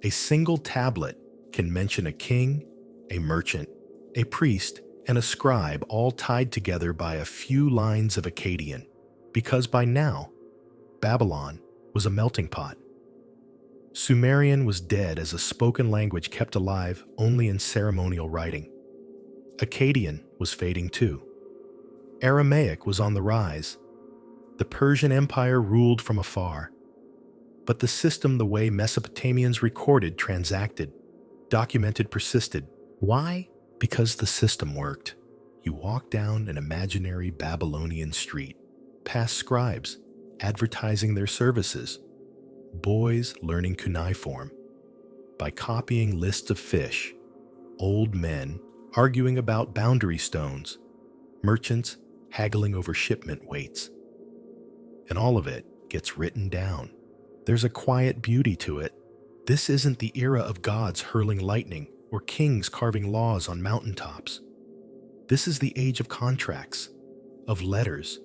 A single tablet can mention a king, a merchant, a priest, and a scribe, all tied together by a few lines of Akkadian, because by now, Babylon was a melting pot. Sumerian was dead as a spoken language kept alive only in ceremonial writing. Akkadian was fading too. Aramaic was on the rise. The Persian Empire ruled from afar. But the system, the way Mesopotamians recorded, transacted, documented, persisted. Why? Because the system worked. You walk down an imaginary Babylonian street, past scribes advertising their services, boys learning cuneiform by copying lists of fish, old men arguing about boundary stones, merchants haggling over shipment weights. And all of it gets written down. There's a quiet beauty to it. This isn't the era of gods hurling lightning or kings carving laws on mountaintops. This is the age of contracts, of letters,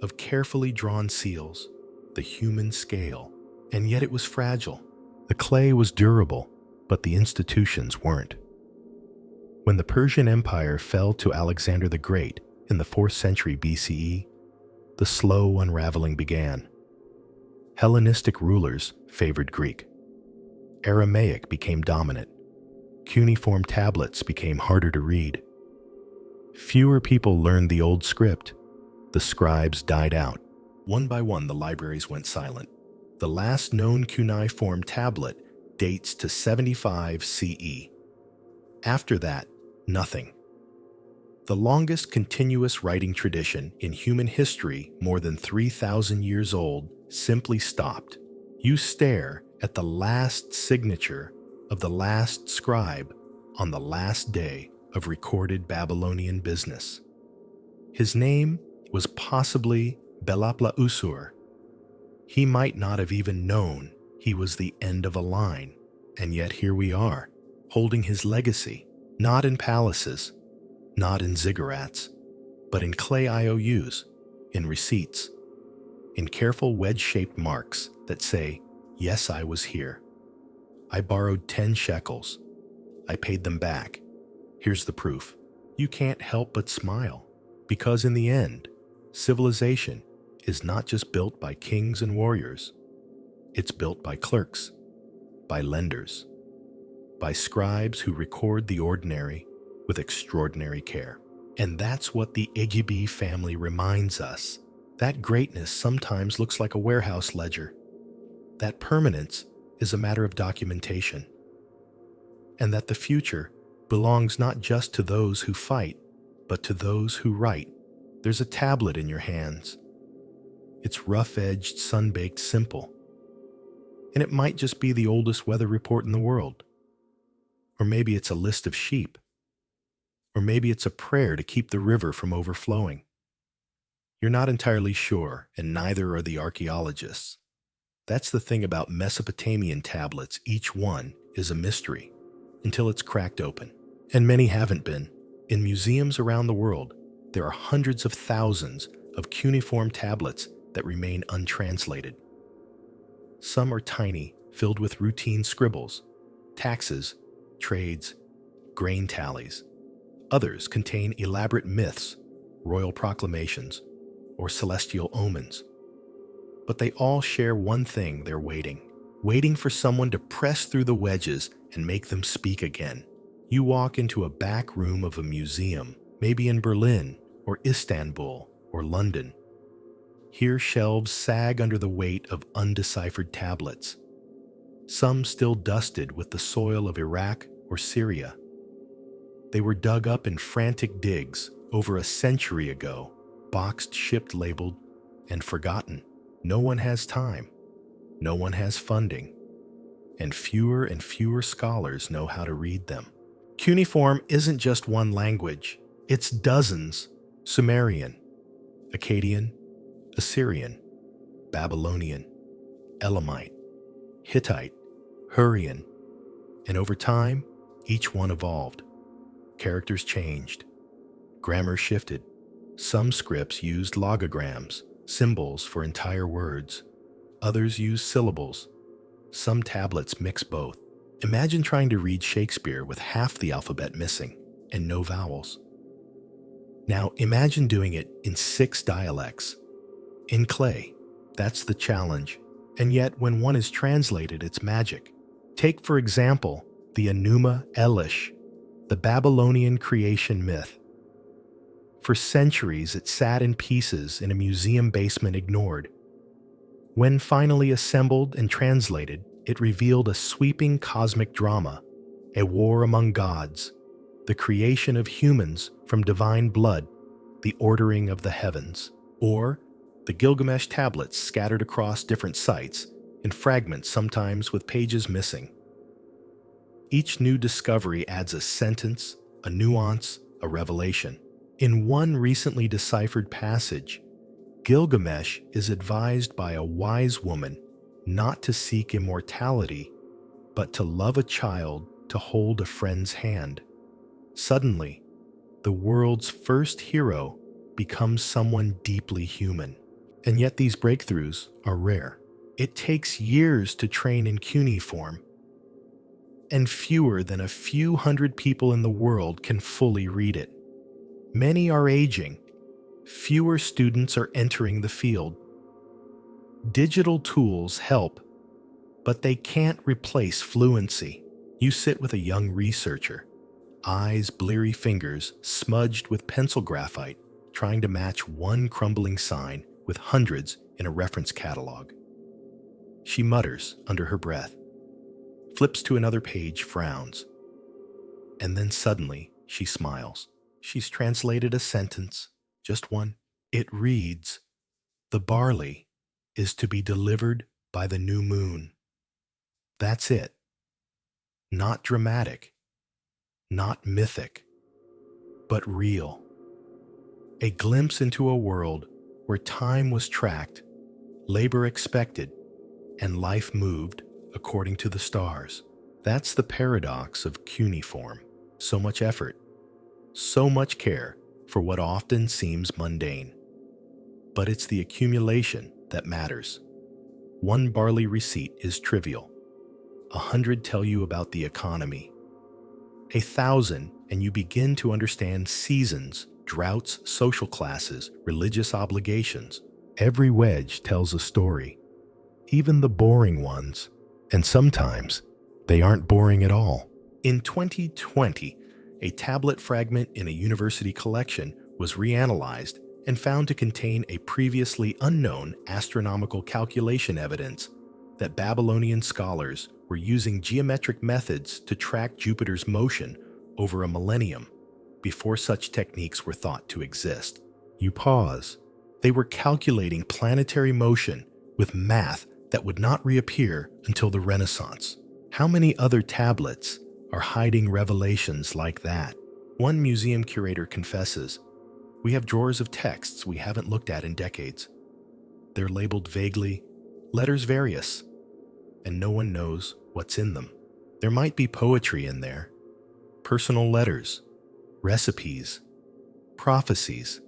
of carefully drawn seals, the human scale. And yet it was fragile. The clay was durable, but the institutions weren't. When the Persian Empire fell to Alexander the Great in the 4th century BCE, the slow unraveling began. Hellenistic rulers favored Greek. Aramaic became dominant. Cuneiform tablets became harder to read. Fewer people learned the old script. The scribes died out. One by one, the libraries went silent. The last known cuneiform tablet dates to 75 CE. After that, nothing. The longest continuous writing tradition in human history, more than 3,000 years old, simply stopped. You stare at the last signature of the last scribe on the last day of recorded Babylonian business. His name was possibly Belapla-Usur. He might not have even known he was the end of a line, and yet here we are, holding his legacy, not in palaces, not in ziggurats, but in clay IOUs, in receipts, in careful wedge-shaped marks that say, "Yes, I was here. I borrowed 10 shekels. I paid them back. Here's the proof." You can't help but smile, because in the end, civilization is not just built by kings and warriors. It's built by clerks, by lenders, by scribes who record the ordinary with extraordinary care. And that's what the Igebe family reminds us. That greatness sometimes looks like a warehouse ledger. That permanence is a matter of documentation. And that the future belongs not just to those who fight, but to those who write. There's a tablet in your hands. It's rough-edged, sun-baked simple. And it might just be the oldest weather report in the world. Or maybe it's a list of sheep. Or maybe it's a prayer to keep the river from overflowing. You're not entirely sure, and neither are the archaeologists. That's the thing about Mesopotamian tablets. Each one is a mystery until it's cracked open. And many haven't been. In museums around the world, there are hundreds of thousands of cuneiform tablets that remain untranslated. Some are tiny, filled with routine scribbles, taxes, trades, grain tallies. Others contain elaborate myths, royal proclamations, or celestial omens. But they all share one thing: they're waiting for someone to press through the wedges and make them speak again. You walk into a back room of a museum, maybe in Berlin or Istanbul or London. Here shelves sag under the weight of undeciphered tablets, some still dusted with the soil of Iraq or Syria. They were dug up in frantic digs over a century ago, boxed, shipped, labeled, and forgotten. No one has time. No one has funding. And fewer scholars know how to read them. Cuneiform isn't just one language. It's dozens: Sumerian, Akkadian, Assyrian, Babylonian, Elamite, Hittite, Hurrian. And over time, each one evolved. Characters changed. Grammar shifted. Some scripts used logograms, symbols for entire words. Others used syllables. Some tablets mix both. Imagine trying to read Shakespeare with half the alphabet missing and no vowels. Now imagine doing it in 6 dialects. In clay. That's the challenge. And yet, when one is translated, it's magic. Take, for example, the Enuma Elish, the Babylonian creation myth. For centuries, it sat in pieces in a museum basement, ignored. When finally assembled and translated, it revealed a sweeping cosmic drama, a war among gods, the creation of humans from divine blood, the ordering of the heavens. Or the Gilgamesh tablets scattered across different sites, in fragments sometimes with pages missing. Each new discovery adds a sentence, a nuance, a revelation. In one recently deciphered passage, Gilgamesh is advised by a wise woman not to seek immortality, but to love a child, to hold a friend's hand. Suddenly, the world's first hero becomes someone deeply human. And yet these breakthroughs are rare. It takes years to train in cuneiform, and fewer than a few hundred people in the world can fully read it. Many are aging. Fewer students are entering the field. Digital tools help, but they can't replace fluency. You sit with a young researcher, eyes, bleary fingers smudged with pencil graphite, trying to match one crumbling sign with hundreds in a reference catalog. She mutters under her breath, flips to another page, frowns, and then suddenly she smiles. She's translated a sentence, just one. It reads, "The barley is to be delivered by the new moon." That's it. Not dramatic, not mythic, but real. A glimpse into a world where time was tracked, labor expected, and life moved according to the stars. That's the paradox of cuneiform. So much effort, so much care for what often seems mundane. But it's the accumulation that matters. One barley receipt is trivial. 100 tell you about the economy. 1,000, and you begin to understand seasons, droughts, social classes, religious obligations. Every wedge tells a story, even the boring ones. And sometimes they aren't boring at all. In 2020, a tablet fragment in a university collection was reanalyzed and found to contain a previously unknown astronomical calculation evidence that Babylonian scholars were using geometric methods to track Jupiter's motion over a millennium before such techniques were thought to exist. You pause. They were calculating planetary motion with math that would not reappear until the Renaissance. How many other tablets are hiding revelations like that? One museum curator confesses, "We have drawers of texts we haven't looked at in decades. They're labeled vaguely, letters various, and no one knows what's in them. There might be poetry in there, personal letters, recipes, prophecies,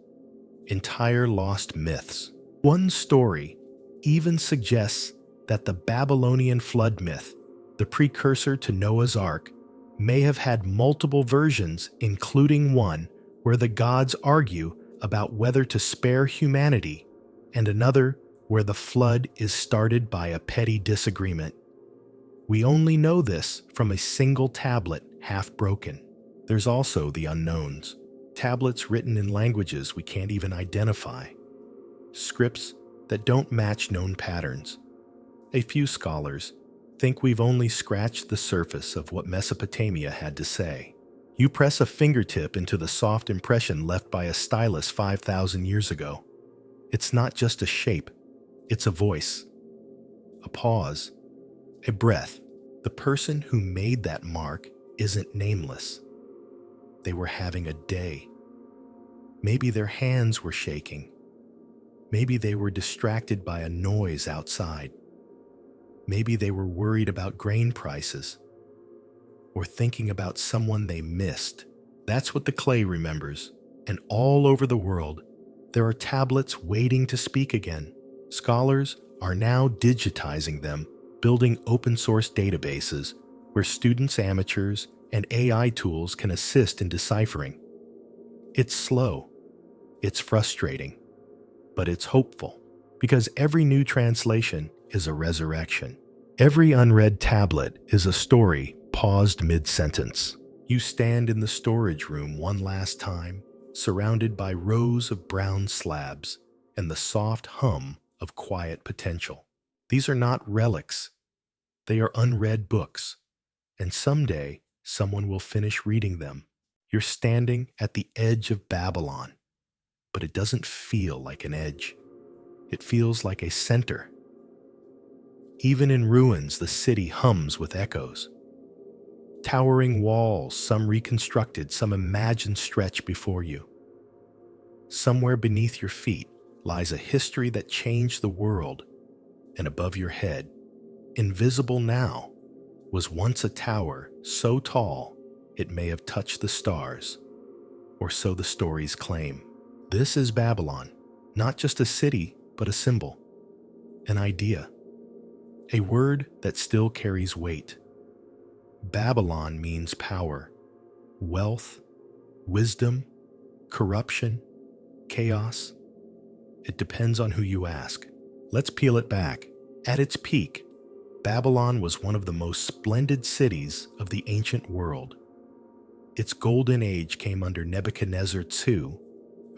entire lost myths. One story even suggests that the Babylonian flood myth, the precursor to Noah's Ark, may have had multiple versions, including one where the gods argue about whether to spare humanity, and another where the flood is started by a petty disagreement. We only know this from a single tablet half broken. There's also the unknowns. Tablets written in languages we can't even identify. Scripts that don't match known patterns. A few scholars think we've only scratched the surface of what Mesopotamia had to say. You press a fingertip into the soft impression left by a stylus 5,000 years ago. It's not just a shape, it's a voice, a pause, a breath. The person who made that mark isn't nameless. They were having a day. Maybe their hands were shaking. Maybe they were distracted by a noise outside. Maybe they were worried about grain prices or thinking about someone they missed. That's what the clay remembers. And all over the world, there are tablets waiting to speak again. Scholars are now digitizing them, building open-source databases where students, amateurs, and AI tools can assist in deciphering. It's slow, it's frustrating, but it's hopeful, because every new translation is a resurrection. Every unread tablet is a story paused mid-sentence. You stand in the storage room one last time, surrounded by rows of brown slabs and the soft hum of quiet potential. These are not relics. They are unread books, and someday someone will finish reading them. You're standing at the edge of Babylon, but it doesn't feel like an edge. It feels like a center. Even in ruins, the city hums with echoes. Towering walls, some reconstructed, some imagined, stretch before you. Somewhere beneath your feet lies a history that changed the world, and above your head, invisible now, was once a tower so tall it may have touched the stars, or so the stories claim. This is Babylon, not just a city, but a symbol, an idea, a word that still carries weight. Babylon means power, wealth, wisdom, corruption, chaos. It depends on who you ask. Let's peel it back. At its peak, Babylon was one of the most splendid cities of the ancient world. Its golden age came under Nebuchadnezzar II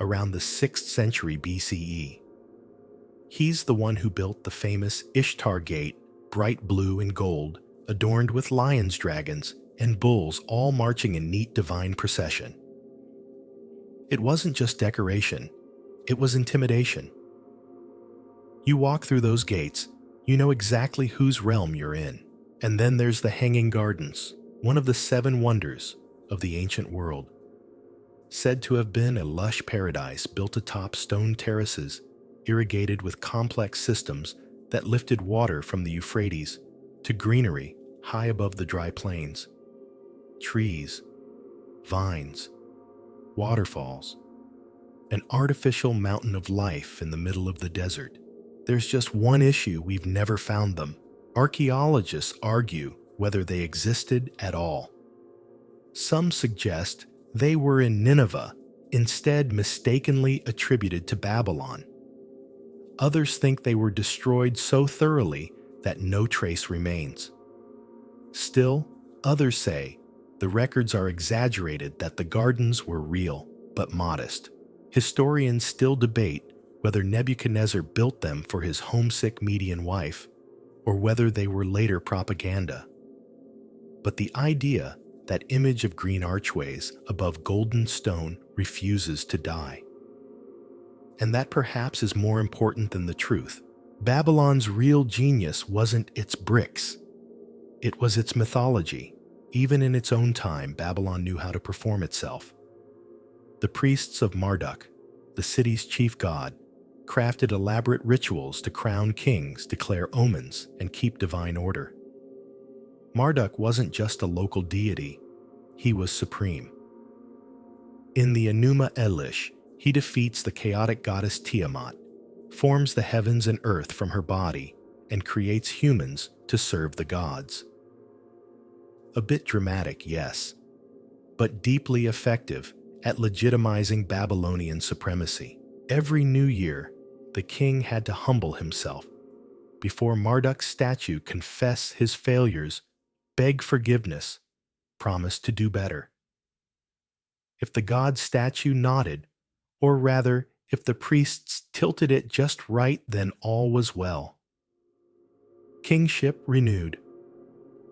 around the 6th century BCE. He's the one who built the famous Ishtar Gate, bright blue and gold, adorned with lions, dragons, and bulls all marching in neat divine procession. It wasn't just decoration, it was intimidation. You walk through those gates, you know exactly whose realm you're in. And then there's the Hanging Gardens, one of the 7 wonders of the ancient world. Said to have been a lush paradise built atop stone terraces, irrigated with complex systems that lifted water from the Euphrates to greenery high above the dry plains. Trees, vines, waterfalls, an artificial mountain of life in the middle of the desert. There's just one issue: we've never found them. Archaeologists argue whether they existed at all. Some suggest they were in Nineveh, instead mistakenly attributed to Babylon. Others think they were destroyed so thoroughly that no trace remains. Still, others say The records are exaggerated that the gardens were real, but modest. Historians still debate whether Nebuchadnezzar built them for his homesick Median wife, or whether they were later propaganda. But the idea, that image of green archways above golden stone, refuses to die. And that perhaps is more important than the truth. Babylon's real genius wasn't its bricks. It was its mythology. Even in its own time, Babylon knew how to perform itself. The priests of Marduk, the city's chief god, crafted elaborate rituals to crown kings, declare omens, and keep divine order. Marduk wasn't just a local deity, he was supreme. In the Enuma Elish, he defeats the chaotic goddess Tiamat, forms the heavens and earth from her body, and creates humans to serve the gods. A bit dramatic, yes, but deeply effective at legitimizing Babylonian supremacy. Every new year, the king had to humble himself. Before Marduk's statue, confess his failures, beg forgiveness, promise to do better. If the god's statue nodded, or rather, if the priests tilted it just right, then all was well. Kingship renewed,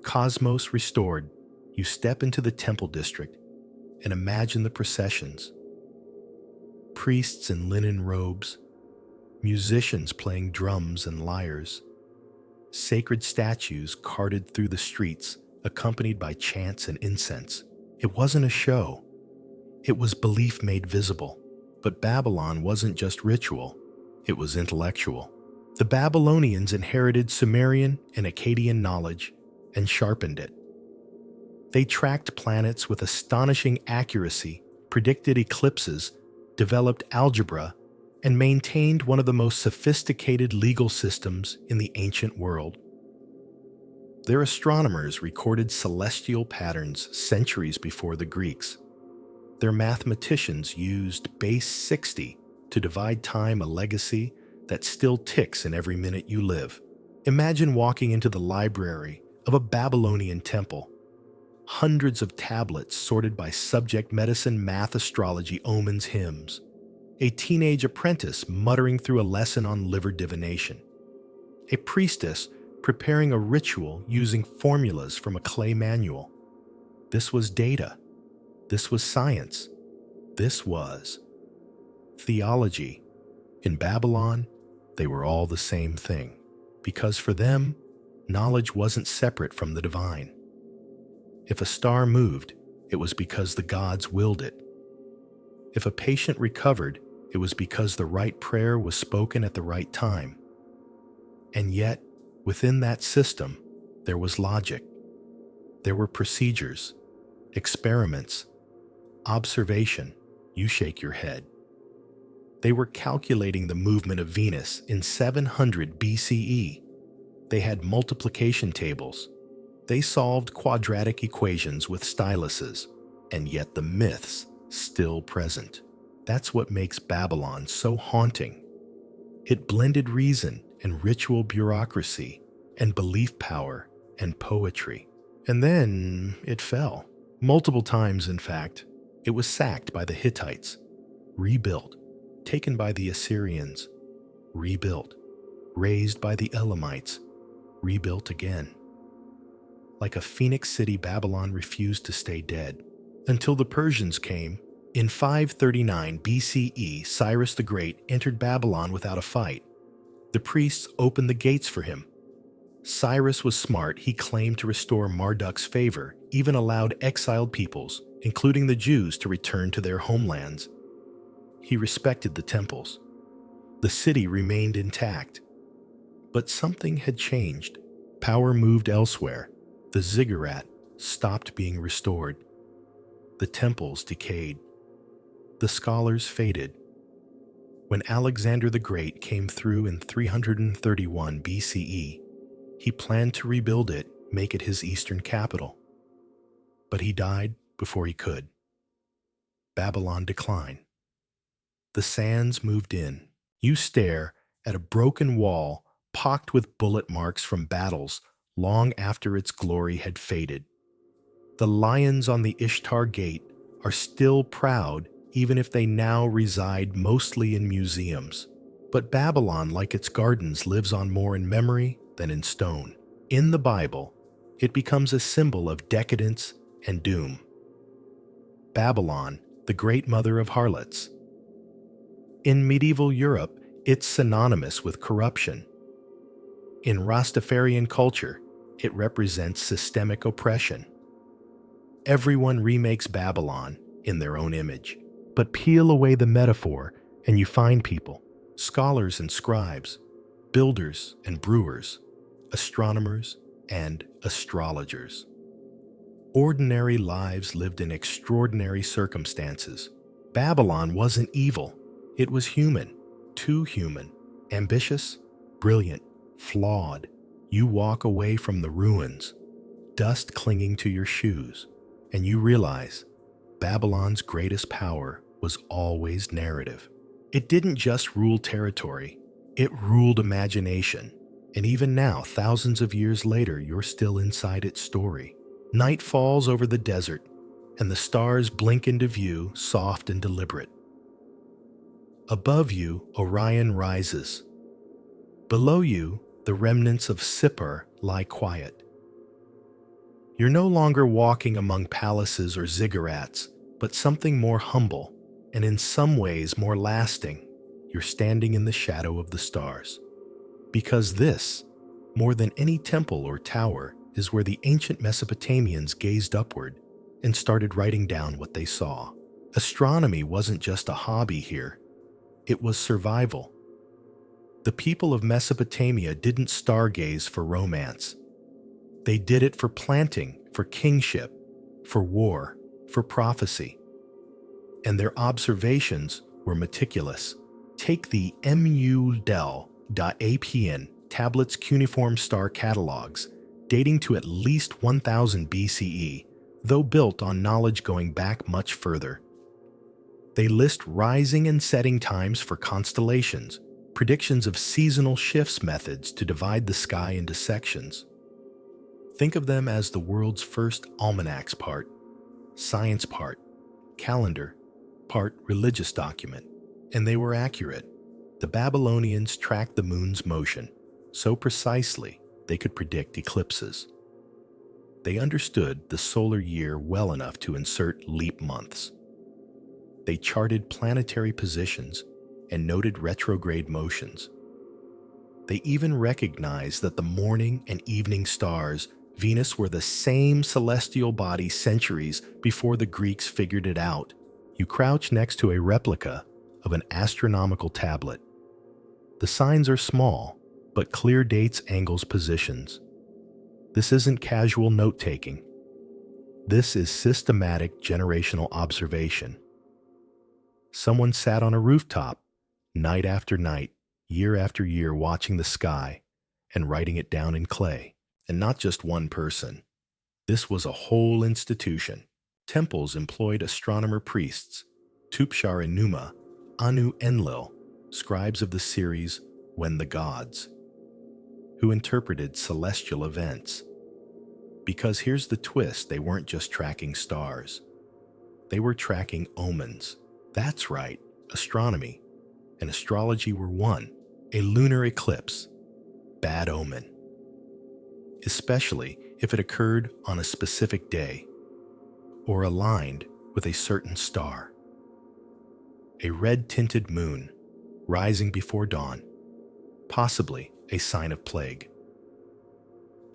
cosmos restored, you step into the temple district and imagine the processions. Priests in linen robes, musicians playing drums and lyres, sacred statues carted through the streets accompanied by chants and incense. It wasn't a show. It was belief made visible. But Babylon wasn't just ritual, it was intellectual. The Babylonians inherited Sumerian and Akkadian knowledge and sharpened it. They tracked planets with astonishing accuracy, predicted eclipses, developed algebra, and maintained one of the most sophisticated legal systems in the ancient world. Their astronomers recorded celestial patterns centuries before the Greeks. Their mathematicians used base 60 to divide time, a legacy that still ticks in every minute you live. Imagine walking into the library of a Babylonian temple. Hundreds of tablets sorted by subject: medicine, math, astrology, omens, hymns. A teenage apprentice muttering through a lesson on liver divination. A priestess preparing a ritual using formulas from a clay manual. This was data. This was science. This was theology. In Babylon, they were all the same thing, because for them, knowledge wasn't separate from the divine. If a star moved, it was because the gods willed it. If a patient recovered, it was because the right prayer was spoken at the right time. And yet, within that system, there was logic. There were procedures, experiments, observation. You shake your head. They were calculating the movement of Venus in 700 BCE. They had multiplication tables. They solved quadratic equations with styluses, and yet the myths still present. That's what makes Babylon so haunting. It blended reason and ritual bureaucracy and belief power and poetry. And then it fell. Multiple times, in fact. It was sacked by the Hittites, rebuilt, taken by the Assyrians, rebuilt, razed by the Elamites, rebuilt again. Like a phoenix city, Babylon refused to stay dead, until the Persians came. In 539 BCE, Cyrus the Great entered Babylon without a fight. The priests opened the gates for him. Cyrus was smart. He claimed to restore Marduk's favor, even allowed exiled peoples, including the Jews, to return to their homelands. He respected the temples. The city remained intact. But something had changed. Power moved elsewhere. The Ziggurat stopped being restored. The temples decayed. The scholars faded. When Alexander the Great came through in 331 BCE, he planned to rebuild it, make it his eastern capital. But he died before he could. Babylon declined. The sands moved in. You stare at a broken wall pocked with bullet marks from battles long after its glory had faded. The lions on the Ishtar Gate are still proud even if they now reside mostly in museums. But Babylon, like its gardens, lives on more in memory than in stone. In the Bible, it becomes a symbol of decadence and doom. Babylon, the great mother of harlots. In medieval Europe, it's synonymous with corruption. In Rastafarian culture, it represents systemic oppression. Everyone remakes Babylon in their own image. But peel away the metaphor and you find people, scholars and scribes, builders and brewers, astronomers and astrologers. Ordinary lives lived in extraordinary circumstances. Babylon wasn't evil. It was human, too human, ambitious, brilliant, flawed. You walk away from the ruins, dust clinging to your shoes, and you realize Babylon's greatest power was always narrative. It didn't just rule territory, it ruled imagination. And even now, thousands of years later, you're still inside its story. Night falls over the desert, and the stars blink into view, soft and deliberate. Above you, Orion rises. Below you, the remnants of Sippar lie quiet. You're no longer walking among palaces or ziggurats, but something more humble, and in some ways more lasting. You're standing in the shadow of the stars. Because this, more than any temple or tower, is where the ancient Mesopotamians gazed upward and started writing down what they saw. Astronomy wasn't just a hobby here, it was survival. The people of Mesopotamia didn't stargaze for romance. They did it for planting, for kingship, for war, for prophecy. And their observations were meticulous. Take the MUDEL.APN tablets cuneiform star catalogs dating to at least 1000 BCE, though built on knowledge going back much further. They list rising and setting times for constellations, predictions of seasonal shifts, methods to divide the sky into sections. Think of them as the world's first almanacs part, science part, calendar, part religious document. And they were accurate. The Babylonians tracked the moon's motion so precisely they could predict eclipses. They understood the solar year well enough to insert leap months. They charted planetary positions and noted retrograde motions. They even recognized that the morning and evening stars, Venus, were the same celestial body centuries before the Greeks figured it out. You crouch next to a replica of an astronomical tablet. The signs are small, but clear dates, angles, positions. This isn't casual note-taking. This is systematic generational observation. Someone sat on a rooftop, night after night, year after year, watching the sky and writing it down in clay. And not just one person. This was a whole institution. Temples employed astronomer priests, Tupshar and Numa, Anu Enlil, scribes of the series When the Gods, who interpreted celestial events. Because here's the twist, they weren't just tracking stars. They were tracking omens. That's right, astronomy and astrology were one. A lunar eclipse, bad omen. Especially if it occurred on a specific day or aligned with a certain star. A red-tinted moon rising before dawn, possibly a sign of plague.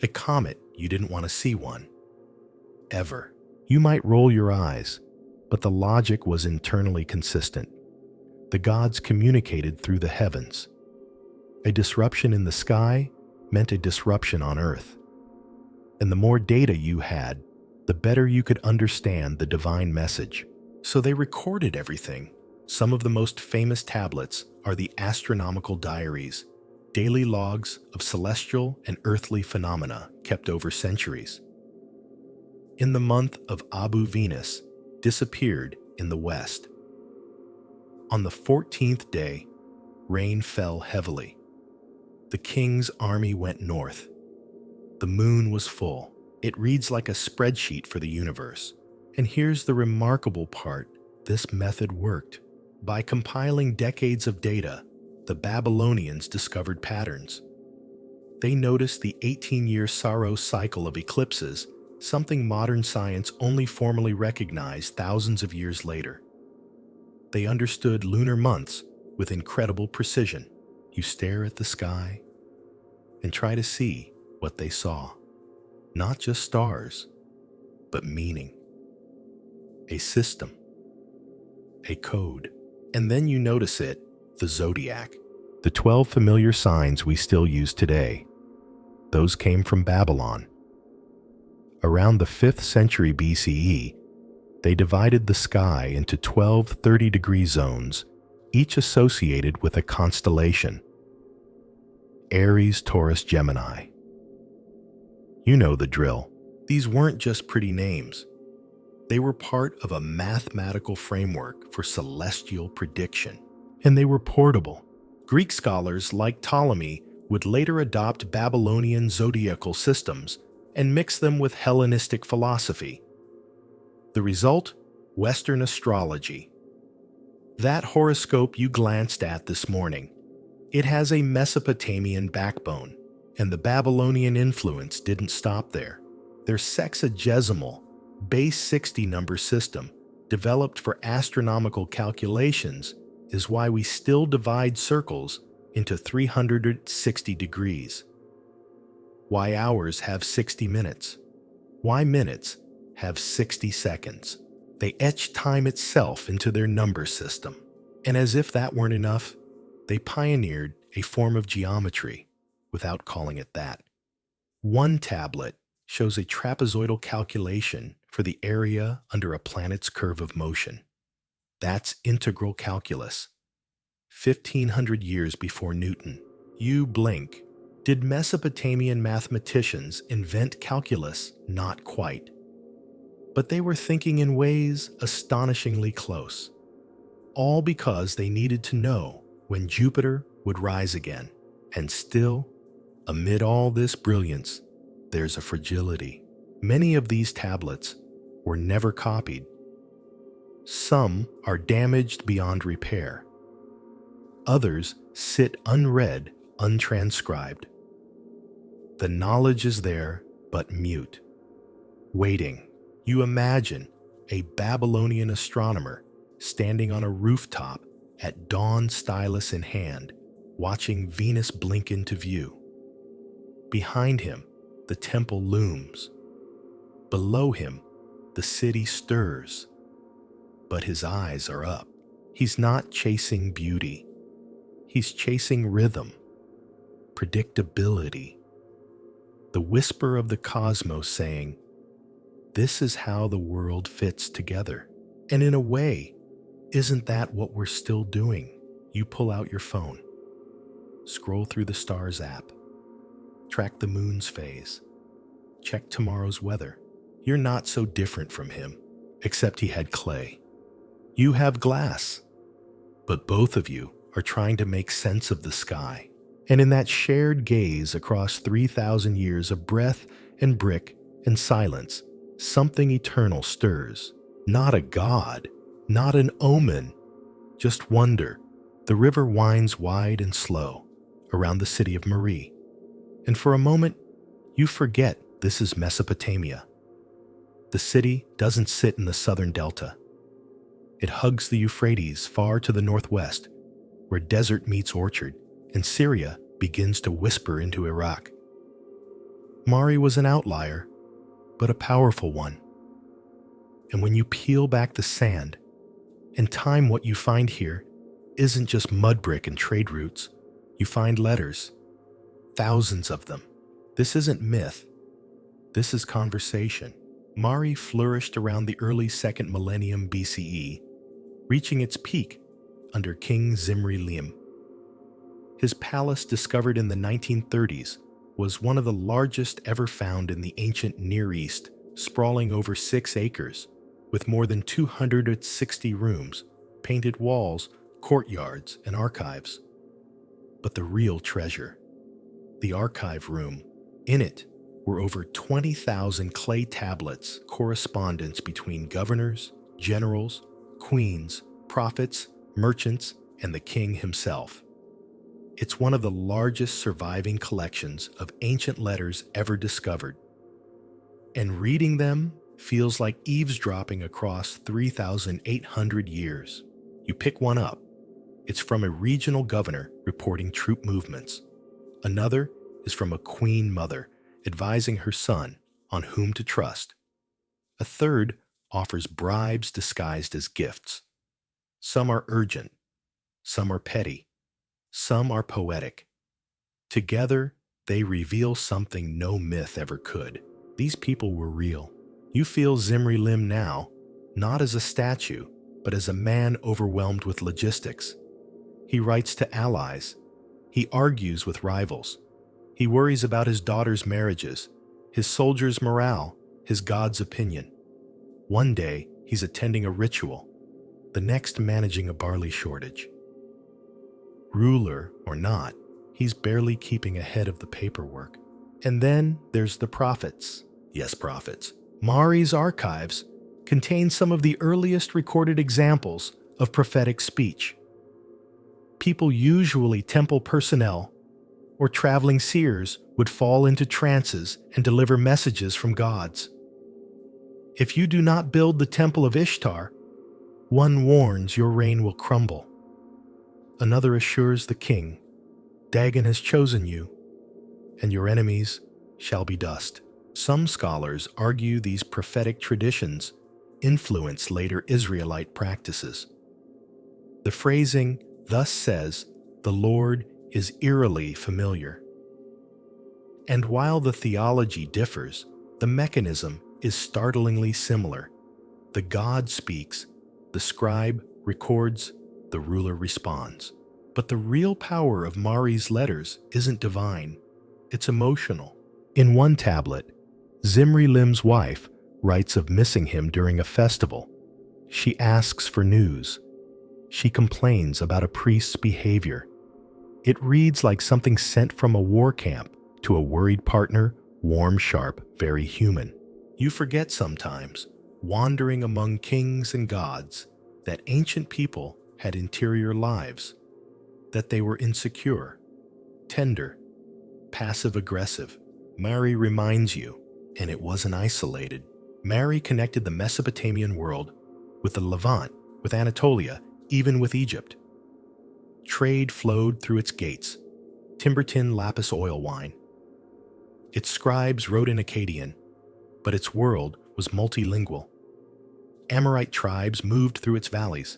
A comet, you didn't want to see one. Ever. You might roll your eyes, but the logic was internally consistent. The gods communicated through the heavens. A disruption in the sky meant a disruption on Earth. And the more data you had, the better you could understand the divine message. So they recorded everything. Some of the most famous tablets are the astronomical diaries, daily logs of celestial and earthly phenomena kept over centuries. In the month of Abu, Venus disappeared in the west. On the 14th day, rain fell heavily. The king's army went north. The moon was full. It reads like a spreadsheet for the universe. And here's the remarkable part. This method worked. By compiling decades of data, the Babylonians discovered patterns. They noticed the 18-year Saros cycle of eclipses, something modern science only formally recognized thousands of years later. They understood lunar months with incredible precision. You stare at the sky and try to see what they saw. Not just stars, but meaning. A system. A code. And then you notice it, the zodiac. The 12 familiar signs we still use today. Those came from Babylon. Around the 5th century BCE, they divided the sky into 12 30-degree zones, each associated with a constellation. Aries, Taurus, Gemini. You know the drill. These weren't just pretty names. They were part of a mathematical framework for celestial prediction, and they were portable. Greek scholars like Ptolemy would later adopt Babylonian zodiacal systems and mix them with Hellenistic philosophy. The result? Western astrology. That horoscope you glanced at this morning, it has a Mesopotamian backbone, and the Babylonian influence didn't stop there. Their sexagesimal, base 60 number system, developed for astronomical calculations, is why we still divide circles into 360 degrees. Why hours have 60 minutes. Why minutes have 60 seconds. They etch time itself into their number system. And as if that weren't enough, they pioneered a form of geometry without calling it that. One tablet shows a trapezoidal calculation for the area under a planet's curve of motion. That's integral calculus. 1,500 years before Newton. You blink. Did Mesopotamian mathematicians invent calculus? Not quite. But they were thinking in ways astonishingly close. All because they needed to know when Jupiter would rise again. And still, amid all this brilliance, there's a fragility. Many of these tablets were never copied. Some are damaged beyond repair. Others sit unread, untranscribed. The knowledge is there, but mute. Waiting. You imagine a Babylonian astronomer standing on a rooftop at dawn, stylus in hand, watching Venus blink into view. Behind him, the temple looms. Below him, the city stirs. But his eyes are up. He's not chasing beauty. He's chasing rhythm, predictability. The whisper of the cosmos saying, this is how the world fits together. And in a way, isn't that what we're still doing? You pull out your phone, scroll through the stars app, track the moon's phase, check tomorrow's weather. You're not so different from him, except he had clay. You have glass, but both of you are trying to make sense of the sky. And in that shared gaze across 3,000 years of breath and brick and silence, something eternal stirs. Not a god, not an omen, just wonder. The river winds wide and slow around the city of Marie. And for a moment, you forget this is Mesopotamia. The city doesn't sit in the southern delta. It hugs the Euphrates far to the northwest, where desert meets orchard, and Syria begins to whisper into Iraq. Mari was an outlier, but a powerful one. And when you peel back the sand and time what you find here isn't just mud brick and trade routes, you find letters, thousands of them. This isn't myth. This is conversation. Mari flourished around the early 2nd millennium BCE, reaching its peak under King Zimri-Lim. His palace, discovered in the 1930s, was one of the largest ever found in the ancient Near East, sprawling over 6 acres, with more than 260 rooms, painted walls, courtyards, and archives. But the real treasure, the archive room. In it were over 20,000 clay tablets, correspondence between governors, generals, queens, prophets, merchants, and the king himself. It's one of the largest surviving collections of ancient letters ever discovered. And reading them feels like eavesdropping across 3,800 years. You pick one up. It's from a regional governor reporting troop movements. Another is from a queen mother advising her son on whom to trust. A third offers bribes disguised as gifts. Some are urgent, some are petty, some are poetic. Together, they reveal something no myth ever could. These people were real. You feel Zimri Lim now, not as a statue, but as a man overwhelmed with logistics. He writes to allies. He argues with rivals. He worries about his daughter's marriages, his soldiers' morale, his god's opinion. One day, he's attending a ritual, the next managing a barley shortage. Ruler or not, he's barely keeping ahead of the paperwork. And then there's the prophets. Yes, prophets. Mari's archives contain some of the earliest recorded examples of prophetic speech. People, usually temple personnel or traveling seers, would fall into trances and deliver messages from gods. If you do not build the temple of Ishtar, one warns your reign will crumble. Another assures the king, Dagon has chosen you, and your enemies shall be dust. Some scholars argue these prophetic traditions influence later Israelite practices. The phrasing, "Thus says the Lord," is eerily familiar. And while the theology differs, the mechanism is startlingly similar. The god speaks, the scribe records, the ruler responds. But the real power of Mari's letters isn't divine, it's emotional. In one tablet, Zimri Lim's wife writes of missing him during a festival. She asks for news. She complains about a priest's behavior. It reads like something sent from a war camp to a worried partner, warm, sharp, very human. You forget sometimes, wandering among kings and gods, that ancient people had interior lives, that they were insecure, tender, passive-aggressive. Mari reminds you, and it wasn't isolated. Mari connected the Mesopotamian world with the Levant, with Anatolia, even with Egypt. Trade flowed through its gates, timber-tin lapis oil wine. Its scribes wrote in Akkadian, but its world was multilingual. Amorite tribes moved through its valleys.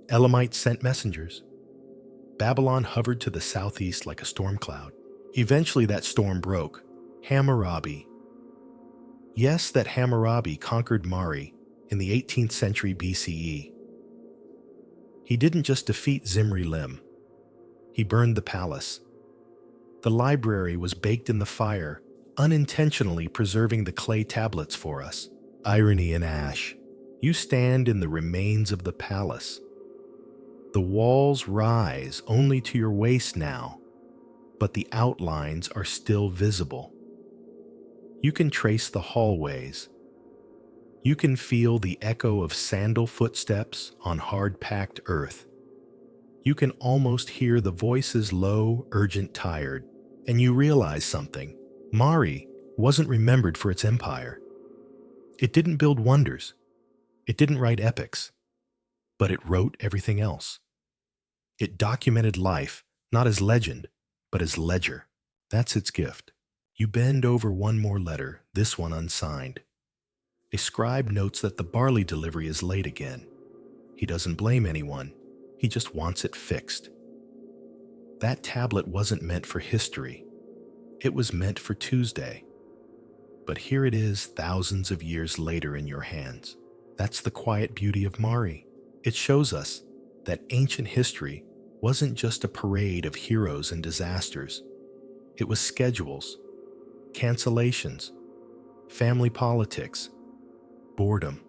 Elamites sent messengers. Babylon hovered to the southeast like a storm cloud. Eventually that storm broke. Hammurabi. Yes, that Hammurabi conquered Mari in the 18th century BCE. He didn't just defeat Zimri Lim. He burned the palace. The library was baked in the fire, unintentionally preserving the clay tablets for us. Irony in ash. You stand in the remains of the palace. The walls rise only to your waist now, but the outlines are still visible. You can trace the hallways. You can feel the echo of sandal footsteps on hard-packed earth. You can almost hear the voices low, urgent, tired, and you realize something. Mari wasn't remembered for its empire. It didn't build wonders. It didn't write epics. But it wrote everything else. It documented life, not as legend, but as ledger. That's its gift. You bend over one more letter, this one unsigned. A scribe notes that the barley delivery is late again. He doesn't blame anyone. He just wants it fixed. That tablet wasn't meant for history. It was meant for Tuesday. But here it is thousands of years later in your hands. That's the quiet beauty of Mari. It shows us that ancient history wasn't just a parade of heroes and disasters. It was schedules, cancellations, family politics, boredom,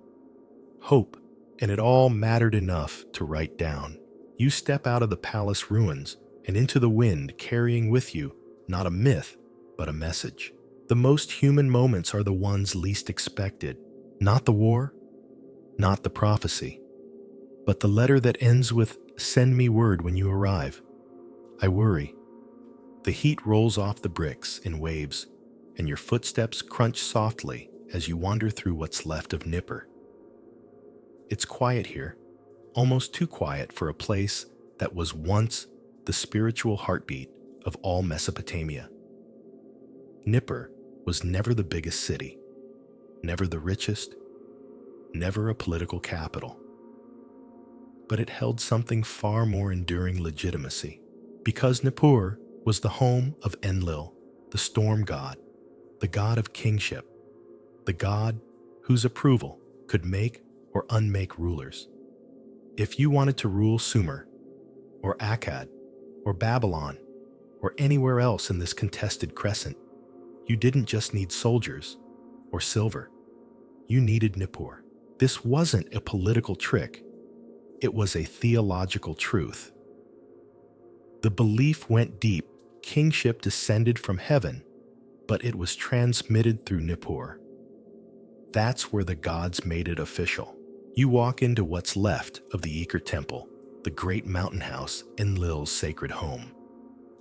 hope, and it all mattered enough to write down. You step out of the palace ruins and into the wind, carrying with you not a myth, but a message. The most human moments are the ones least expected. Not the war, not the prophecy, but the letter that ends with, "Send me word when you arrive." I worry. The heat rolls off the bricks in waves, and your footsteps crunch softly as you wander through what's left of Nippur. It's quiet here, almost too quiet for a place that was once the spiritual heartbeat of all Mesopotamia. Nippur was never the biggest city, never the richest, never a political capital. But it held something far more enduring legitimacy, because Nippur was the home of Enlil, the storm god, the god of kingship, the god whose approval could make or unmake rulers. If you wanted to rule Sumer, or Akkad, or Babylon, or anywhere else in this contested crescent, you didn't just need soldiers or silver. You needed Nippur. This wasn't a political trick. It was a theological truth. The belief went deep. Kingship descended from heaven, but it was transmitted through Nippur. That's where the gods made it official. You walk into what's left of the Eker Temple, the great mountain house, Enlil's sacred home.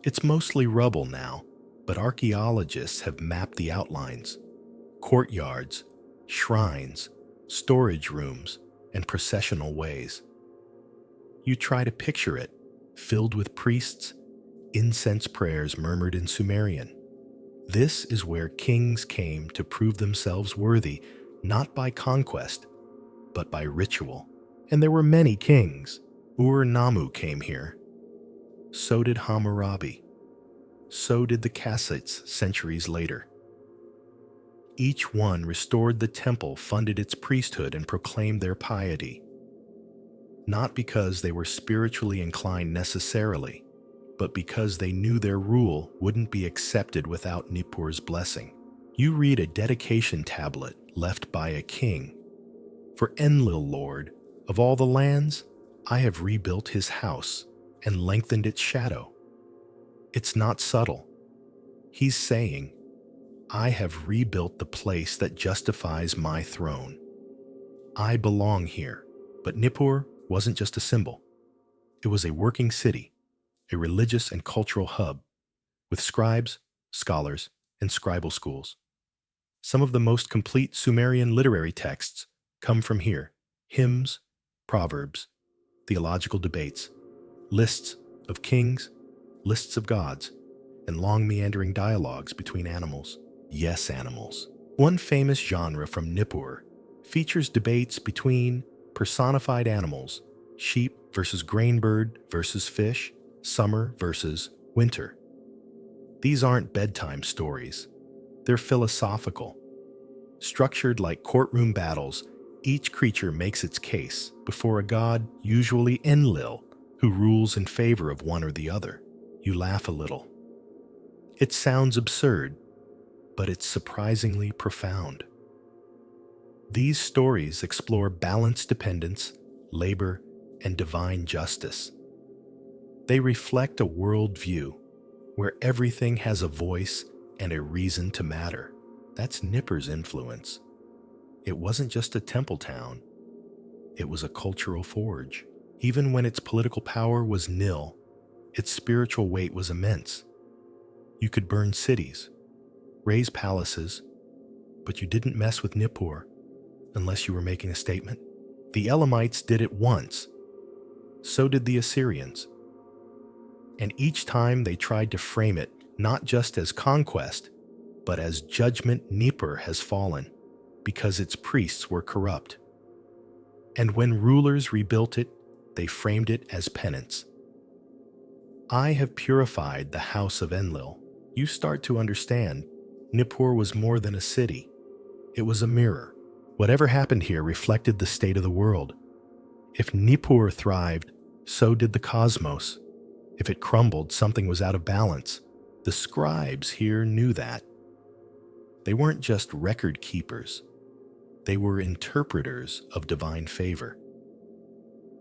It's mostly rubble now, but archaeologists have mapped the outlines. Courtyards, shrines, storage rooms, and processional ways. You try to picture it, filled with priests, incense prayers murmured in Sumerian. This is where kings came to prove themselves worthy, not by conquest, but by ritual. And there were many kings. Ur-Nammu came here. So did Hammurabi. So did the Kassites centuries later. Each one restored the temple, funded its priesthood, and proclaimed their piety. Not because they were spiritually inclined necessarily, but because they knew their rule wouldn't be accepted without Nippur's blessing. You read a dedication tablet left by a king. For Enlil, Lord of all the lands, I have rebuilt his house and lengthened its shadow. It's not subtle. He's saying, I have rebuilt the place that justifies my throne. I belong here. But Nippur wasn't just a symbol. It was a working city, a religious and cultural hub, with scribes, scholars, and scribal schools. Some of the most complete Sumerian literary texts come from here: hymns, proverbs, theological debates, lists of kings, lists of gods, and long meandering dialogues between animals. Yes, animals. One famous genre from Nippur features debates between personified animals: sheep versus grain bird versus fish, summer versus winter. These aren't bedtime stories. They're philosophical. Structured like courtroom battles, each creature makes its case before a god, usually Enlil, who rules in favor of one or the other. You laugh a little. It sounds absurd, but it's surprisingly profound. These stories explore balance dependence, labor, and divine justice. They reflect a worldview where everything has a voice and a reason to matter. That's Nippur's influence. It wasn't just a temple town. It was a cultural forge. Even when its political power was nil, its spiritual weight was immense. You could burn cities, raise palaces, but you didn't mess with Nippur unless you were making a statement. The Elamites did it once. So did the Assyrians. And each time they tried to frame it not just as conquest, but as judgment. Nippur has fallen because its priests were corrupt. And when rulers rebuilt it, they framed it as penance. I have purified the house of Enlil. You start to understand, Nippur was more than a city. It was a mirror. Whatever happened here reflected the state of the world. If Nippur thrived, so did the cosmos. If it crumbled, something was out of balance. The scribes here knew that. They weren't just record keepers. They were interpreters of divine favor.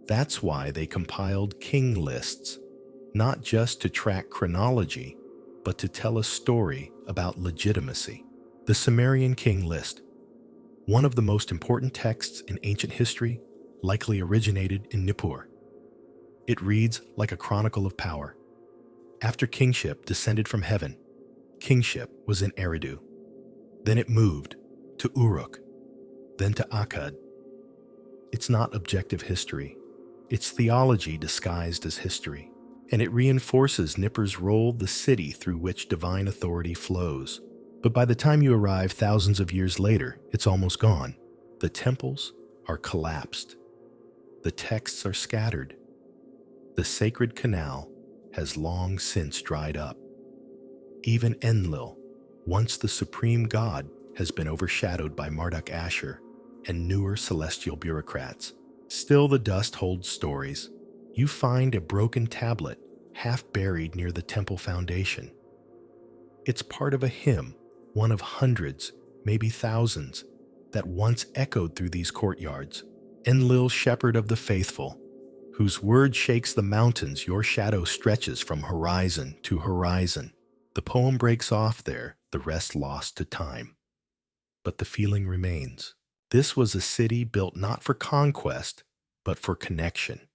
That's why they compiled king lists, not just to track chronology, but to tell a story about legitimacy. The Sumerian King List, one of the most important texts in ancient history, likely originated in Nippur. It reads like a chronicle of power. After kingship descended from heaven, kingship was in Eridu. Then it moved to Uruk, then to Akkad. It's not objective history. It's theology disguised as history, and it reinforces Nippur's role the city through which divine authority flows. But by the time you arrive thousands of years later, it's almost gone. The temples are collapsed. The texts are scattered. The sacred canal has long since dried up. Even Enlil, once the supreme god, has been overshadowed by Marduk Ashur and newer celestial bureaucrats. Still, the dust holds stories. You find a broken tablet half buried near the temple foundation. It's part of a hymn, one of hundreds, maybe thousands, that once echoed through these courtyards. Enlil, shepherd of the faithful, whose word shakes the mountains, your shadow stretches from horizon to horizon. The poem breaks off there, the rest lost to time. But the feeling remains. This was a city built not for conquest, but for connection.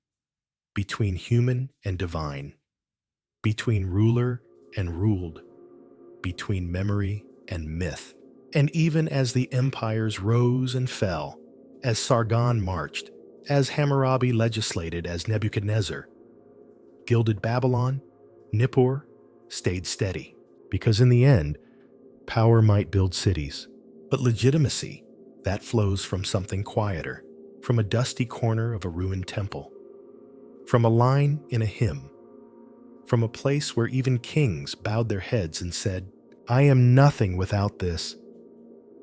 Between human and divine. Between ruler and ruled. Between memory and myth. And even as the empires rose and fell, as Sargon marched, as Hammurabi legislated, as Nebuchadnezzar, gilded Babylon, Nippur stayed steady. Because in the end, power might build cities, but legitimacy, that flows from something quieter, from a dusty corner of a ruined temple, from a line in a hymn, from a place where even kings bowed their heads and said, "I am nothing without this."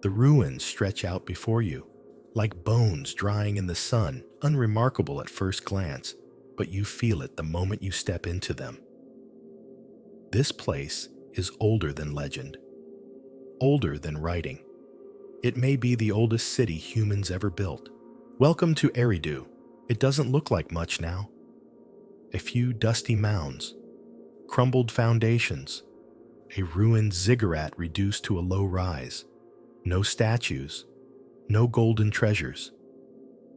The ruins stretch out before you, like bones drying in the sun, unremarkable at first glance, but you feel it the moment you step into them. This place is older than legend, older than writing. It may be the oldest city humans ever built. Welcome to Eridu. It doesn't look like much now. A few dusty mounds, crumbled foundations, a ruined ziggurat reduced to a low rise. No statues, no golden treasures,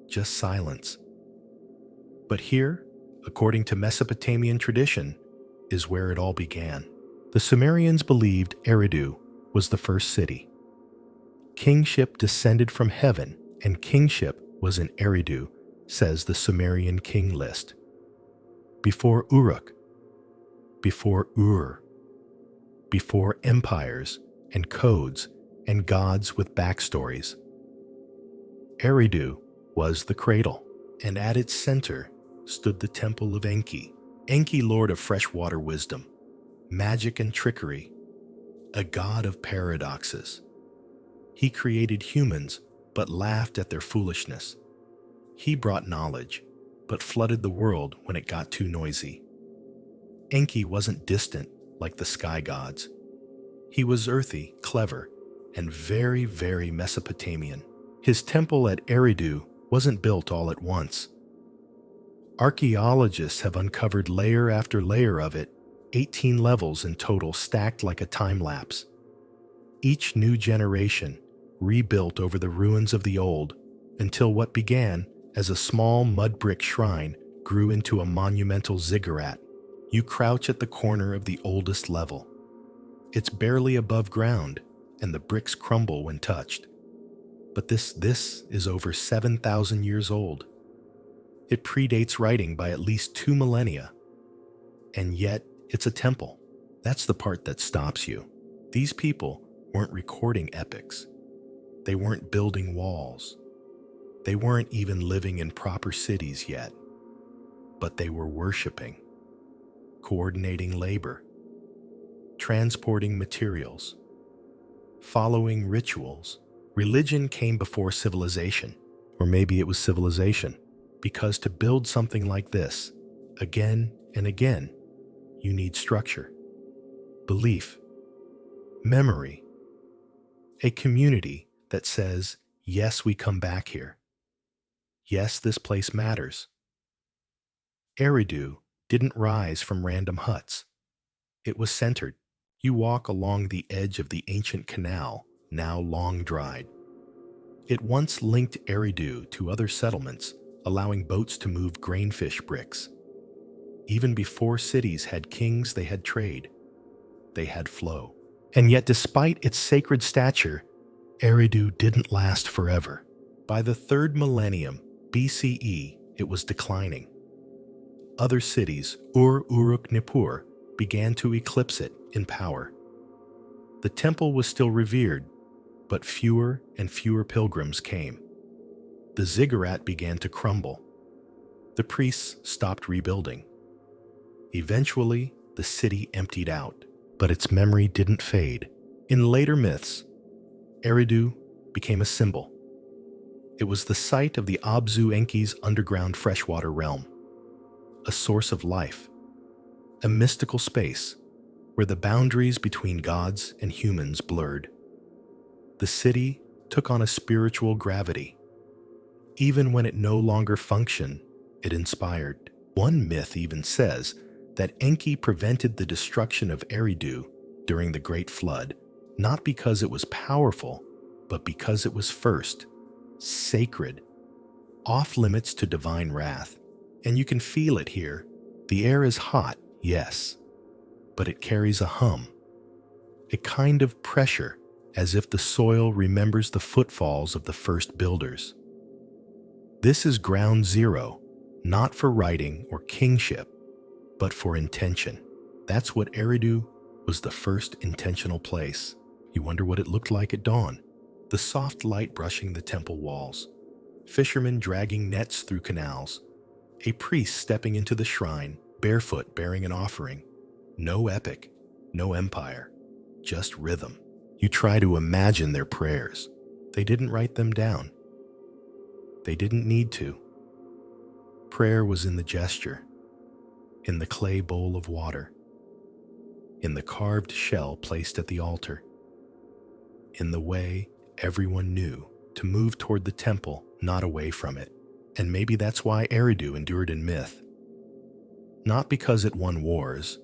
just silence. But here, according to Mesopotamian tradition, is where it all began. The Sumerians believed Eridu was the first city. Kingship descended from heaven, and kingship was in Eridu, says the Sumerian King List. Before Uruk, before Ur, before empires and codes and gods with backstories. Eridu was the cradle, and at its center stood the temple of Enki. Enki, lord of freshwater wisdom, magic and trickery, a god of paradoxes. He created humans, but laughed at their foolishness. He brought knowledge, but flooded the world when it got too noisy. Enki wasn't distant like the sky gods. He was earthy, clever, and very, very Mesopotamian. His temple at Eridu wasn't built all at once. Archaeologists have uncovered layer after layer of it, 18 levels in total, stacked like a time lapse. Each new generation rebuilt over the ruins of the old, until what began as a small mud brick shrine grew into a monumental ziggurat. You crouch at the corner of the oldest level. It's barely above ground, and the bricks crumble when touched. But this is over 7,000 years old. It predates writing by at least 2 millennia. And yet, it's a temple. That's the part that stops you. These people weren't recording epics. They weren't building walls. They weren't even living in proper cities yet. But they were worshiping, coordinating labor, transporting materials, following rituals. Religion came before civilization, or maybe it was civilization, because to build something like this, again and again, you need structure, belief, memory, a community that says, yes, we come back here. Yes, this place matters. Eridu didn't rise from random huts. It was centered. You walk along the edge of the ancient canal, now long dried. It once linked Eridu to other settlements, allowing boats to move grainfish bricks. Even before cities had kings, they had trade. They had flow. And yet, despite its sacred stature, Eridu didn't last forever. By the 3rd millennium BCE, it was declining. Other cities, Uruk Nippur, began to eclipse it in power. The temple was still revered, but fewer and fewer pilgrims came. The Ziggurat began to crumble. The priests stopped rebuilding. Eventually, the city emptied out, but its memory didn't fade. In later myths, Eridu became a symbol. It was the site of the Abzu Enki's underground freshwater realm, a source of life, a mystical space where the boundaries between gods and humans blurred. The city took on a spiritual gravity. Even when it no longer functioned, it inspired. One myth even says that Enki prevented the destruction of Eridu during the Great Flood, not because it was powerful, but because it was first, sacred, off limits to divine wrath. And you can feel it here. The air is hot, yes, but it carries a hum, a kind of pressure, as if the soil remembers the footfalls of the first builders. This is ground zero, not for writing or kingship, but for intention. That's what Eridu was, the first intentional place. You wonder what it looked like at dawn. The soft light brushing the temple walls, fishermen dragging nets through canals, a priest stepping into the shrine, barefoot bearing an offering. No epic, no empire, just rhythm. You try to imagine their prayers. They didn't write them down. They didn't need to. Prayer was in the gesture, in the clay bowl of water, in the carved shell placed at the altar, in the way everyone knew to move toward the temple, not away from it. And maybe that's why Eridu endured in myth. Not because it won wars,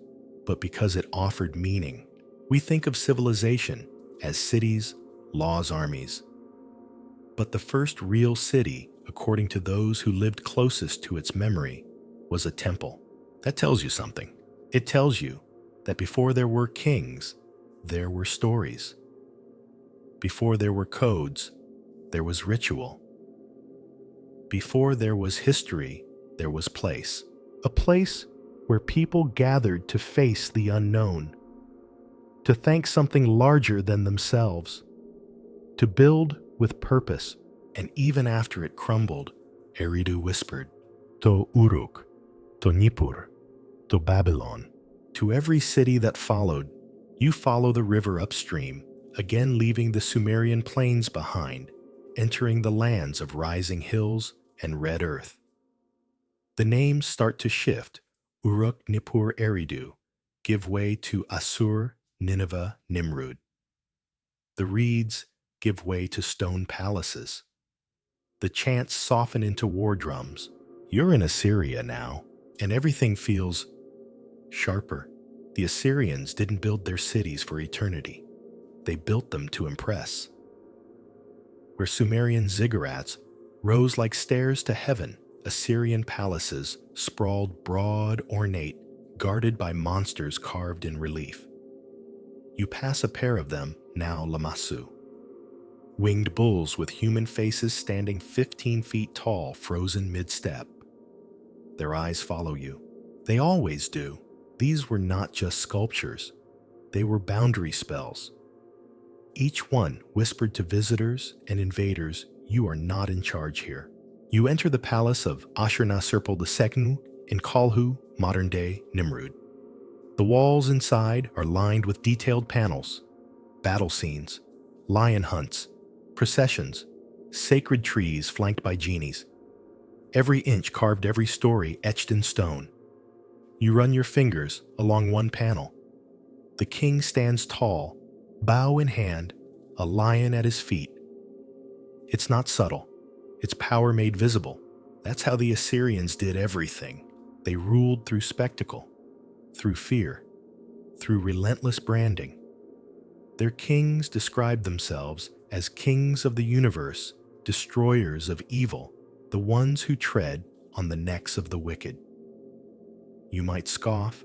but because it offered meaning. We think of civilization as cities, laws, armies. But the first real city, according to those who lived closest to its memory, was a temple. That tells you something. It tells you that before there were kings, there were stories. Before there were codes, there was ritual. Before there was history, there was place. A place where people gathered to face the unknown, to thank something larger than themselves, to build with purpose. And even after it crumbled, Eridu whispered, "To Uruk, to Nippur, to Babylon." To every city that followed, you follow the river upstream, again leaving the Sumerian plains behind, entering the lands of rising hills and red earth. The names start to shift. Uruk, Nippur, Eridu give way to Assur, Nineveh, Nimrud. The reeds give way to stone palaces. The chants soften into war drums. You're in Assyria now, and everything feels sharper. The Assyrians didn't build their cities for eternity. They built them to impress. Where Sumerian ziggurats rose like stairs to heaven, Assyrian palaces sprawled broad, ornate, guarded by monsters carved in relief. You pass a pair of them, now lamassu. Winged bulls with human faces standing 15 feet tall, frozen mid-step. Their eyes follow you. They always do. These were not just sculptures. They were boundary spells. Each one whispered to visitors and invaders, "You are not in charge here." You enter the palace of Ashurnasirpal II in Kalhu, modern-day Nimrud. The walls inside are lined with detailed panels, battle scenes, lion hunts, processions, sacred trees flanked by genies. Every inch carved, every story etched in stone. You run your fingers along one panel. The king stands tall, bow in hand, a lion at his feet. It's not subtle. It's power made visible. That's how the Assyrians did everything. They ruled through spectacle, through fear, through relentless branding. Their kings described themselves as kings of the universe, destroyers of evil, the ones who tread on the necks of the wicked. You might scoff,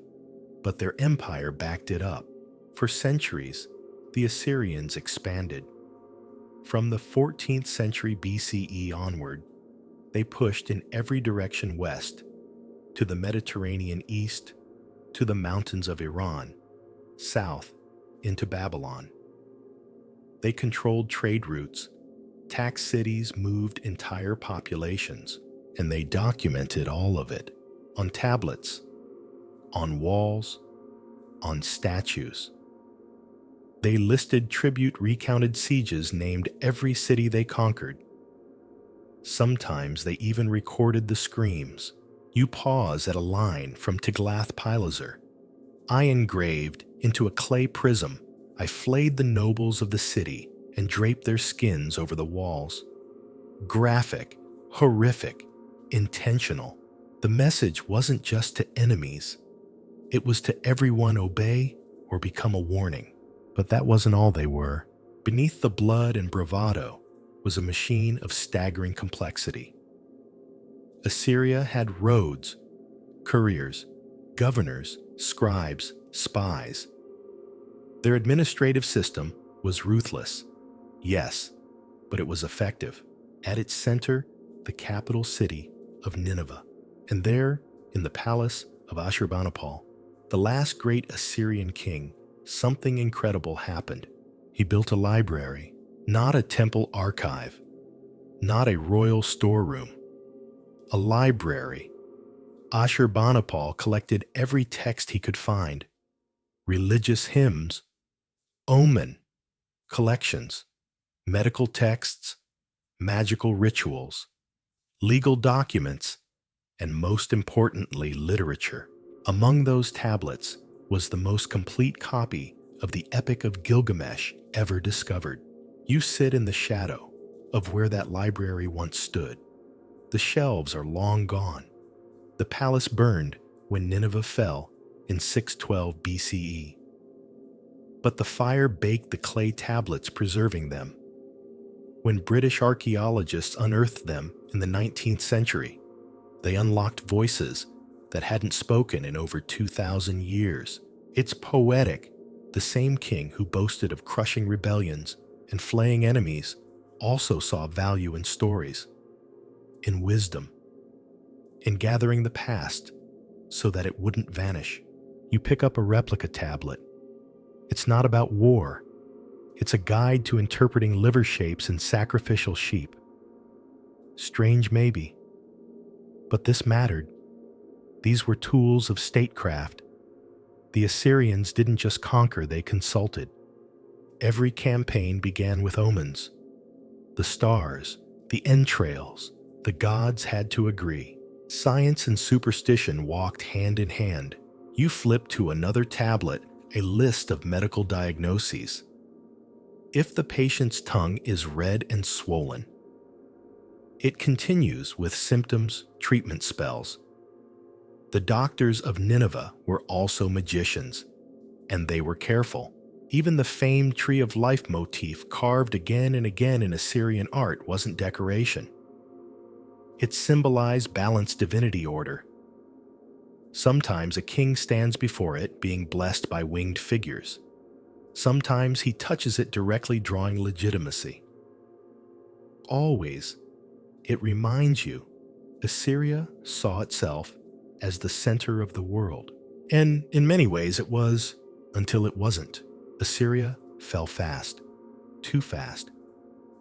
but their empire backed it up. For centuries, the Assyrians expanded. From the 14th century BCE onward, they pushed in every direction west, to the Mediterranean east, to the mountains of Iran, south into Babylon. They controlled trade routes, taxed cities, moved entire populations, and they documented all of it on tablets, on walls, on statues. They listed tribute, recounted sieges, named every city they conquered. Sometimes they even recorded the screams. You pause at a line from Tiglath-Pileser. I engraved into a clay prism. I flayed the nobles of the city and draped their skins over the walls. Graphic, horrific, intentional. The message wasn't just to enemies. It was to everyone: obey or become a warning. But that wasn't all they were. Beneath the blood and bravado was a machine of staggering complexity. Assyria had roads, couriers, governors, scribes, spies. Their administrative system was ruthless, yes, but it was effective. At its center, the capital city of Nineveh. And there, in the palace of Ashurbanipal, the last great Assyrian king, something incredible happened. He built a library, not a temple archive, not a royal storeroom. A library. Ashurbanipal collected every text he could find: religious hymns, omen collections, medical texts, magical rituals, legal documents, and most importantly, literature. Among those tablets was the most complete copy of the Epic of Gilgamesh ever discovered. You sit in the shadow of where that library once stood. The shelves are long gone. The palace burned when Nineveh fell in 612 BCE. But the fire baked the clay tablets, preserving them. When British archaeologists unearthed them in the 19th century, they unlocked voices that hadn't spoken in over 2,000 years. It's poetic. The same king who boasted of crushing rebellions and flaying enemies also saw value in stories, in wisdom, in gathering the past so that it wouldn't vanish. You pick up a replica tablet. It's not about war. It's a guide to interpreting liver shapes in sacrificial sheep. Strange maybe, but this mattered. These were tools of statecraft. The Assyrians didn't just conquer, they consulted. Every campaign began with omens. The stars, the entrails, the gods had to agree. Science and superstition walked hand in hand. You flip to another tablet, a list of medical diagnoses. If the patient's tongue is red and swollen, it continues with symptoms, treatment spells. The doctors of Nineveh were also magicians, and they were careful. Even the famed Tree of Life motif carved again and again in Assyrian art wasn't decoration. It symbolized balanced divinity order. Sometimes a king stands before it, being blessed by winged figures. Sometimes he touches it directly, drawing legitimacy. Always, it reminds you, Assyria saw itself as the center of the world. And in many ways it was, until it wasn't. Assyria fell fast, too fast.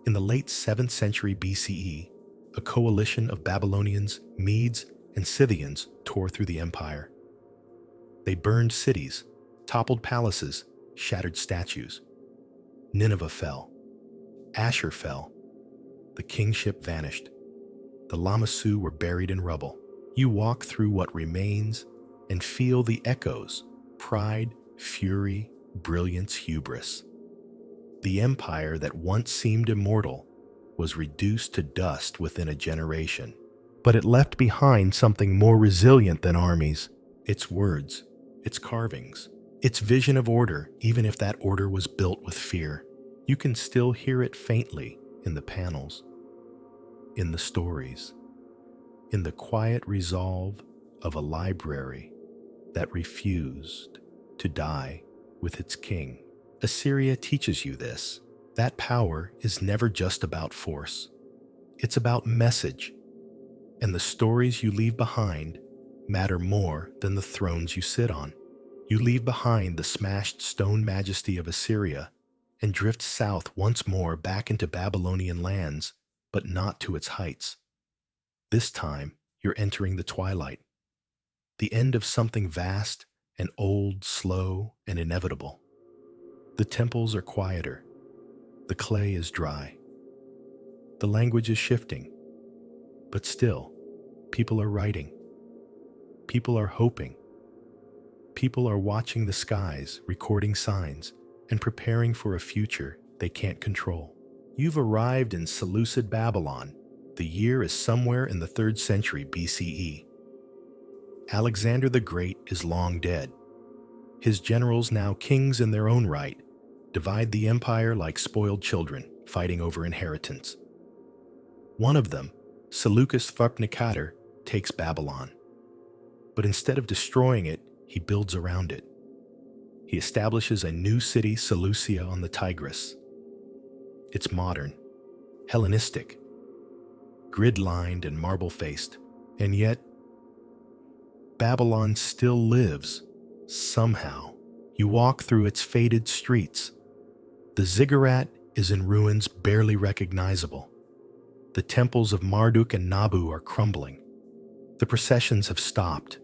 In the late 7th century BCE, a coalition of Babylonians, Medes, and Scythians tore through the empire. They burned cities, toppled palaces, shattered statues. Nineveh fell. Ashur fell. The kingship vanished. The Lamassu were buried in rubble. You walk through what remains and feel the echoes: pride, fury, brilliance, hubris. The empire that once seemed immortal was reduced to dust within a generation. But it left behind something more resilient than armies: its words, its carvings, Its vision of order, even if that order was built with fear. You can still hear it faintly in the panels, in the stories, in the quiet resolve of a library that refused to die with its king. Assyria teaches you this. That power is never just about force. It's about message, and the stories you leave behind matter more than the thrones you sit on. You leave behind the smashed stone majesty of Assyria and drift south once more back into Babylonian lands, but not to its heights. This time, you're entering the twilight, the end of something vast and old, slow, and inevitable. The temples are quieter. The clay is dry. The language is shifting. But still, people are writing. People are hoping. People are watching the skies, recording signs, and preparing for a future they can't control. You've arrived in Seleucid Babylon. The year is somewhere in the 3rd century BCE. Alexander the Great is long dead. His generals, now kings in their own right, divide the empire like spoiled children, fighting over inheritance. One of them, Seleucus Tharpnikater, takes Babylon. But instead of destroying it, he builds around it. He establishes a new city, Seleucia, on the Tigris. It's modern, Hellenistic, grid-lined and marble-faced, and yet Babylon still lives, somehow. You walk through its faded streets. The Ziggurat is in ruins, barely recognizable. The temples of Marduk and Nabu are crumbling. The processions have stopped.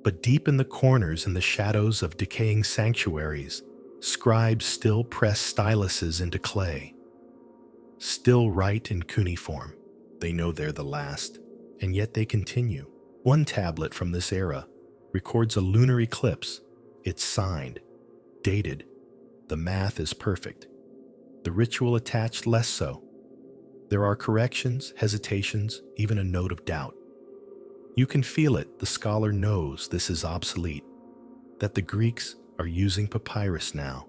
But deep in the corners and the shadows of decaying sanctuaries, scribes still press styluses into clay. Still write in cuneiform. They know they're the last, and yet they continue. One tablet from this era records a lunar eclipse. It's signed, dated. The math is perfect. The ritual attached less so. There are corrections, hesitations, even a note of doubt. You can feel it. The scholar knows this is obsolete, that the Greeks are using papyrus now,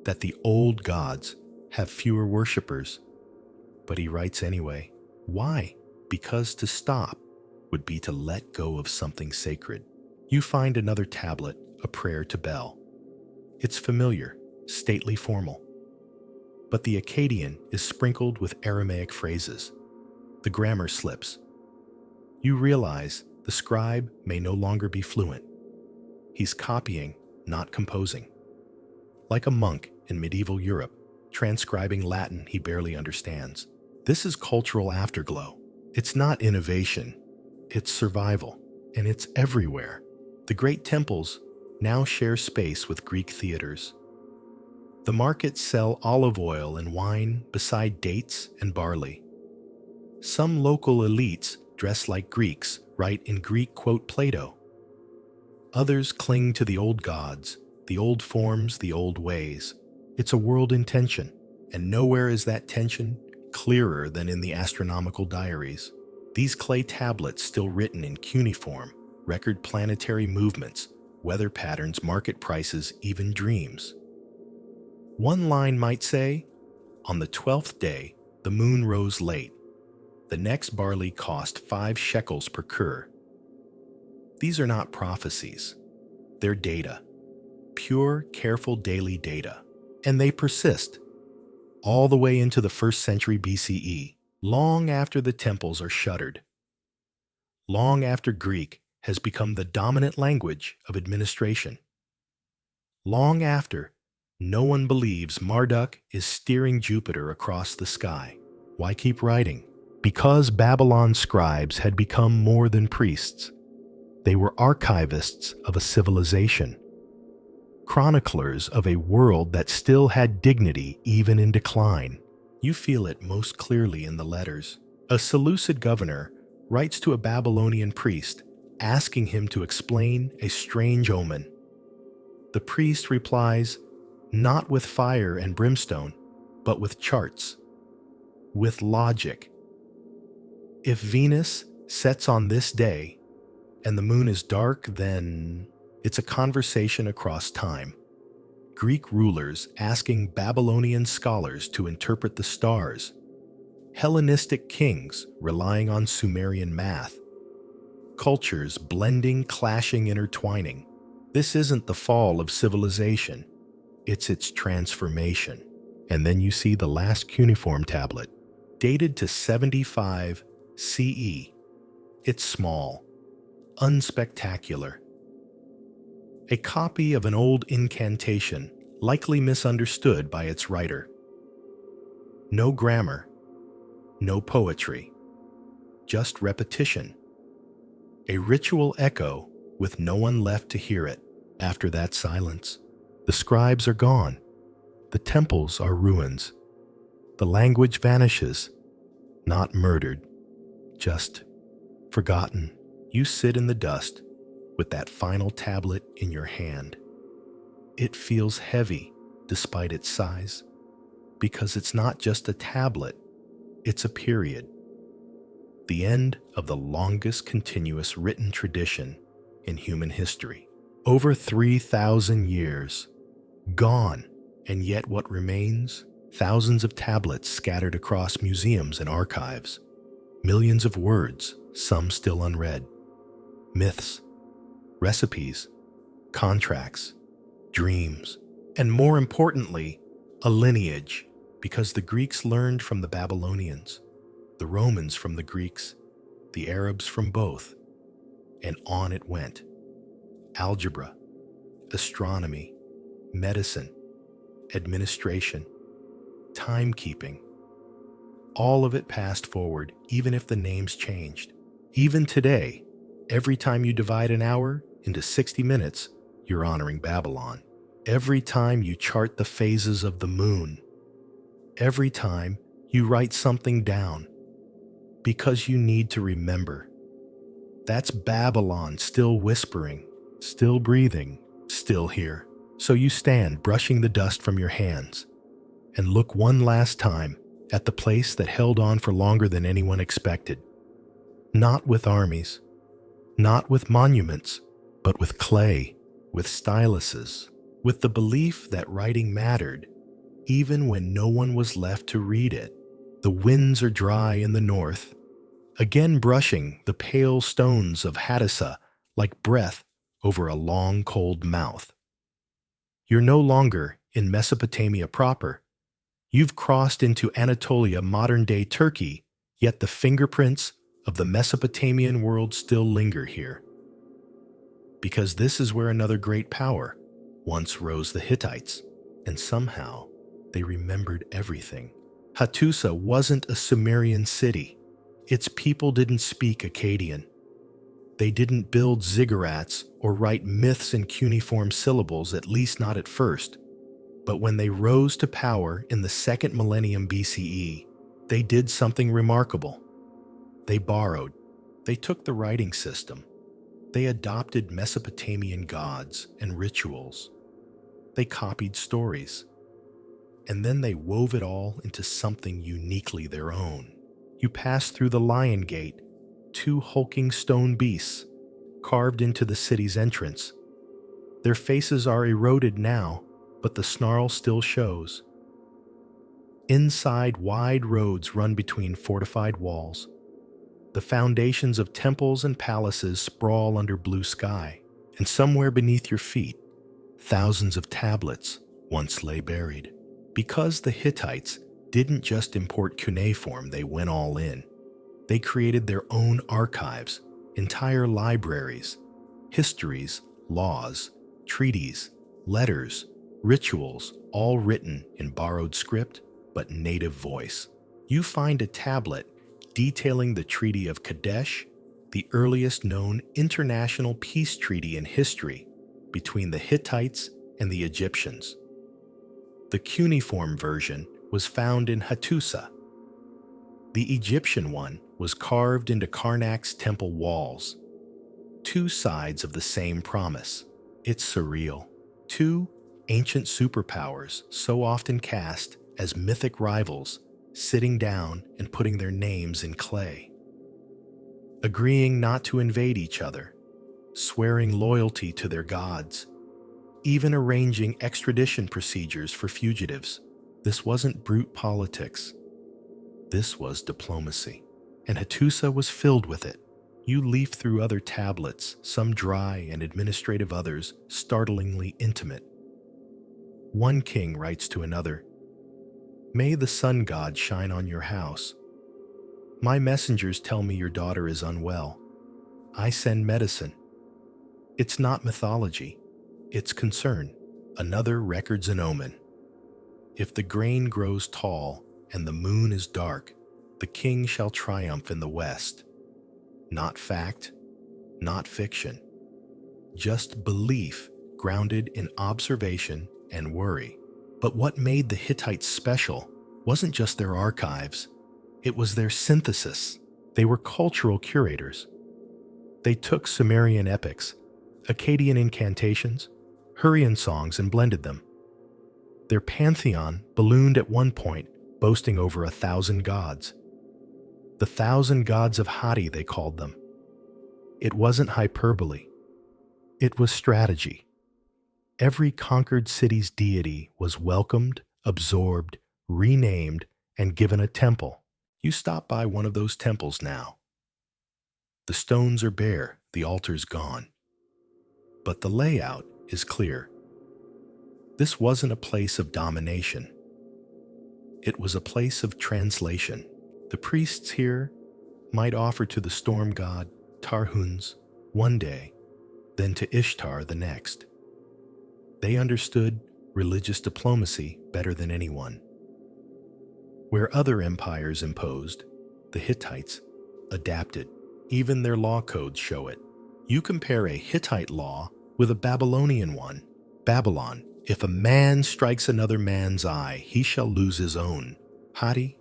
that the old gods have fewer worshippers. But he writes anyway. Why? Because to stop would be to let go of something sacred. You find another tablet, a prayer to Bel. It's familiar, stately, formal. But the Akkadian is sprinkled with Aramaic phrases. The grammar slips. You realize the scribe may no longer be fluent. He's copying, not composing. Like a monk in medieval Europe, transcribing Latin he barely understands. This is cultural afterglow. It's not innovation, it's survival, and it's everywhere. The great temples now share space with Greek theaters. The markets sell olive oil and wine beside dates and barley. Some local elites dress like Greeks, write in Greek, quote Plato. Others cling to the old gods, the old forms, the old ways. It's a world in tension, and nowhere is that tension clearer than in the astronomical diaries. These clay tablets still written in cuneiform, record planetary movements, weather patterns, market prices, even dreams. One line might say, on the 12th day, the moon rose late. The next barley cost 5 shekels per kur. These are not prophecies. They're data. Pure, careful daily data. And they persist. All the way into the 1st century BCE, long after the temples are shuttered. Long after Greek has become the dominant language of administration. Long after no one believes Marduk is steering Jupiter across the sky. Why keep writing? Because Babylon's scribes had become more than priests. They were archivists of a civilization, chroniclers of a world that still had dignity even in decline. You feel it most clearly in the letters. A Seleucid governor writes to a Babylonian priest, asking him to explain a strange omen. The priest replies, not with fire and brimstone, but with charts, with logic. If Venus sets on this day and the moon is dark, then It's a conversation across time. Greek rulers asking Babylonian scholars to interpret the stars. Hellenistic kings relying on Sumerian math. Cultures blending, clashing, intertwining. This isn't the fall of civilization. It's its transformation. And then you see the last cuneiform tablet, dated to 75 CE. It's small, unspectacular. A copy of an old incantation, likely misunderstood by its writer. No grammar, no poetry, just repetition. A ritual echo with no one left to hear it. After that silence, the scribes are gone. The temples are ruins. The language vanishes, not murdered, just forgotten. You sit in the dust with that final tablet in your hand. It feels heavy despite its size, because it's not just a tablet, it's a period. The end of the longest continuous written tradition in human history. Over 3,000 years, gone, and yet what remains? Thousands of tablets scattered across museums and archives. Millions of words, some still unread. Myths, recipes, contracts, dreams, and more importantly, a lineage, because the Greeks learned from the Babylonians, the Romans from the Greeks, the Arabs from both, and on it went. Algebra, astronomy, medicine, administration, timekeeping. All of it passed forward, even if the names changed. Even today, every time you divide an hour into 60 minutes, you're honoring Babylon. Every time you chart the phases of the moon, every time you write something down, because you need to remember. That's Babylon still whispering, still breathing, still here. So you stand, brushing the dust from your hands, and look one last time at the place that held on for longer than anyone expected. Not with armies, not with monuments, but with clay, with styluses, with the belief that writing mattered, even when no one was left to read it. The winds are dry in the north, again brushing the pale stones of Hadassah like breath over a long, cold mouth. You're no longer in Mesopotamia proper. You've crossed into Anatolia, modern-day Turkey, yet the fingerprints of the Mesopotamian world still linger here. Because this is where another great power once rose, the Hittites, and somehow they remembered everything. Hattusa wasn't a Sumerian city. Its people didn't speak Akkadian. They didn't build ziggurats or write myths in cuneiform syllables, at least not at first. But when they rose to power in the 2nd millennium BCE, they did something remarkable. They borrowed. They took the writing system. They adopted Mesopotamian gods and rituals. They copied stories. And then they wove it all into something uniquely their own. You pass through the Lion Gate, 2 hulking stone beasts carved into the city's entrance. Their faces are eroded now, but the snarl still shows. Inside, wide roads run between fortified walls. The foundations of temples and palaces sprawl under blue sky, and somewhere beneath your feet, thousands of tablets once lay buried. Because the Hittites didn't just import cuneiform, they went all in. They created their own archives, entire libraries, histories, laws, treaties, letters, rituals, all written in borrowed script but native voice. You find a tablet detailing the Treaty of Kadesh, the earliest known international peace treaty in history between the Hittites and the Egyptians. The cuneiform version was found in Hattusa. The Egyptian one was carved into Karnak's temple walls. 2 sides of the same promise. It's surreal. 2 ancient superpowers so often cast as mythic rivals, sitting down and putting their names in clay. Agreeing not to invade each other, swearing loyalty to their gods, even arranging extradition procedures for fugitives. This wasn't brute politics. This was diplomacy. And Hattusa was filled with it. You leaf through other tablets, some dry and administrative, others startlingly intimate. One king writes to another, "May the sun god shine on your house. My messengers tell me your daughter is unwell. I send medicine." It's not mythology. It's concern. Another records an omen. If the grain grows tall and the moon is dark, the king shall triumph in the west. Not fact, not fiction. Just belief grounded in observation and worry. But what made the Hittites special wasn't just their archives. It was their synthesis. They were cultural curators. They took Sumerian epics, Akkadian incantations, Hurrian songs, and blended them. Their pantheon ballooned at one point, boasting over 1,000 gods. The 1,000 gods of Hatti, they called them. It wasn't hyperbole. It was strategy. Every conquered city's deity was welcomed, absorbed, renamed, and given a temple. You stop by one of those temples now. The stones are bare, the altar's gone. But the layout is clear. This wasn't a place of domination. It was a place of translation. The priests here might offer to the storm god Tarhuns one day, then to Ishtar the next. They understood religious diplomacy better than anyone. Where other empires imposed, the Hittites adapted. Even their law codes show it. You compare a Hittite law with a Babylonian one. Babylon, if a man strikes another man's eye, he shall lose his own. Hatti,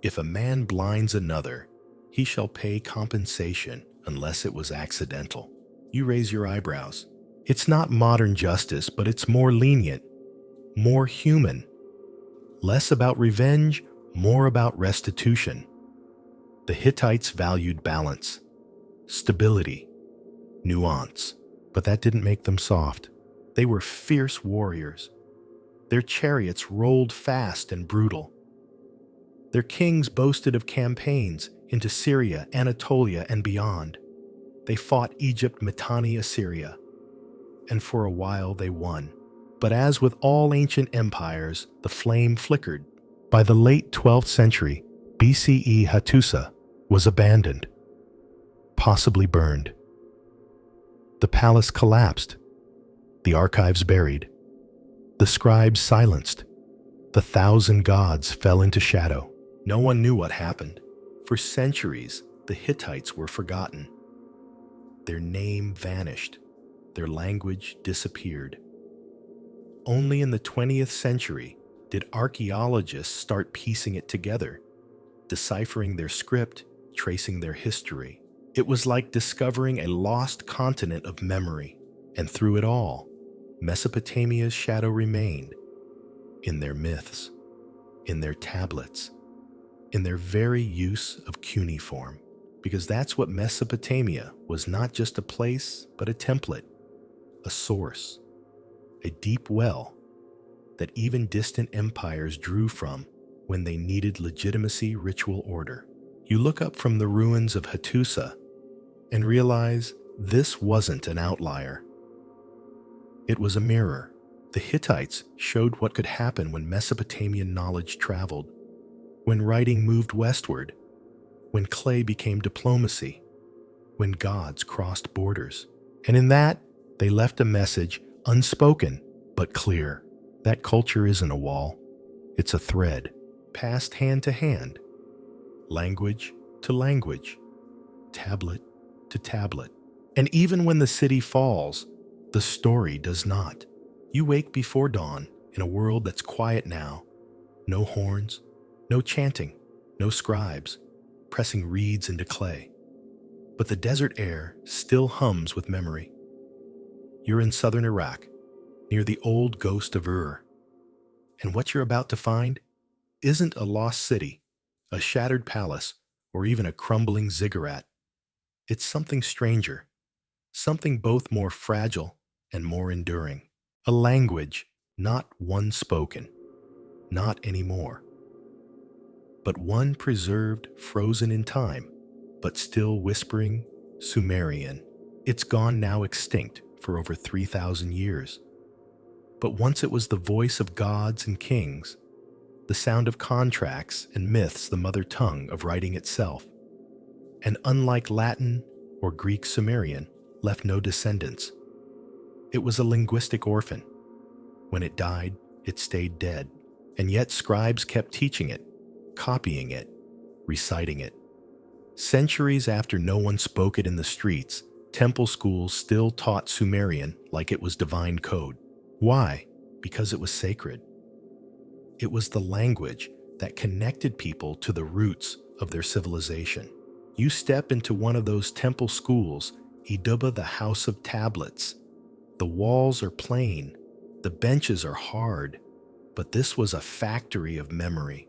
if a man blinds another, he shall pay compensation unless it was accidental. You raise your eyebrows. It's not modern justice, but it's more lenient, more human. Less about revenge, more about restitution. The Hittites valued balance, stability, nuance, but that didn't make them soft. They were fierce warriors. Their chariots rolled fast and brutal. Their kings boasted of campaigns into Syria, Anatolia, and beyond. They fought Egypt, Mitanni, Assyria, and for a while they won. But as with all ancient empires, the flame flickered. By the late 12th century, BCE, Hattusa was abandoned, possibly burned. The palace collapsed, the archives buried, the scribes silenced. The 1,000 gods fell into shadow. No one knew what happened. For centuries, the Hittites were forgotten. Their name vanished. Their language disappeared. Only in the 20th century did archaeologists start piecing it together, deciphering their script, tracing their history. It was like discovering a lost continent of memory. And through it all, Mesopotamia's shadow remained in their myths, in their tablets, in their very use of cuneiform. Because that's what Mesopotamia was, not just a place, but a template, a source, a deep well that even distant empires drew from when they needed legitimacy, ritual order. You look up from the ruins of Hattusa and realize this wasn't an outlier. It was a mirror. The Hittites showed what could happen when Mesopotamian knowledge traveled, when writing moved westward, when clay became diplomacy, when gods crossed borders. And in that, they left a message, unspoken but clear. That culture isn't a wall. It's a thread, passed hand to hand, language to language, tablet to tablet. And even when the city falls, the story does not. You wake before dawn in a world that's quiet now. No horns, no chanting, no scribes pressing reeds into clay. But the desert air still hums with memory. You're in southern Iraq, near the old ghost of Ur. And what you're about to find isn't a lost city, a shattered palace, or even a crumbling ziggurat. It's something stranger, something both more fragile and more enduring. A language, not one spoken, not anymore, but one preserved, frozen in time, but still whispering Sumerian. It's gone now extinct for over 3,000 years. But once it was the voice of gods and kings, the sound of contracts and myths, the mother tongue of writing itself. And unlike Latin or Greek, Sumerian left no descendants. It was a linguistic orphan. When it died, it stayed dead. And yet scribes kept teaching it, copying it, reciting it. Centuries after no one spoke it in the streets, temple schools still taught Sumerian like it was divine code. Why? Because it was sacred. It was the language that connected people to the roots of their civilization. You step into one of those temple schools, Enheduanna, the house of tablets. The walls are plain, the benches are hard, but this was a factory of memory.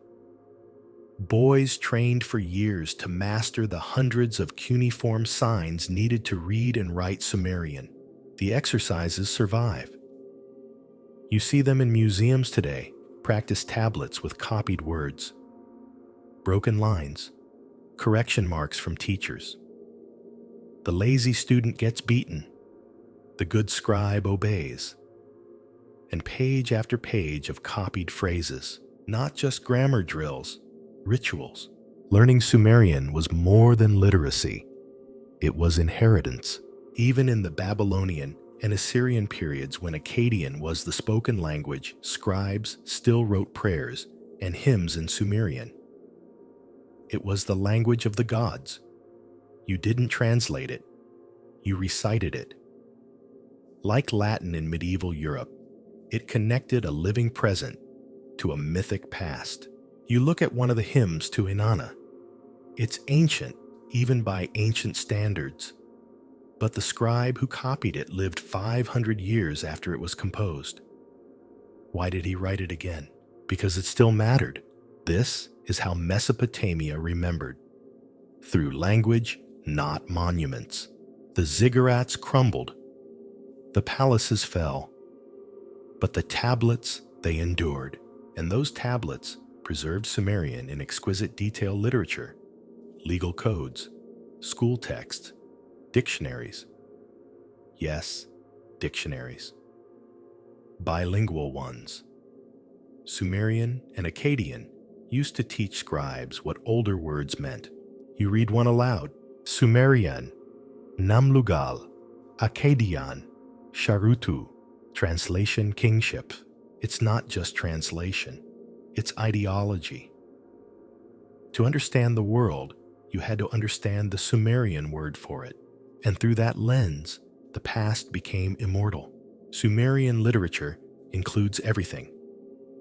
Boys trained for years to master the hundreds of cuneiform signs needed to read and write Sumerian. The exercises survive. You see them in museums today, practice tablets with copied words, broken lines, correction marks from teachers. The lazy student gets beaten, the good scribe obeys, and page after page of copied phrases, not just grammar drills, rituals. Learning Sumerian was more than literacy. It was inheritance. Even in the Babylonian and Assyrian periods when Akkadian was the spoken language, scribes still wrote prayers and hymns in Sumerian. It was the language of the gods. You didn't translate it, you recited it. Like Latin in medieval Europe, it connected a living present to a mythic past. You look at one of the hymns to Enheduanna. It's ancient, even by ancient standards. But the scribe who copied it lived 500 years after it was composed. Why did he write it again? Because it still mattered. This is how Mesopotamia remembered. Through language, not monuments. The ziggurats crumbled. The palaces fell. But the tablets, they endured. And those tablets preserved Sumerian in exquisite detail literature, legal codes, school texts, dictionaries. Yes, dictionaries. Bilingual ones. Sumerian and Akkadian used to teach scribes what older words meant. You read one aloud. Sumerian, Namlugal, Akkadian, Sharutu. Translation kingship. It's not just translation. It's ideology. To understand the world, you had to understand the Sumerian word for it. And through that lens, the past became immortal. Sumerian literature includes everything: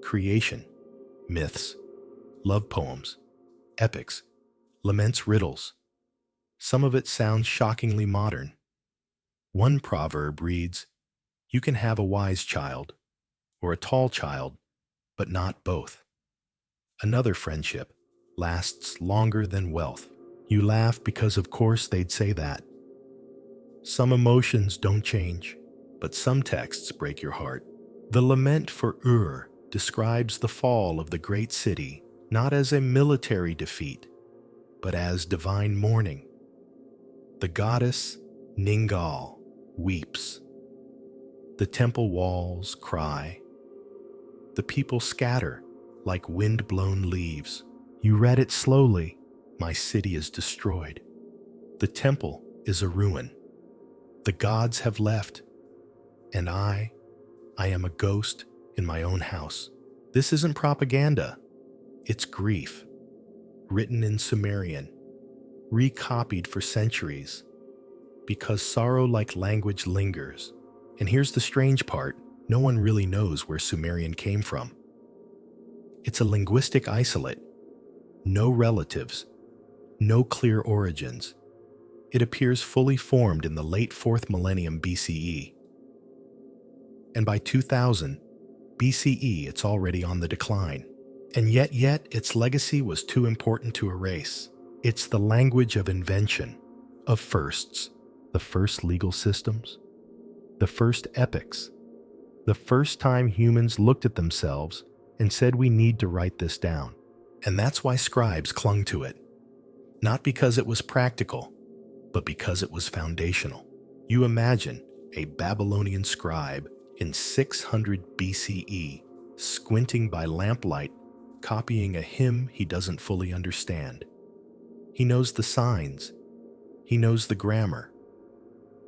creation, myths, love poems, epics, laments, riddles. Some of it sounds shockingly modern. One proverb reads, "You can have a wise child or a tall child, but not both." Another friendship lasts longer than wealth. You laugh because of course they'd say that. Some emotions don't change, but some texts break your heart. The lament for Uruk describes the fall of the great city not as a military defeat, but as divine mourning. The goddess Ningal weeps. The temple walls cry. The people scatter like wind-blown leaves. You read it slowly. My city is destroyed. The temple is a ruin. The gods have left, and I am a ghost in my own house. This isn't propaganda. It's grief, written in Sumerian, recopied for centuries, because sorrow like language lingers. And here's the strange part. No one really knows where Sumerian came from. It's a linguistic isolate. No relatives, no clear origins. It appears fully formed in the late 4th millennium BCE. And by 2000 BCE, it's already on the decline. And yet its legacy was too important to erase. It's the language of invention, of firsts, the first legal systems, the first epics, the first time humans looked at themselves and said we need to write this down. And that's why scribes clung to it. Not because it was practical, but because it was foundational. You imagine a Babylonian scribe in 600 BCE, squinting by lamplight, copying a hymn he doesn't fully understand. He knows the signs, he knows the grammar,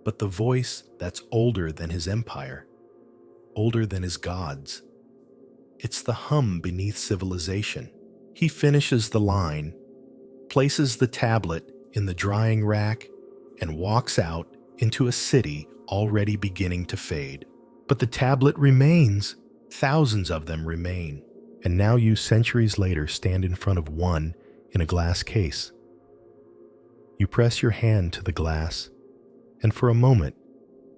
but the voice that's older than his empire, older than his gods, it's the hum beneath civilization. He finishes the line, places the tablet in the drying rack, and walks out into a city already beginning to fade. But the tablet remains. Thousands of them remain. And now you, centuries later, stand in front of one in a glass case. You press your hand to the glass, and for a moment,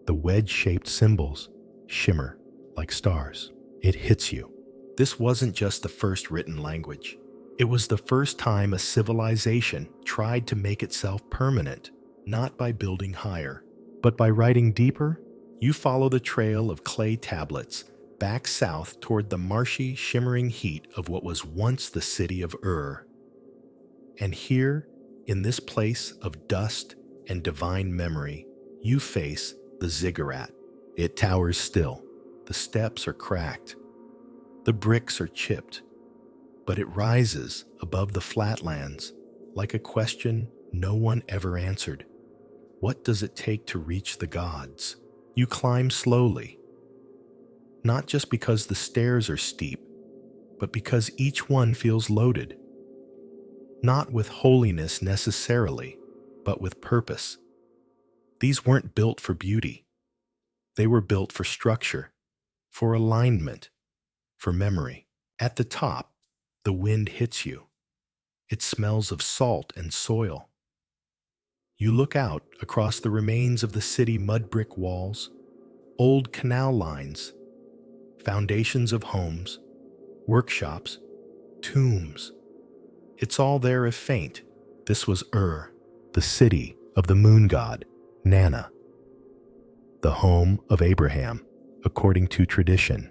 the wedge-shaped symbols shimmer like stars. It hits you. This wasn't just the first written language. It was the first time a civilization tried to make itself permanent, not by building higher, but by writing deeper. You follow the trail of clay tablets back south toward the marshy, shimmering heat of what was once the city of Ur. And here, in this place of dust and divine memory, you face the Ziggurat. It towers still. The steps are cracked. The bricks are chipped. But it rises above the flatlands like a question no one ever answered. What does it take to reach the gods? You climb slowly, not just because the stairs are steep, but because each one feels loaded. Not with holiness necessarily, but with purpose. These weren't built for beauty. They were built for structure, for alignment, for memory. At the top, the wind hits you. It smells of salt and soil. You look out across the remains of the city mud brick walls, old canal lines, foundations of homes, workshops, tombs. It's all there if faint. This was Ur, the city of the moon god, Nana, the home of Abraham, according to tradition.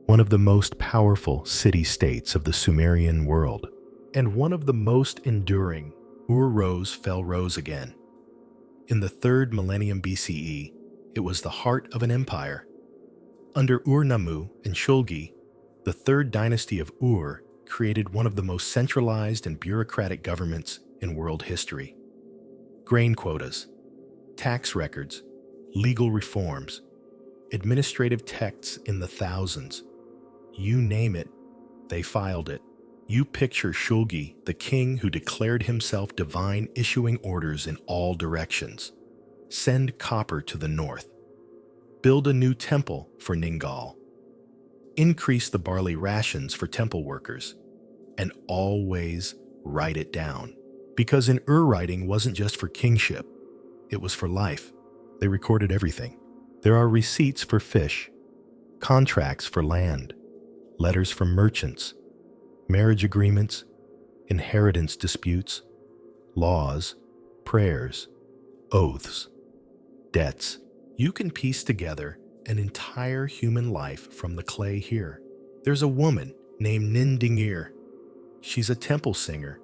One of the most powerful city-states of the Sumerian world, and one of the most enduring. Ur rose, fell, rose again. In the 3rd millennium BCE, it was the heart of an empire. Under Ur-Nammu and Shulgi, the 3rd Dynasty of Ur created one of the most centralized and bureaucratic governments in world history. Grain quotas, tax records, legal reforms, administrative texts in the thousands. You name it, they filed it. You picture Shulgi, the king who declared himself divine, issuing orders in all directions. Send copper to the north. Build a new temple for Ningal. Increase the barley rations for temple workers. And always write it down. Because in Ur writing wasn't just for kingship, it was for life. They recorded everything. There are receipts for fish, contracts for land, letters from merchants, marriage agreements, inheritance disputes, laws, prayers, oaths, debts. You can piece together an entire human life from the clay here. There's a woman named Nindingir. She's a temple singer.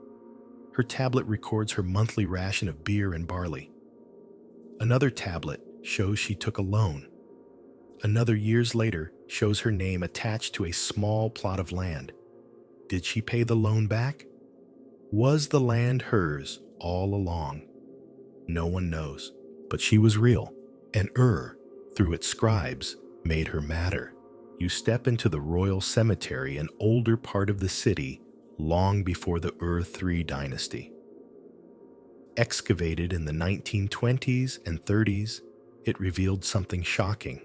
Her tablet records her monthly ration of beer and barley. Another tablet shows she took a loan. Another, years later, shows her name attached to a small plot of land. Did she pay the loan back? Was the land hers all along? No one knows, but she was real, and Ur, through its scribes, made her matter. You step into the royal cemetery, an older part of the city, long before the III Dynasty. Excavated in the 1920s and 30s, it revealed something shocking.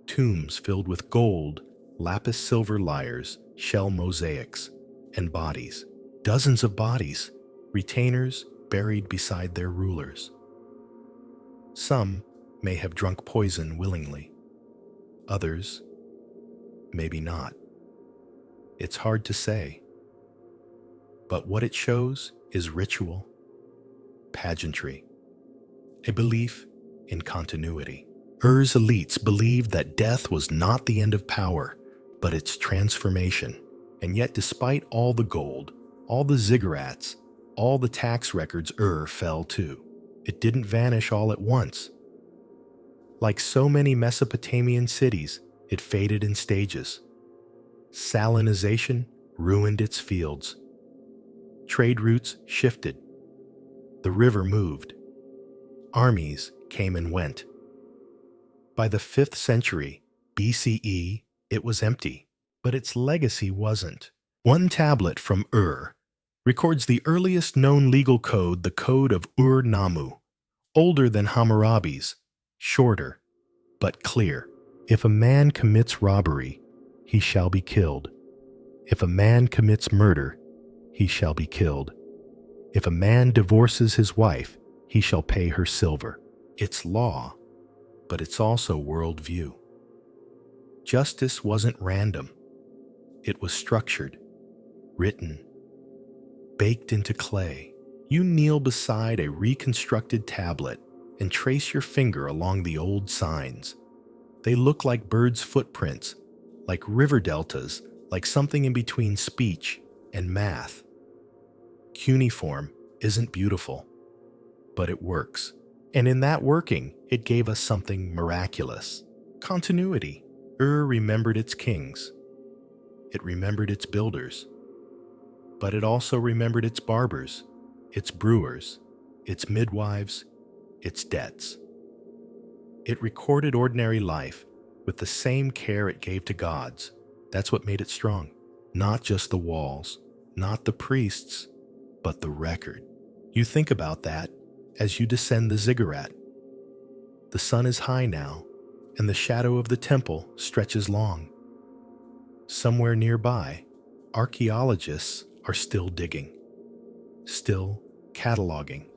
Tombs filled with gold, lapis silver lyres, shell mosaics, and bodies. Dozens of bodies, retainers buried beside their rulers. Some may have drunk poison willingly. Others, maybe not. It's hard to say. But what it shows is ritual, pageantry, a belief in continuity. Ur's elites believed that death was not the end of power, but its transformation. And yet, despite all the gold, all the ziggurats, all the tax records, fell too. It didn't vanish all at once. Like so many Mesopotamian cities, it faded in stages. Salinization ruined its fields. Trade routes shifted. The river moved. Armies came and went. By the 5th century BCE, it was empty, but its legacy wasn't. One tablet from records the earliest known legal code, the Code of Ur-Nammu, older than Hammurabi's, shorter, but clear. If a man commits robbery, he shall be killed. If a man commits murder, he shall be killed. If a man divorces his wife, he shall pay her silver. It's law, but it's also worldview. Justice wasn't random. It was structured, written, baked into clay. You kneel beside a reconstructed tablet and trace your finger along the old signs. They look like birds' footprints, like river deltas, like something in between speech and math. Cuneiform isn't beautiful, but it works. And in that working, it gave us something miraculous. Continuity. Remembered its kings. It remembered its builders. But it also remembered its barbers, its brewers, its midwives, its debts. It recorded ordinary life with the same care it gave to gods. That's what made it strong. Not just the walls, not the priests, but the record. You think about that as you descend the ziggurat. The sun is high now, and the shadow of the temple stretches long. Somewhere nearby, archaeologists are still digging, still cataloging,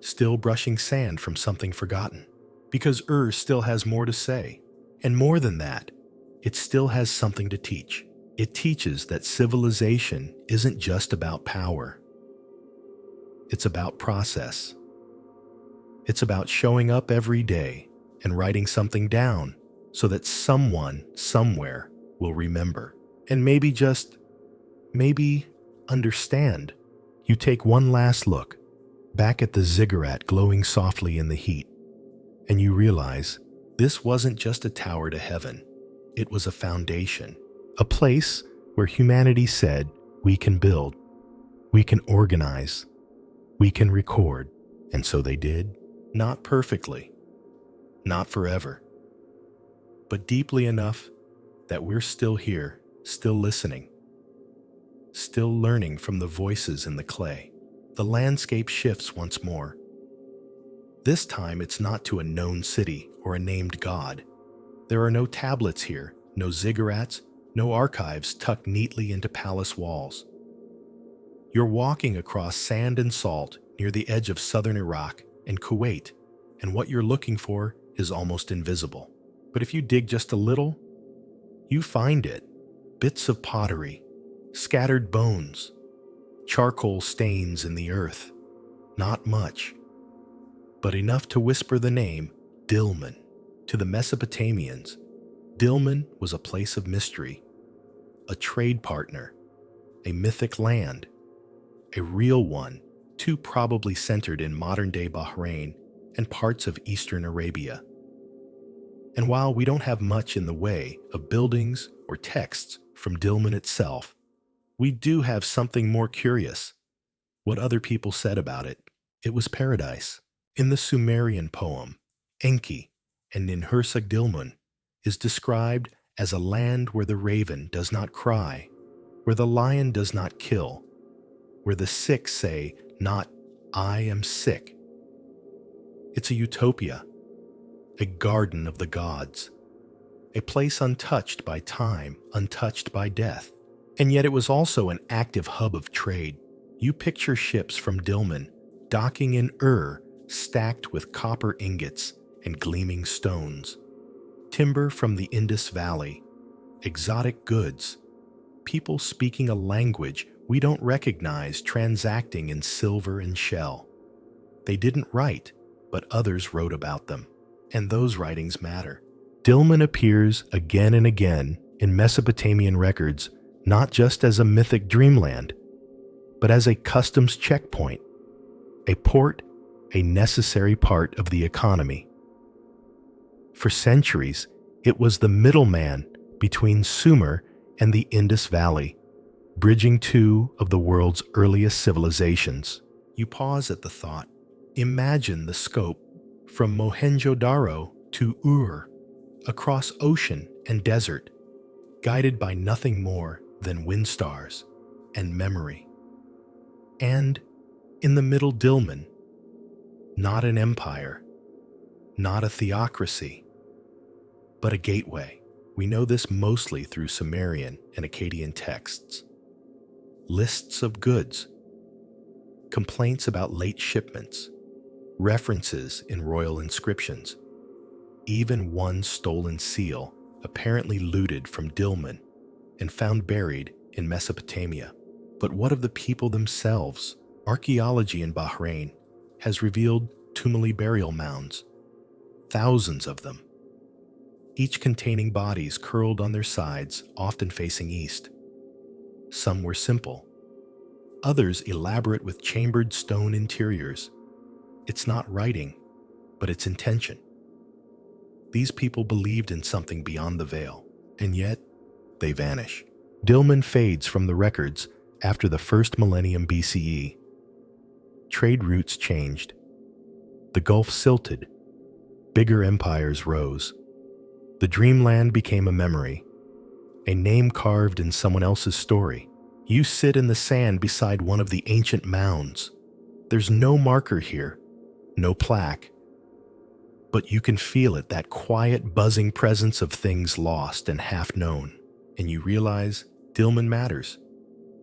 still brushing sand from something forgotten. Because still has more to say. And more than that, it still has something to teach. It teaches that civilization isn't just about power. It's about process. It's about showing up every day and writing something down so that someone, somewhere, will remember. And maybe understand. You take one last look, back at the ziggurat glowing softly in the heat, and you realize this wasn't just a tower to heaven. It was a foundation, a place where humanity said, we can build, we can organize, we can record. And so they did. Not perfectly, not forever, but deeply enough that we're still here, still listening, still learning from the voices in the clay. The landscape shifts once more. This time it's not to a known city or a named god. There are no tablets here, no ziggurats, no archives tucked neatly into palace walls. You're walking across sand and salt near the edge of southern Iraq and Kuwait, and what you're looking for is almost invisible. But if you dig just a little, you find it. Bits of pottery, scattered bones, charcoal stains in the earth. Not much, but enough to whisper the name Dilmun. To the Mesopotamians, Dilmun was a place of mystery, a trade partner, a mythic land, a real one, too probably centered in modern-day Bahrain and parts of eastern Arabia. And while we don't have much in the way of buildings or texts from Dilmun itself, we do have something more curious. What other people said about it. It was paradise. In the Sumerian poem, Enki and Ninhursag Dilmun is described as a land where the raven does not cry, where the lion does not kill, where the sick say not, I am sick. It's a utopia, a garden of the gods, a place untouched by time, untouched by death. And yet it was also an active hub of trade. You picture ships from Dilmun docking in stacked with copper ingots and gleaming stones, timber from the Indus Valley, exotic goods, people speaking a language we don't recognize transacting in silver and shell. They didn't write, but others wrote about them, and those writings matter. Dilmun appears again and again in Mesopotamian records, not just as a mythic dreamland, but as a customs checkpoint, a port, a necessary part of the economy. For centuries, it was the middleman between Sumer and the Indus Valley, bridging two of the world's earliest civilizations. You pause at the thought. Imagine the scope from Mohenjo-Daro to Ur, across ocean and desert, guided by nothing more than wind stars and memory. And in the middle, Dilmun, not an empire, not a theocracy, but a gateway. We know this mostly through Sumerian and Akkadian texts. Lists of goods, complaints about late shipments, references in royal inscriptions, even one stolen seal apparently looted from Dilmun and found buried in Mesopotamia. But what of the people themselves? Archaeology in Bahrain has revealed tumuli burial mounds, thousands of them, each containing bodies curled on their sides, often facing east. Some were simple, others elaborate with chambered stone interiors. It's not writing, but it's intention. These people believed in something beyond the veil, and yet they vanish. Dilmun fades from the records after the first millennium BCE. Trade routes changed. The Gulf silted. Bigger empires rose. The dreamland became a memory, a name carved in someone else's story. You sit in the sand beside one of the ancient mounds. There's no marker here, no plaque. But you can feel it, that quiet, buzzing presence of things lost and half known. And you realize Dilmun matters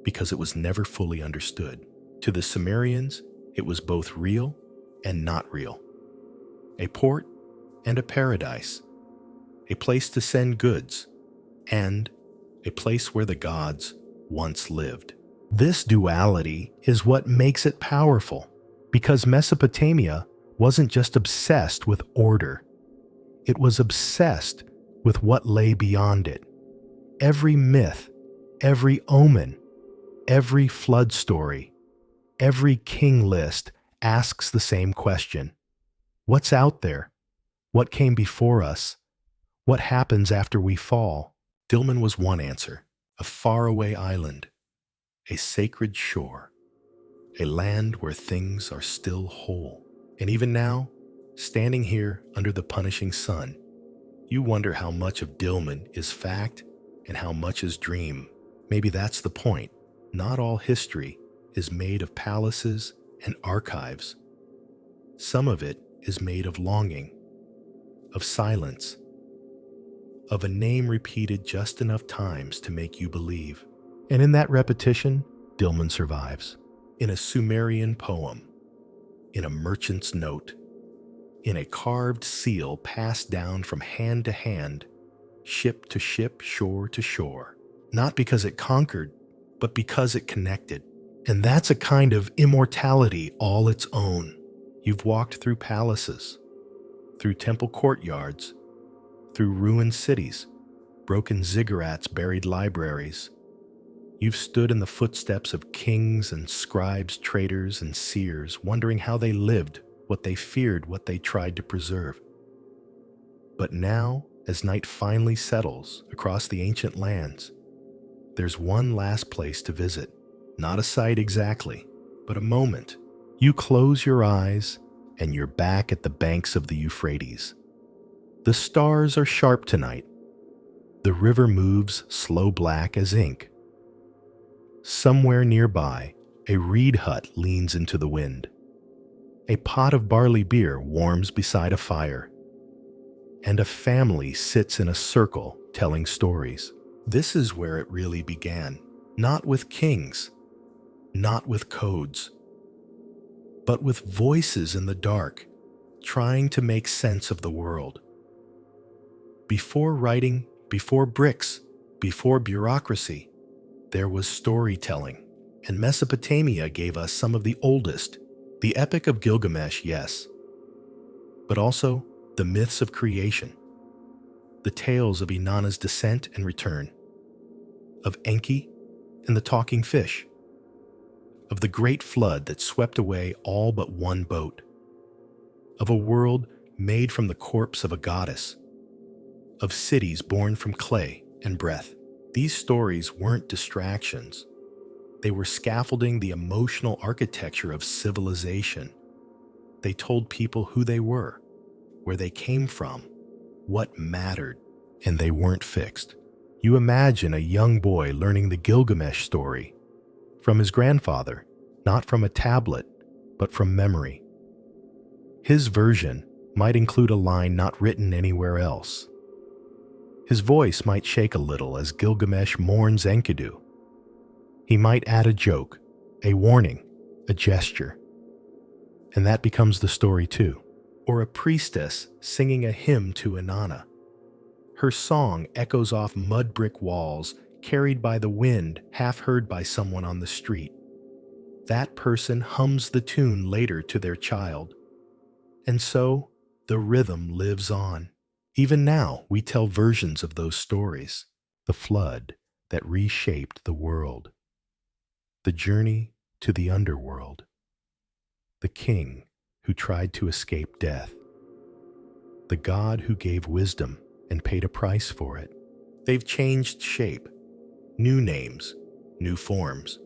because it was never fully understood. To the Sumerians, it was both real and not real. A port and a paradise. A place to send goods, and a place where the gods once lived. This duality is what makes it powerful, because Mesopotamia wasn't just obsessed with order. It was obsessed with what lay beyond it. Every myth, every omen, every flood story, every king list asks the same question. What's out there? What came before us? What happens after we fall? Dilmun was one answer, a faraway island, a sacred shore, a land where things are still whole. And even now, standing here under the punishing sun, you wonder how much of Dilmun is fact and how much is dream. Maybe that's the point. Not all history is made of palaces and archives. Some of it is made of longing, of silence, of a name repeated just enough times to make you believe. And in that repetition, Dilmun survives. In a Sumerian poem, in a merchant's note, in a carved seal passed down from hand to hand, ship to ship, shore to shore. Not because it conquered, but because it connected. And that's a kind of immortality all its own. You've walked through palaces, through temple courtyards, through ruined cities, broken ziggurats, buried libraries. You've stood in the footsteps of kings and scribes, traders and seers, wondering how they lived, what they feared, what they tried to preserve. But now, as night finally settles across the ancient lands, there's one last place to visit. Not a site exactly, but a moment. You close your eyes and you're back at the banks of the Euphrates. The stars are sharp tonight. The river moves slow black as ink. Somewhere nearby, a reed hut leans into the wind. A pot of barley beer warms beside a fire. And a family sits in a circle telling stories. This is where it really began. Not with kings, not with codes, but with voices in the dark, trying to make sense of the world. Before writing, before bricks, before bureaucracy, there was storytelling, and Mesopotamia gave us some of the oldest. The Epic of Gilgamesh, yes, but also the myths of creation, the tales of Inanna's descent and return, of Enki and the talking fish, of the great flood that swept away all but one boat, of a world made from the corpse of a goddess, of cities born from clay and breath. These stories weren't distractions. They were scaffolding the emotional architecture of civilization. They told people who they were, where they came from, what mattered, and they weren't fixed. You imagine a young boy learning the Gilgamesh story from his grandfather, not from a tablet, but from memory. His version might include a line not written anywhere else. His voice might shake a little as Gilgamesh mourns Enkidu. He might add a joke, a warning, a gesture. And that becomes the story too. Or a priestess singing a hymn to Inanna. Her song echoes off mud brick walls, carried by the wind, half heard by someone on the street. That person hums the tune later to their child. And so, the rhythm lives on. Even now, we tell versions of those stories. The flood that reshaped the world. The journey to the underworld. The king who tried to escape death. The god who gave wisdom and paid a price for it. They've changed shape, new names, new forms,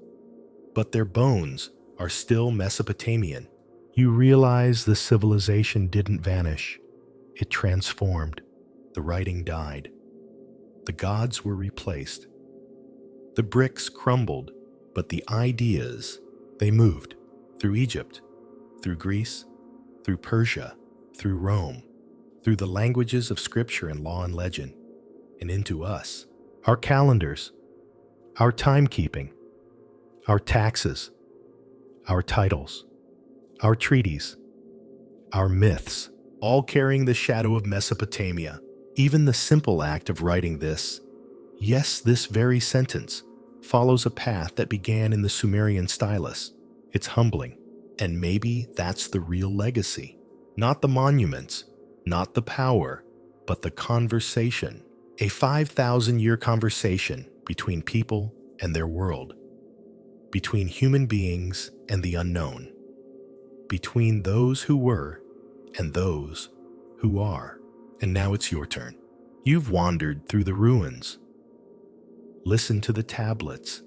but their bones are still Mesopotamian. You realize the civilization didn't vanish. It transformed. The writing died. The gods were replaced. The bricks crumbled, but the ideas, they moved through Egypt, through Greece, through Persia, through Rome, through the languages of scripture and law and legend, and into us. Our calendars, our timekeeping, our taxes, our titles, our treaties, our myths, all carrying the shadow of Mesopotamia. Even the simple act of writing this, yes, this very sentence, follows a path that began in the Sumerian stylus. It's humbling, and maybe that's the real legacy. Not the monuments, not the power, but the conversation. A 5,000-year conversation between people and their world, between human beings and the unknown, between those who were and those who are. And now it's your turn. You've wandered through the ruins, listened to the tablets,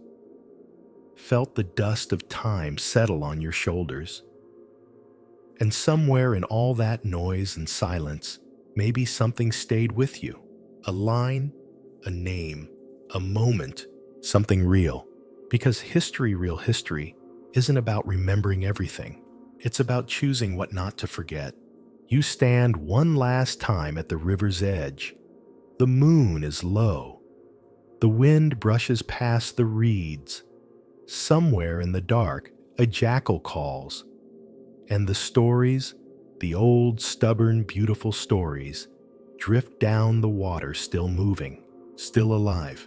felt the dust of time settle on your shoulders. And somewhere in all that noise and silence, maybe something stayed with you. A line, a name, a moment, something real. Because real history, isn't about remembering everything. It's about choosing what not to forget. You stand one last time at the river's edge. The moon is low. The wind brushes past the reeds. Somewhere in the dark, a jackal calls. And the stories, the old, stubborn, beautiful stories, drift down the water, still moving, still alive.